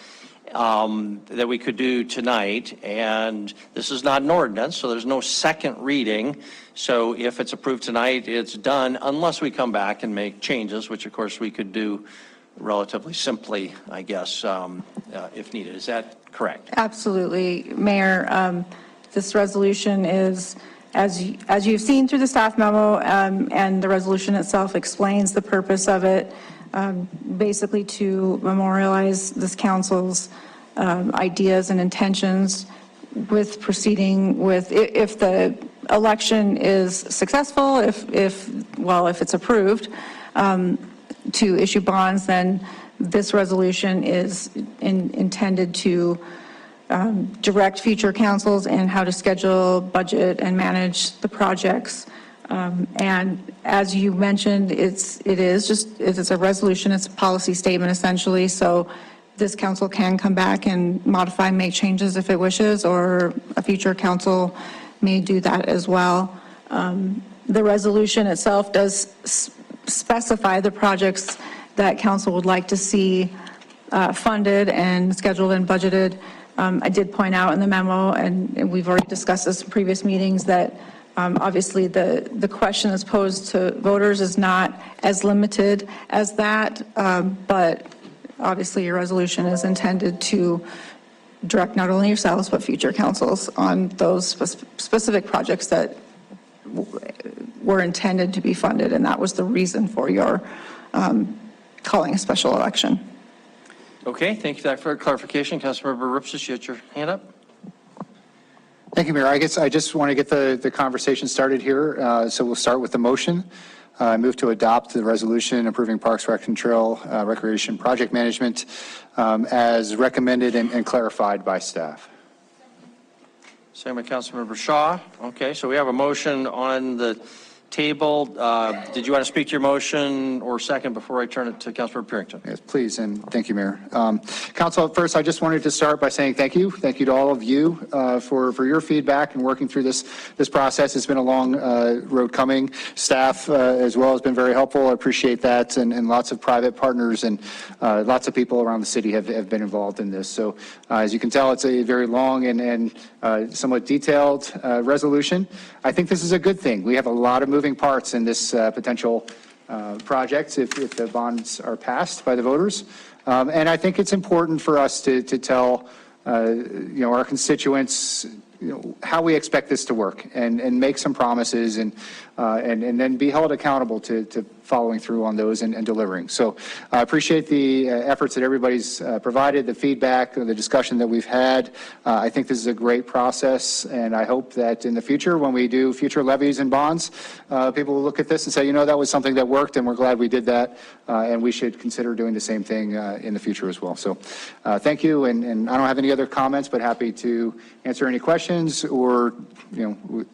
that we could do tonight, and this is not an ordinance, so there's no second reading. So if it's approved tonight, it's done, unless we come back and make changes, which of course we could do relatively simply, I guess, if needed. Is that correct? Absolutely, Mayor. This resolution is, as you've seen through the staff memo, and the resolution itself explains the purpose of it, basically to memorialize this council's ideas and intentions with proceeding with, if the election is successful, if it's approved, to issue bonds, then this resolution is intended to direct future councils in how to schedule, budget, and manage the projects. And as you mentioned, it's a resolution, it's a policy statement essentially, so this council can come back and modify, make changes if it wishes, or a future council may do that as well. The resolution itself does specify the projects that council would like to see funded and scheduled and budgeted. I did point out in the memo, and we've already discussed this in previous meetings, that obviously the question that's posed to voters is not as limited as that, but obviously your resolution is intended to direct not only yourselves but future councils on those specific projects that were intended to be funded, and that was the reason for your calling a special election. Okay, thank you for that clarification. Councilmember Ripsis, you had your hand up? Thank you, Mayor. I guess I just want to get the conversation started here. So we'll start with the motion. I move to adopt the resolution approving Parks, Rec, and Trail Recreation Project Management as recommended and clarified by staff. Second by Councilmember Shaw. Okay, so we have a motion on the table. Did you want to speak to your motion or second before I turn it to Councilmember Purington? Yes, please, and thank you, Mayor. Council, first, I just wanted to start by saying thank you. Thank you to all of you for your feedback and working through this process. It's been a long road coming. Staff as well has been very helpful. I appreciate that, and lots of private partners and lots of people around the city have been involved in this. So as you can tell, it's a very long and somewhat detailed resolution. I think this is a good thing. We have a lot of moving parts in this potential project if the bonds are passed by the voters. And I think it's important for us to tell our constituents how we expect this to work and make some promises and then be held accountable to following through on those and delivering. So I appreciate the efforts that everybody's provided, the feedback, the discussion that we've had. I think this is a great process, and I hope that in the future, when we do future levies and bonds, people will look at this and say, that was something that worked, and we're glad we did that, and we should consider doing the same thing in the future as well. So thank you, and I don't have any other comments, but happy to answer any questions, or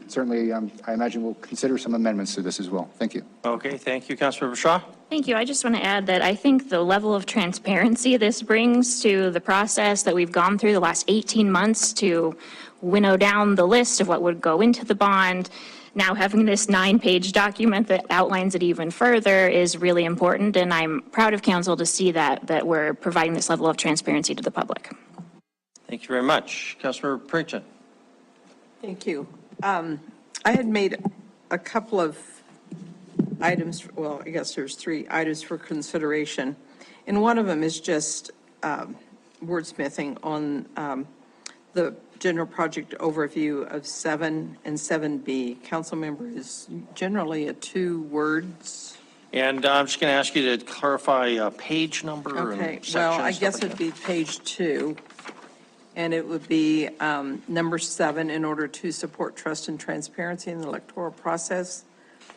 certainly I imagine we'll consider some amendments to this as well. Thank you. Okay, thank you, Councilmember Shaw. Thank you. I just want to add that I think the level of transparency this brings to the process that we've gone through the last 18 months to winnow down the list of what would go into the bond, now having this 9-page document that outlines it even further is really important, and I'm proud of council to see that we're providing this level of transparency to the public. Thank you very much. Councilmember Purington. Thank you. I had made a couple of items, well, I guess there's 3 items for consideration. And one of them is just wordsmithing on the general project overview of 7 and 7B. Council member is generally a 2 words. And I'm just going to ask you to clarify page number and Okay, section. well, I stuff guess like it'd be page 2. And it would be number 7, in order to support trust and transparency in the electoral process.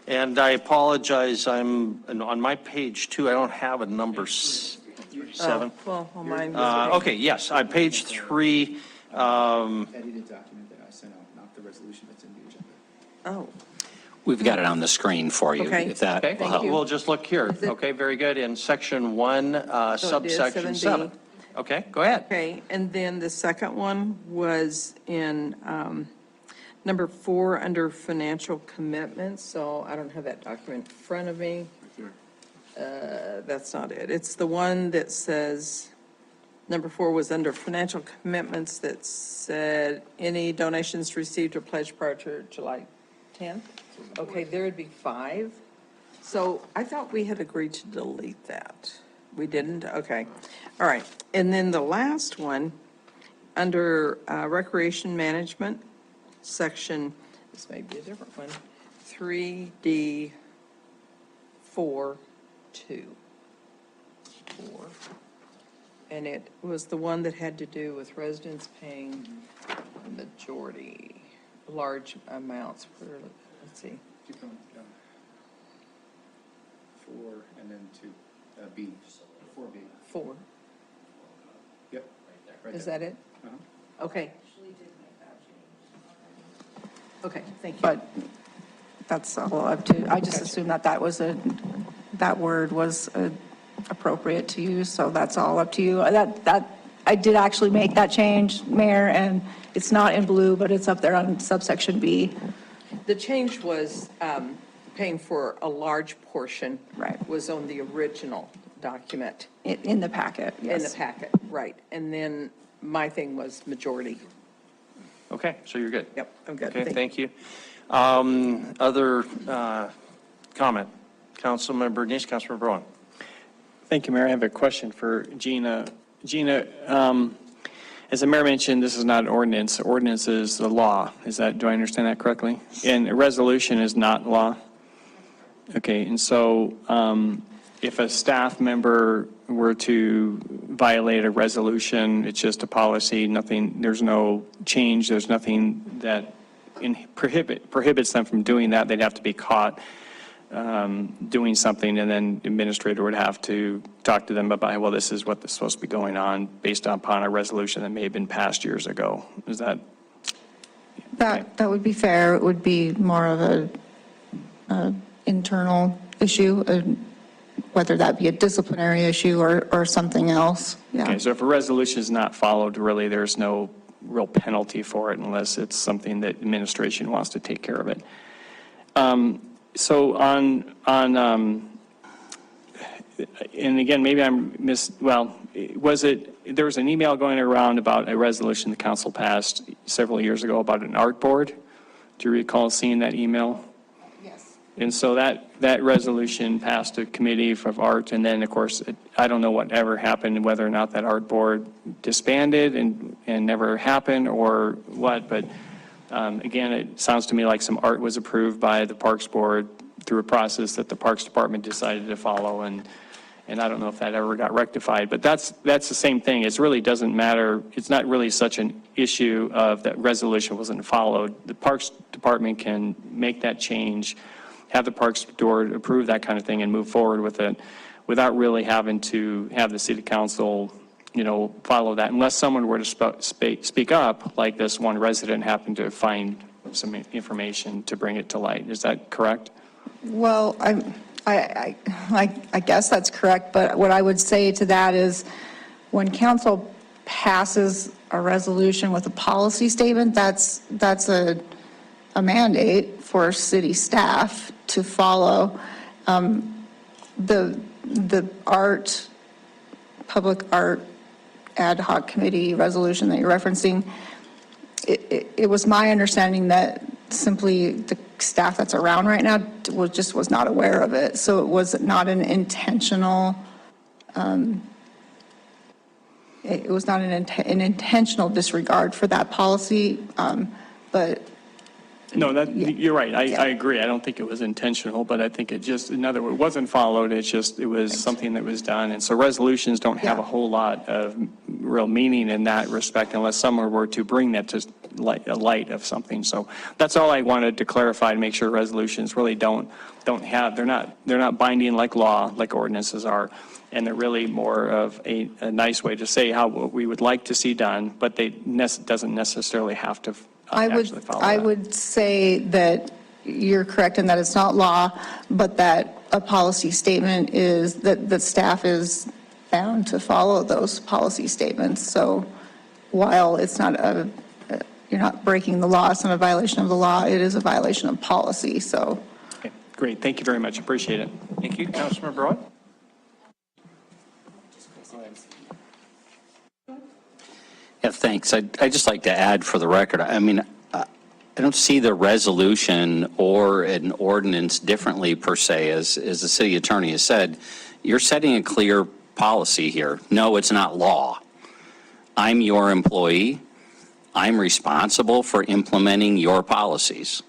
And I apologize, on my page 2, I don't have a number 7. Well, mine. Okay, yes, on page 3, Edited document that I sent out, not the resolution that's in the agenda. Oh, We've got it on the screen for you, Okay. if that okay, will help. we'll just look here. Is it- Okay, very good. In section 1, So it is subsection 7B. 7. Okay, go ahead. okay, and then the second one was in number 4, under financial commitments, so I don't have that document in front of me. That's not it. It's the one that says, number 4 was under financial commitments that said, any donations received or pledged prior to July 10th? Okay, there would be 5. So I thought we had agreed to delete that. We didn't? Okay. All right. And then the last one, under recreation management, section, this may be a different one, 3D 4, 2. 4. And it was the one that had to do with residents paying the majority, large amounts for, let's see. Keep going, 4 and then 2, B, 4B. 4. Yep. Right Is there. that it? Uh-huh. Okay. Okay, thank you. But that's all up to, I just assumed that word was appropriate to use, so that's all up to you. I did actually make that change, Mayor, and it's not in blue, but it's up there on subsection B. The change was paying for a large portion. Right. Was on the original document. In the packet, yes. In the packet, right. And then my thing was majority. Okay, so you're good. Yep, I'm good. Okay, thank you. Other comment? Councilmember Denise, Councilmember Braun. Thank you, Mayor. I have a question for Gina. Gina, as the mayor mentioned, this is not an ordinance. Ordinance is the law. Do I understand that correctly? And a resolution is not law? Okay, and so if a staff member were to violate a resolution, it's just a policy, nothing, there's no change, there's nothing that prohibits them from doing that. They'd have to be caught doing something, and then the administrator would have to talk to them about, well, this is what's supposed to be going on based upon a resolution that may have been passed years ago. Is that? That would be fair. It would be more of a internal issue, whether that be a disciplinary issue or something else. Yeah. Okay, so if a resolution is not followed, really, there's no real penalty for it unless it's something that administration wants to take care of it. So and again, maybe there was an email going around about a resolution the council passed several years ago about an art board. Do you recall seeing that email? Yes. And so that resolution passed a committee of art, and then, of course, I don't know whatever happened, whether or not that art board disbanded and never happened or what, but again, it sounds to me like some art was approved by the Parks Board through a process that the Parks Department decided to follow, and I don't know if that ever got rectified, but that's the same thing. It really doesn't matter. It's not really such an issue of that resolution wasn't followed. The Parks Department can make that change, have the Parks Board approve that kind of thing and move forward with it without really having to have the city council, follow that, unless someone were to speak up, like this one resident happened to find some information to bring it to light. Is that correct? Well, I guess that's correct, but what I would say to that is when council passes a resolution with a policy statement, that's a mandate for city staff to follow. The public art ad hoc committee resolution that you're referencing, it was my understanding that simply the staff that's around right now was not aware of it. So it was not an intentional, it was not an intentional disregard for that policy, but. No, you're right. I agree. I don't think it was intentional, but I think it just, in other words, it wasn't followed. It was something that was done. And so resolutions don't have a whole lot of real meaning in that respect unless someone were to bring that to light of something. So that's all I wanted to clarify to make sure resolutions really don't have, they're not binding like law, like ordinances are. And they're really more of a nice way to say what we would like to see done, but they doesn't necessarily have to actually follow I that. would say that you're correct in that it's not law, but that a policy statement is that the staff is bound to follow those policy statements. So while it's not you're not breaking the law, it's not a violation of the law, it is a violation of policy, so. Okay, great, thank you very much, appreciate it. Thank you, Councilmember Broad. Yeah, thanks. I'd just like to add for the record, I mean, I don't see the resolution or an ordinance differently per se, as the city attorney has said. You're setting a clear policy here. No, it's not law. I'm your employee. I'm responsible for implementing your policies.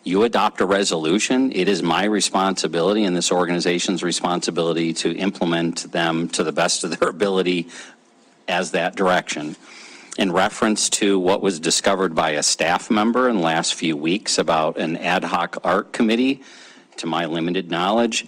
You adopt a resolution, it is my responsibility and this organization's responsibility to implement them to the best of their ability as that direction. In reference to what was discovered by a staff member in the last few weeks about an ad hoc art committee, to my limited knowledge,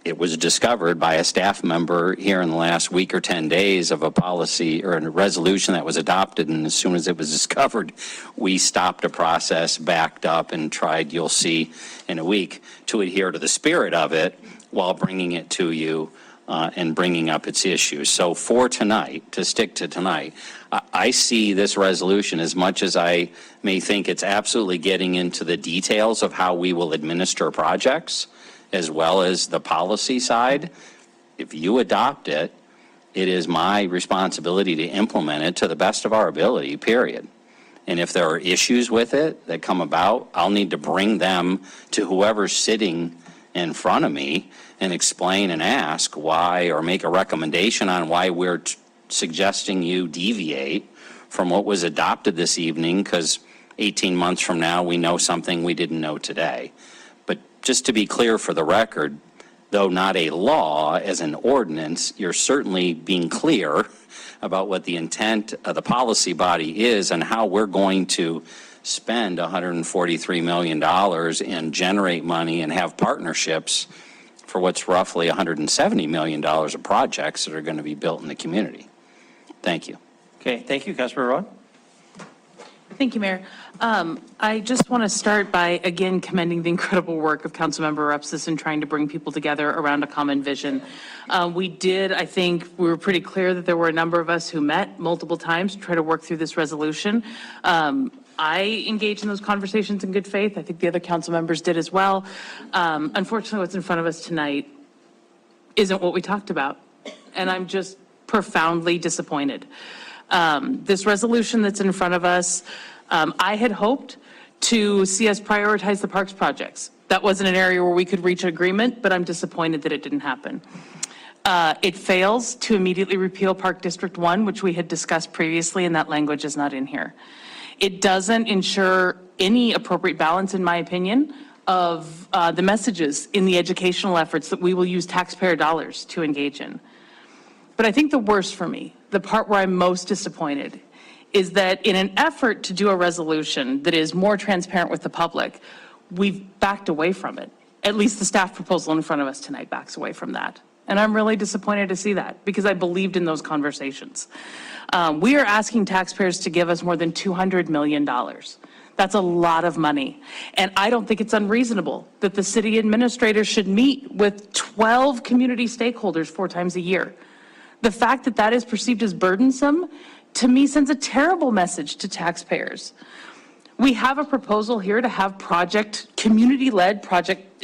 it was discovered by a staff member here in the last week or 10 days of a policy or a resolution that was adopted, and as soon as it was discovered, we stopped a process, backed up, and tried, you'll see in a week, to adhere to the spirit of it while bringing it to you and bringing up its issues. So for tonight, to stick to tonight, I see this resolution, as much as I may think it's absolutely getting into the details of how we will administer projects, as well as the policy side. If you adopt it, it is my responsibility to implement it to the best of our ability, period. And if there are issues with it that come about, I'll need to bring them to whoever's sitting in front of me and explain and ask why, or make a recommendation on why we're suggesting you deviate from what was adopted this evening, because 18 months from now we know something we didn't know today. But just to be clear for the record, though not a law, as an ordinance, you're certainly being clear about what the intent of the policy body is and how we're going to spend $143 million and generate money and have partnerships for what's roughly $170 million of projects that are going to be built in the community. Thank you. Okay, thank you, Councilmember Rowan. Thank you, Mayor. I just want to start by, again, commending the incredible work of Councilmember Repsis in trying to bring people together around a common vision. We did, I think, we were pretty clear that there were a number of us who met multiple times to try to work through this resolution. I engaged in those conversations in good faith. I think the other council members did as well. Unfortunately, what's in front of us tonight isn't what we talked about, and I'm just profoundly disappointed. This resolution that's in front of us, I had hoped to see us prioritize the parks projects. That wasn't an area where we could reach an agreement, but I'm disappointed that it didn't happen. It fails to immediately repeal Park District 1, which we had discussed previously, and that language is not in here. It doesn't ensure any appropriate balance, in my opinion, of the messages in the educational efforts that we will use taxpayer dollars to engage in. But I think the worst for me, the part where I'm most disappointed, is that in an effort to do a resolution that is more transparent with the public, we've backed away from it. At least the staff proposal in front of us tonight backs away from that. And I'm really disappointed to see that, because I believed in those conversations. We are asking taxpayers to give us more than $200 million. That's a lot of money. And I don't think it's unreasonable that the city administrator should meet with 12 community stakeholders 4 times a year. The fact that that is perceived as burdensome, to me, sends a terrible message to taxpayers. We have a proposal here to have community-led project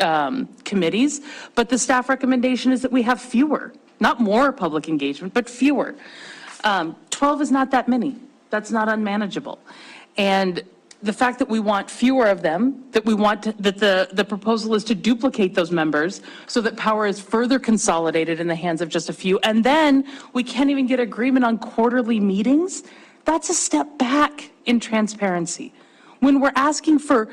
committees, but the staff recommendation is that we have fewer, not more public engagement, but fewer. 12 is not that many. That's not unmanageable. And the fact that we want fewer of them, that we want to, that the proposal is to duplicate those members so that power is further consolidated in the hands of just a few, and then we can't even get agreement on quarterly meetings, that's a step back in transparency. When we're asking for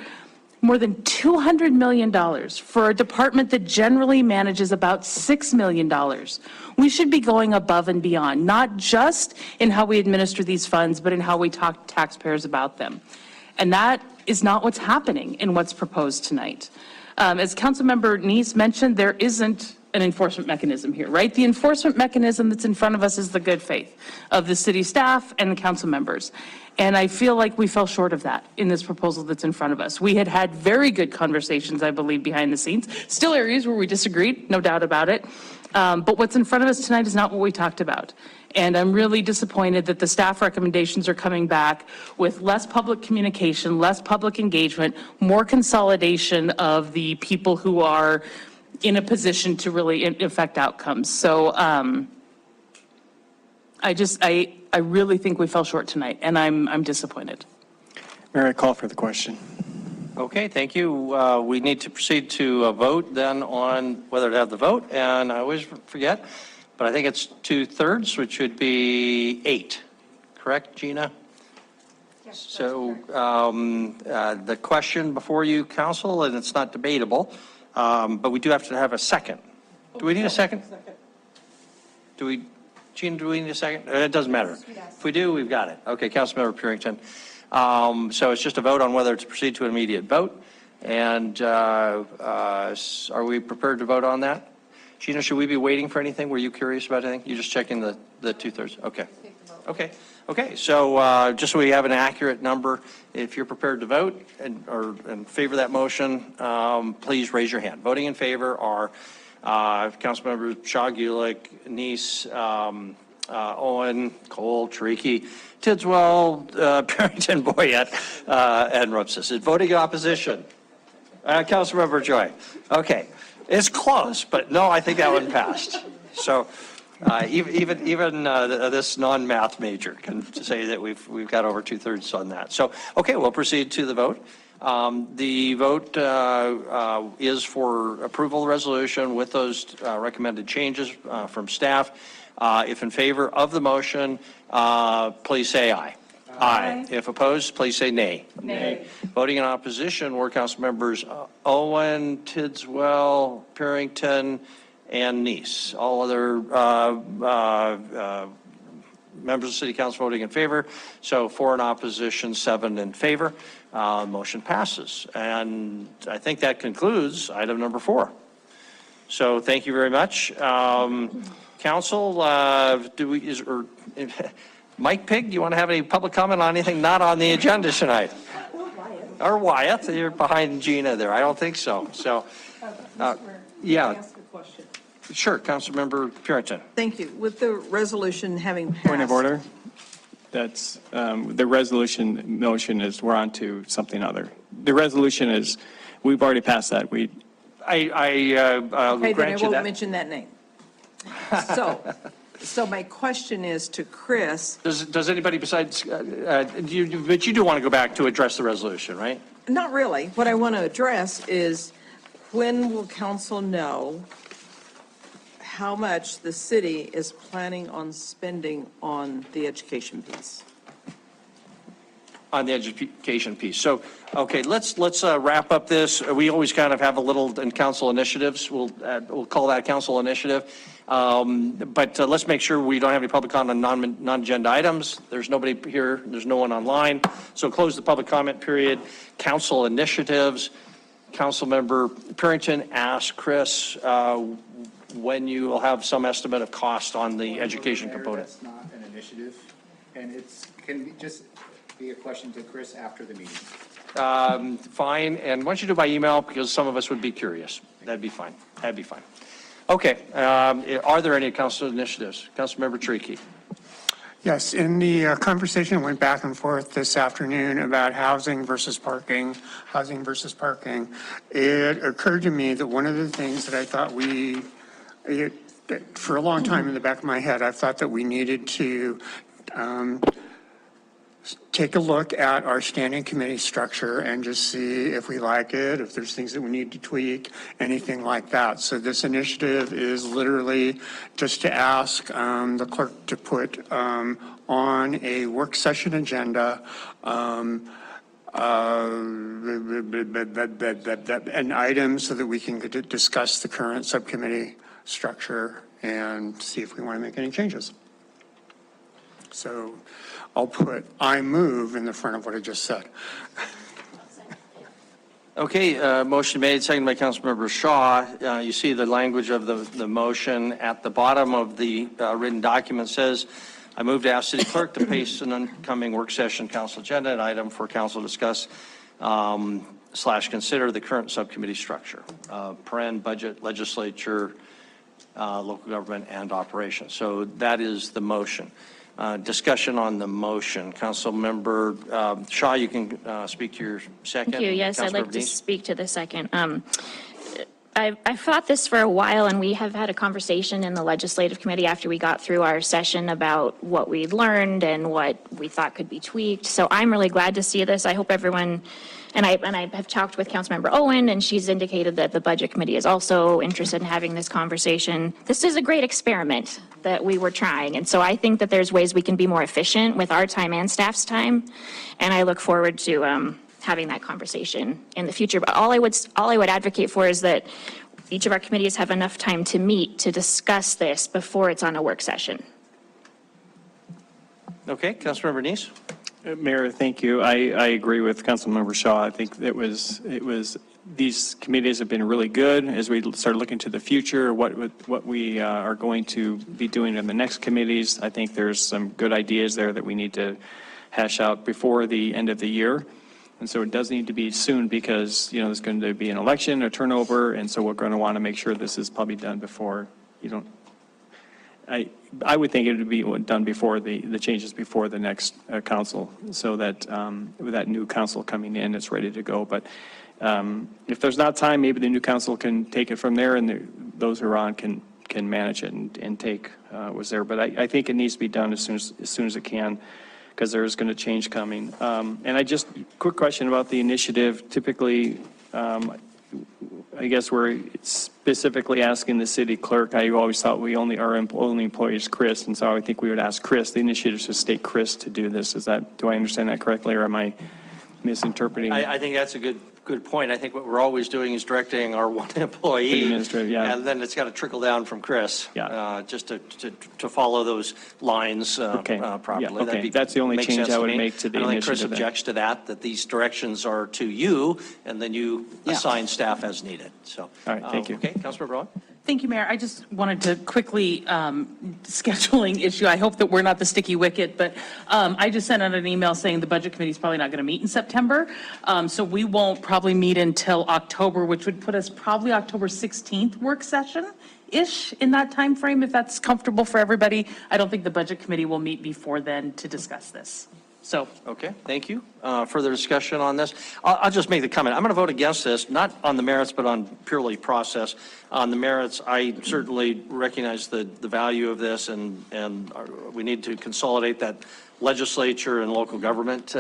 More than $200 million for a department that generally manages about $6 million. We should be going above and beyond, not just in how we administer these funds, but in how we talk to taxpayers about them. And that is not what's happening in what's proposed tonight. As Councilmember Neese mentioned, there isn't an enforcement mechanism here, right? The enforcement mechanism that's in front of us is the good faith of the city staff and the council members. And I feel like we fell short of that in this proposal that's in front of us. We had very good conversations, I believe, behind the scenes. Still areas where we disagreed, no doubt about it. But what's in front of us tonight is not what we talked about. And I'm really disappointed that the staff recommendations are coming back with less public communication, less public engagement, more consolidation of the people who are in a position to really affect outcomes. So I really think we fell short tonight, and I'm disappointed. Mayor, I call for the question. Okay, thank you. We need to proceed to a vote then on whether to have the vote, and I always forget, but I think it's 2/3, which would be 8. Correct, Gina? Yes. So the question before you, council, and it's not debatable, but we do have to have a second. Do we need a second? Gina, do we need a second? It doesn't matter. If we do, we've got it. Okay, Councilmember Purington. So it's just a vote on whether to proceed to an immediate vote. And are we prepared to vote on that? Gina, should we be waiting for anything? Were you curious about anything? You're just checking the 2/3? Okay. Okay. So just so we have an accurate number, if you're prepared to vote and favor that motion, please raise your hand. Voting in favor are Councilmembers Shaw, Gulick, Neese, Owen, Cole, Tariki, Tidswell, Purington, Boyette, and Rupsis. Voting in opposition, Councilmember Joy. Okay, it's close, but no, I think that one passed. So even this non-math major can say that we've got over 2/3 on that. So okay, we'll proceed to the vote. The vote is for approval of the resolution with those recommended changes from staff. If in favor of the motion, please say aye. Aye. If opposed, please say nay. Nay. Voting in opposition were council members Owen, Tidswell, Purington, and Neese. All other members of the city council voting in favor. So 4 in opposition, 7 in favor. Motion passes. And I think that concludes item number 4. So thank you very much. Council, Mike Pigg, do you want to have any public comment on anything not on the agenda tonight? Or Wyatt, you're behind Gina there. I don't think so. So, yeah. Ask a question. Sure, Councilmember Purington. Thank you. With the resolution having passed. Point of order. That's the resolution motion is we're on to something other. The resolution is, we've already passed that. Okay, then I grant you won't that. mention that name. So my question is to Chris. Does anybody besides, but you do want to go back to address the resolution, right? Not really. What I want to address is when will council know how much the city is planning on spending on the education piece? On the education piece. So, okay, let's wrap up this. We always kind of have a little in council initiatives. We'll call that council initiative. But let's make sure we don't have any public comment on non-agenda items. There's nobody here. There's no one online. So close the public comment period. Council initiatives. Councilmember Purington asked Chris when you will have some estimate of cost on the education component. That's not an initiative, and can just be a question to Chris after the meeting. Fine, and why don't you do it by email, because some of us would be curious. That'd be fine. Okay, are there any council initiatives? Councilmember Tariki. Yes, in the conversation went back and forth this afternoon about housing versus parking, it occurred to me that one of the things that I thought for a long time in the back of my head, I thought that we needed to take a look at our standing committee structure and just see if we like it, if there's things that we need to tweak, anything like that. So this initiative is literally just to ask the clerk to put on a work session agenda an item so that we can discuss the current subcommittee structure and see if we want to make any changes. So I'll put "I move" in the front of what I just said. Okay, motion made, seconded by Councilmember Shaw. You see the language of the motion at the bottom of the written document says, I move to ask City Clerk to paste an upcoming work session council agenda, an item for council to discuss / consider the current subcommittee structure, paren budget, legislature, local government, and operations. So that is the motion. Discussion on the motion. Councilmember Shaw, you can speak to your second. Thank you. Yes, I'd like Councilmember to Dees? speak to the second. I've thought this for a while, and we have had a conversation in the legislative committee after we got through our session about what we learned and what we thought could be tweaked. So I'm really glad to see this. I hope everyone, and I have talked with Councilmember Owen, and she's indicated that the budget committee is also interested in having this conversation. This is a great experiment that we were trying, and so I think that there's ways we can be more efficient with our time and staff's time, and I look forward to having that conversation in the future. But all I would advocate for is that each of our committees have enough time to meet to discuss this before it's on a work session. Okay, Councilmember Dees? Mayor, thank you. I agree with Councilmember Shaw. I think it was these committees have been really good as we start looking to the future, what we are going to be doing in the next committees. I think there's some good ideas there that we need to hash out before the end of the year. And so it does need to be soon because, you know, there's going to be an election, a turnover, and so we're going to want to make sure this is probably done before you don't. I would think it would be done before the changes before the next council, so that with that new council coming in, it's ready to go. But if there's not time, maybe the new council can take it from there, and those who are on can manage it and take what's there. But I think it needs to be done as soon as it can, because there is going to change coming. And quick question about the initiative. Typically, I guess we're specifically asking the city clerk. I always thought our only employee is Chris, and so I think we would ask Chris. The initiative should state Chris to do this. Do I understand that correctly, or am I misinterpreting? I think that's a good point. I think what we're always doing is directing our one employee. Administrative, yeah. And then it's got to trickle down from Chris. Yeah. Just to follow those lines properly. Yeah, okay. That'd That's the only makes change sense I to would me. make to the I don't think Chris initiative then. objects to that these directions are to you, and then you assign staff as needed. So. All right, thank you. Okay, Councilmember Braun? Thank you, Mayor. I just wanted to quickly, scheduling issue, I hope that we're not the sticky wicket, but I just sent out an email saying the Budget Committee is probably not going to meet in September. So we won't probably meet until October, which would put us probably October 16th work session-ish in that time frame, if that's comfortable for everybody. I don't think the Budget Committee will meet before then to discuss this. So. Okay, thank you. Further discussion on this? I'll just make the comment. I'm going to vote against this, not on the merits, but on purely process. On the merits, I certainly recognize the value of this, and we need to consolidate that legislature and local government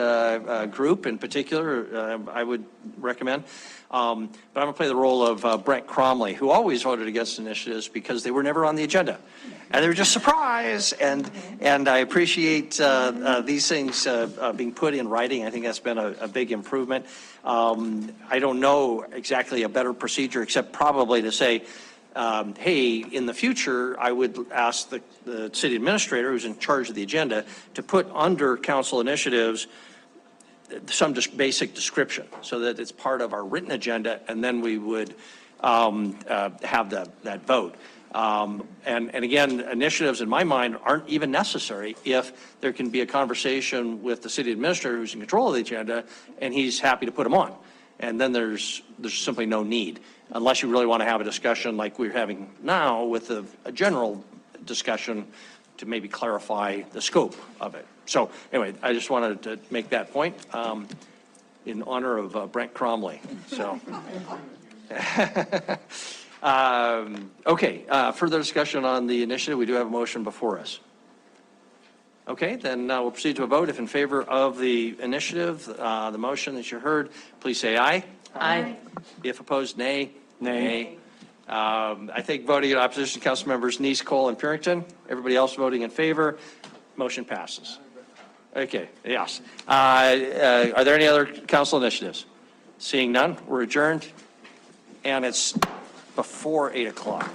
group in particular, I would recommend. But I'm going to play the role of Brent Cromley, who always voted against initiatives because they were never on the agenda. And they were just surprise. And I appreciate these things being put in writing. I think that's been a big improvement. I don't know exactly a better procedure, except probably to say, hey, in the future, I would ask the city administrator, who's in charge of the agenda, to put under council initiatives some just basic description so that it's part of our written agenda, and then we would have that vote. And again, initiatives in my mind aren't even necessary if there can be a conversation with the city administrator who's in control of the agenda and he's happy to put them on. And then there's simply no need, unless you really want to have a discussion like we're having now with a general discussion to maybe clarify the scope of it. So anyway, I just wanted to make that point in honor of Brent Cromley. So. Okay, further discussion on the initiative. We do have a motion before us. Okay, then we'll proceed to a vote. If in favor of the initiative, the motion that you heard, please say aye. Aye. If opposed, nay. Nay. I think voting in opposition, council members Neese, Cole, and Purington. Everybody else voting in favor. Motion passes. Okay, yes. Are there any other council initiatives? Seeing none, we're adjourned, and it's before 8 o'clock.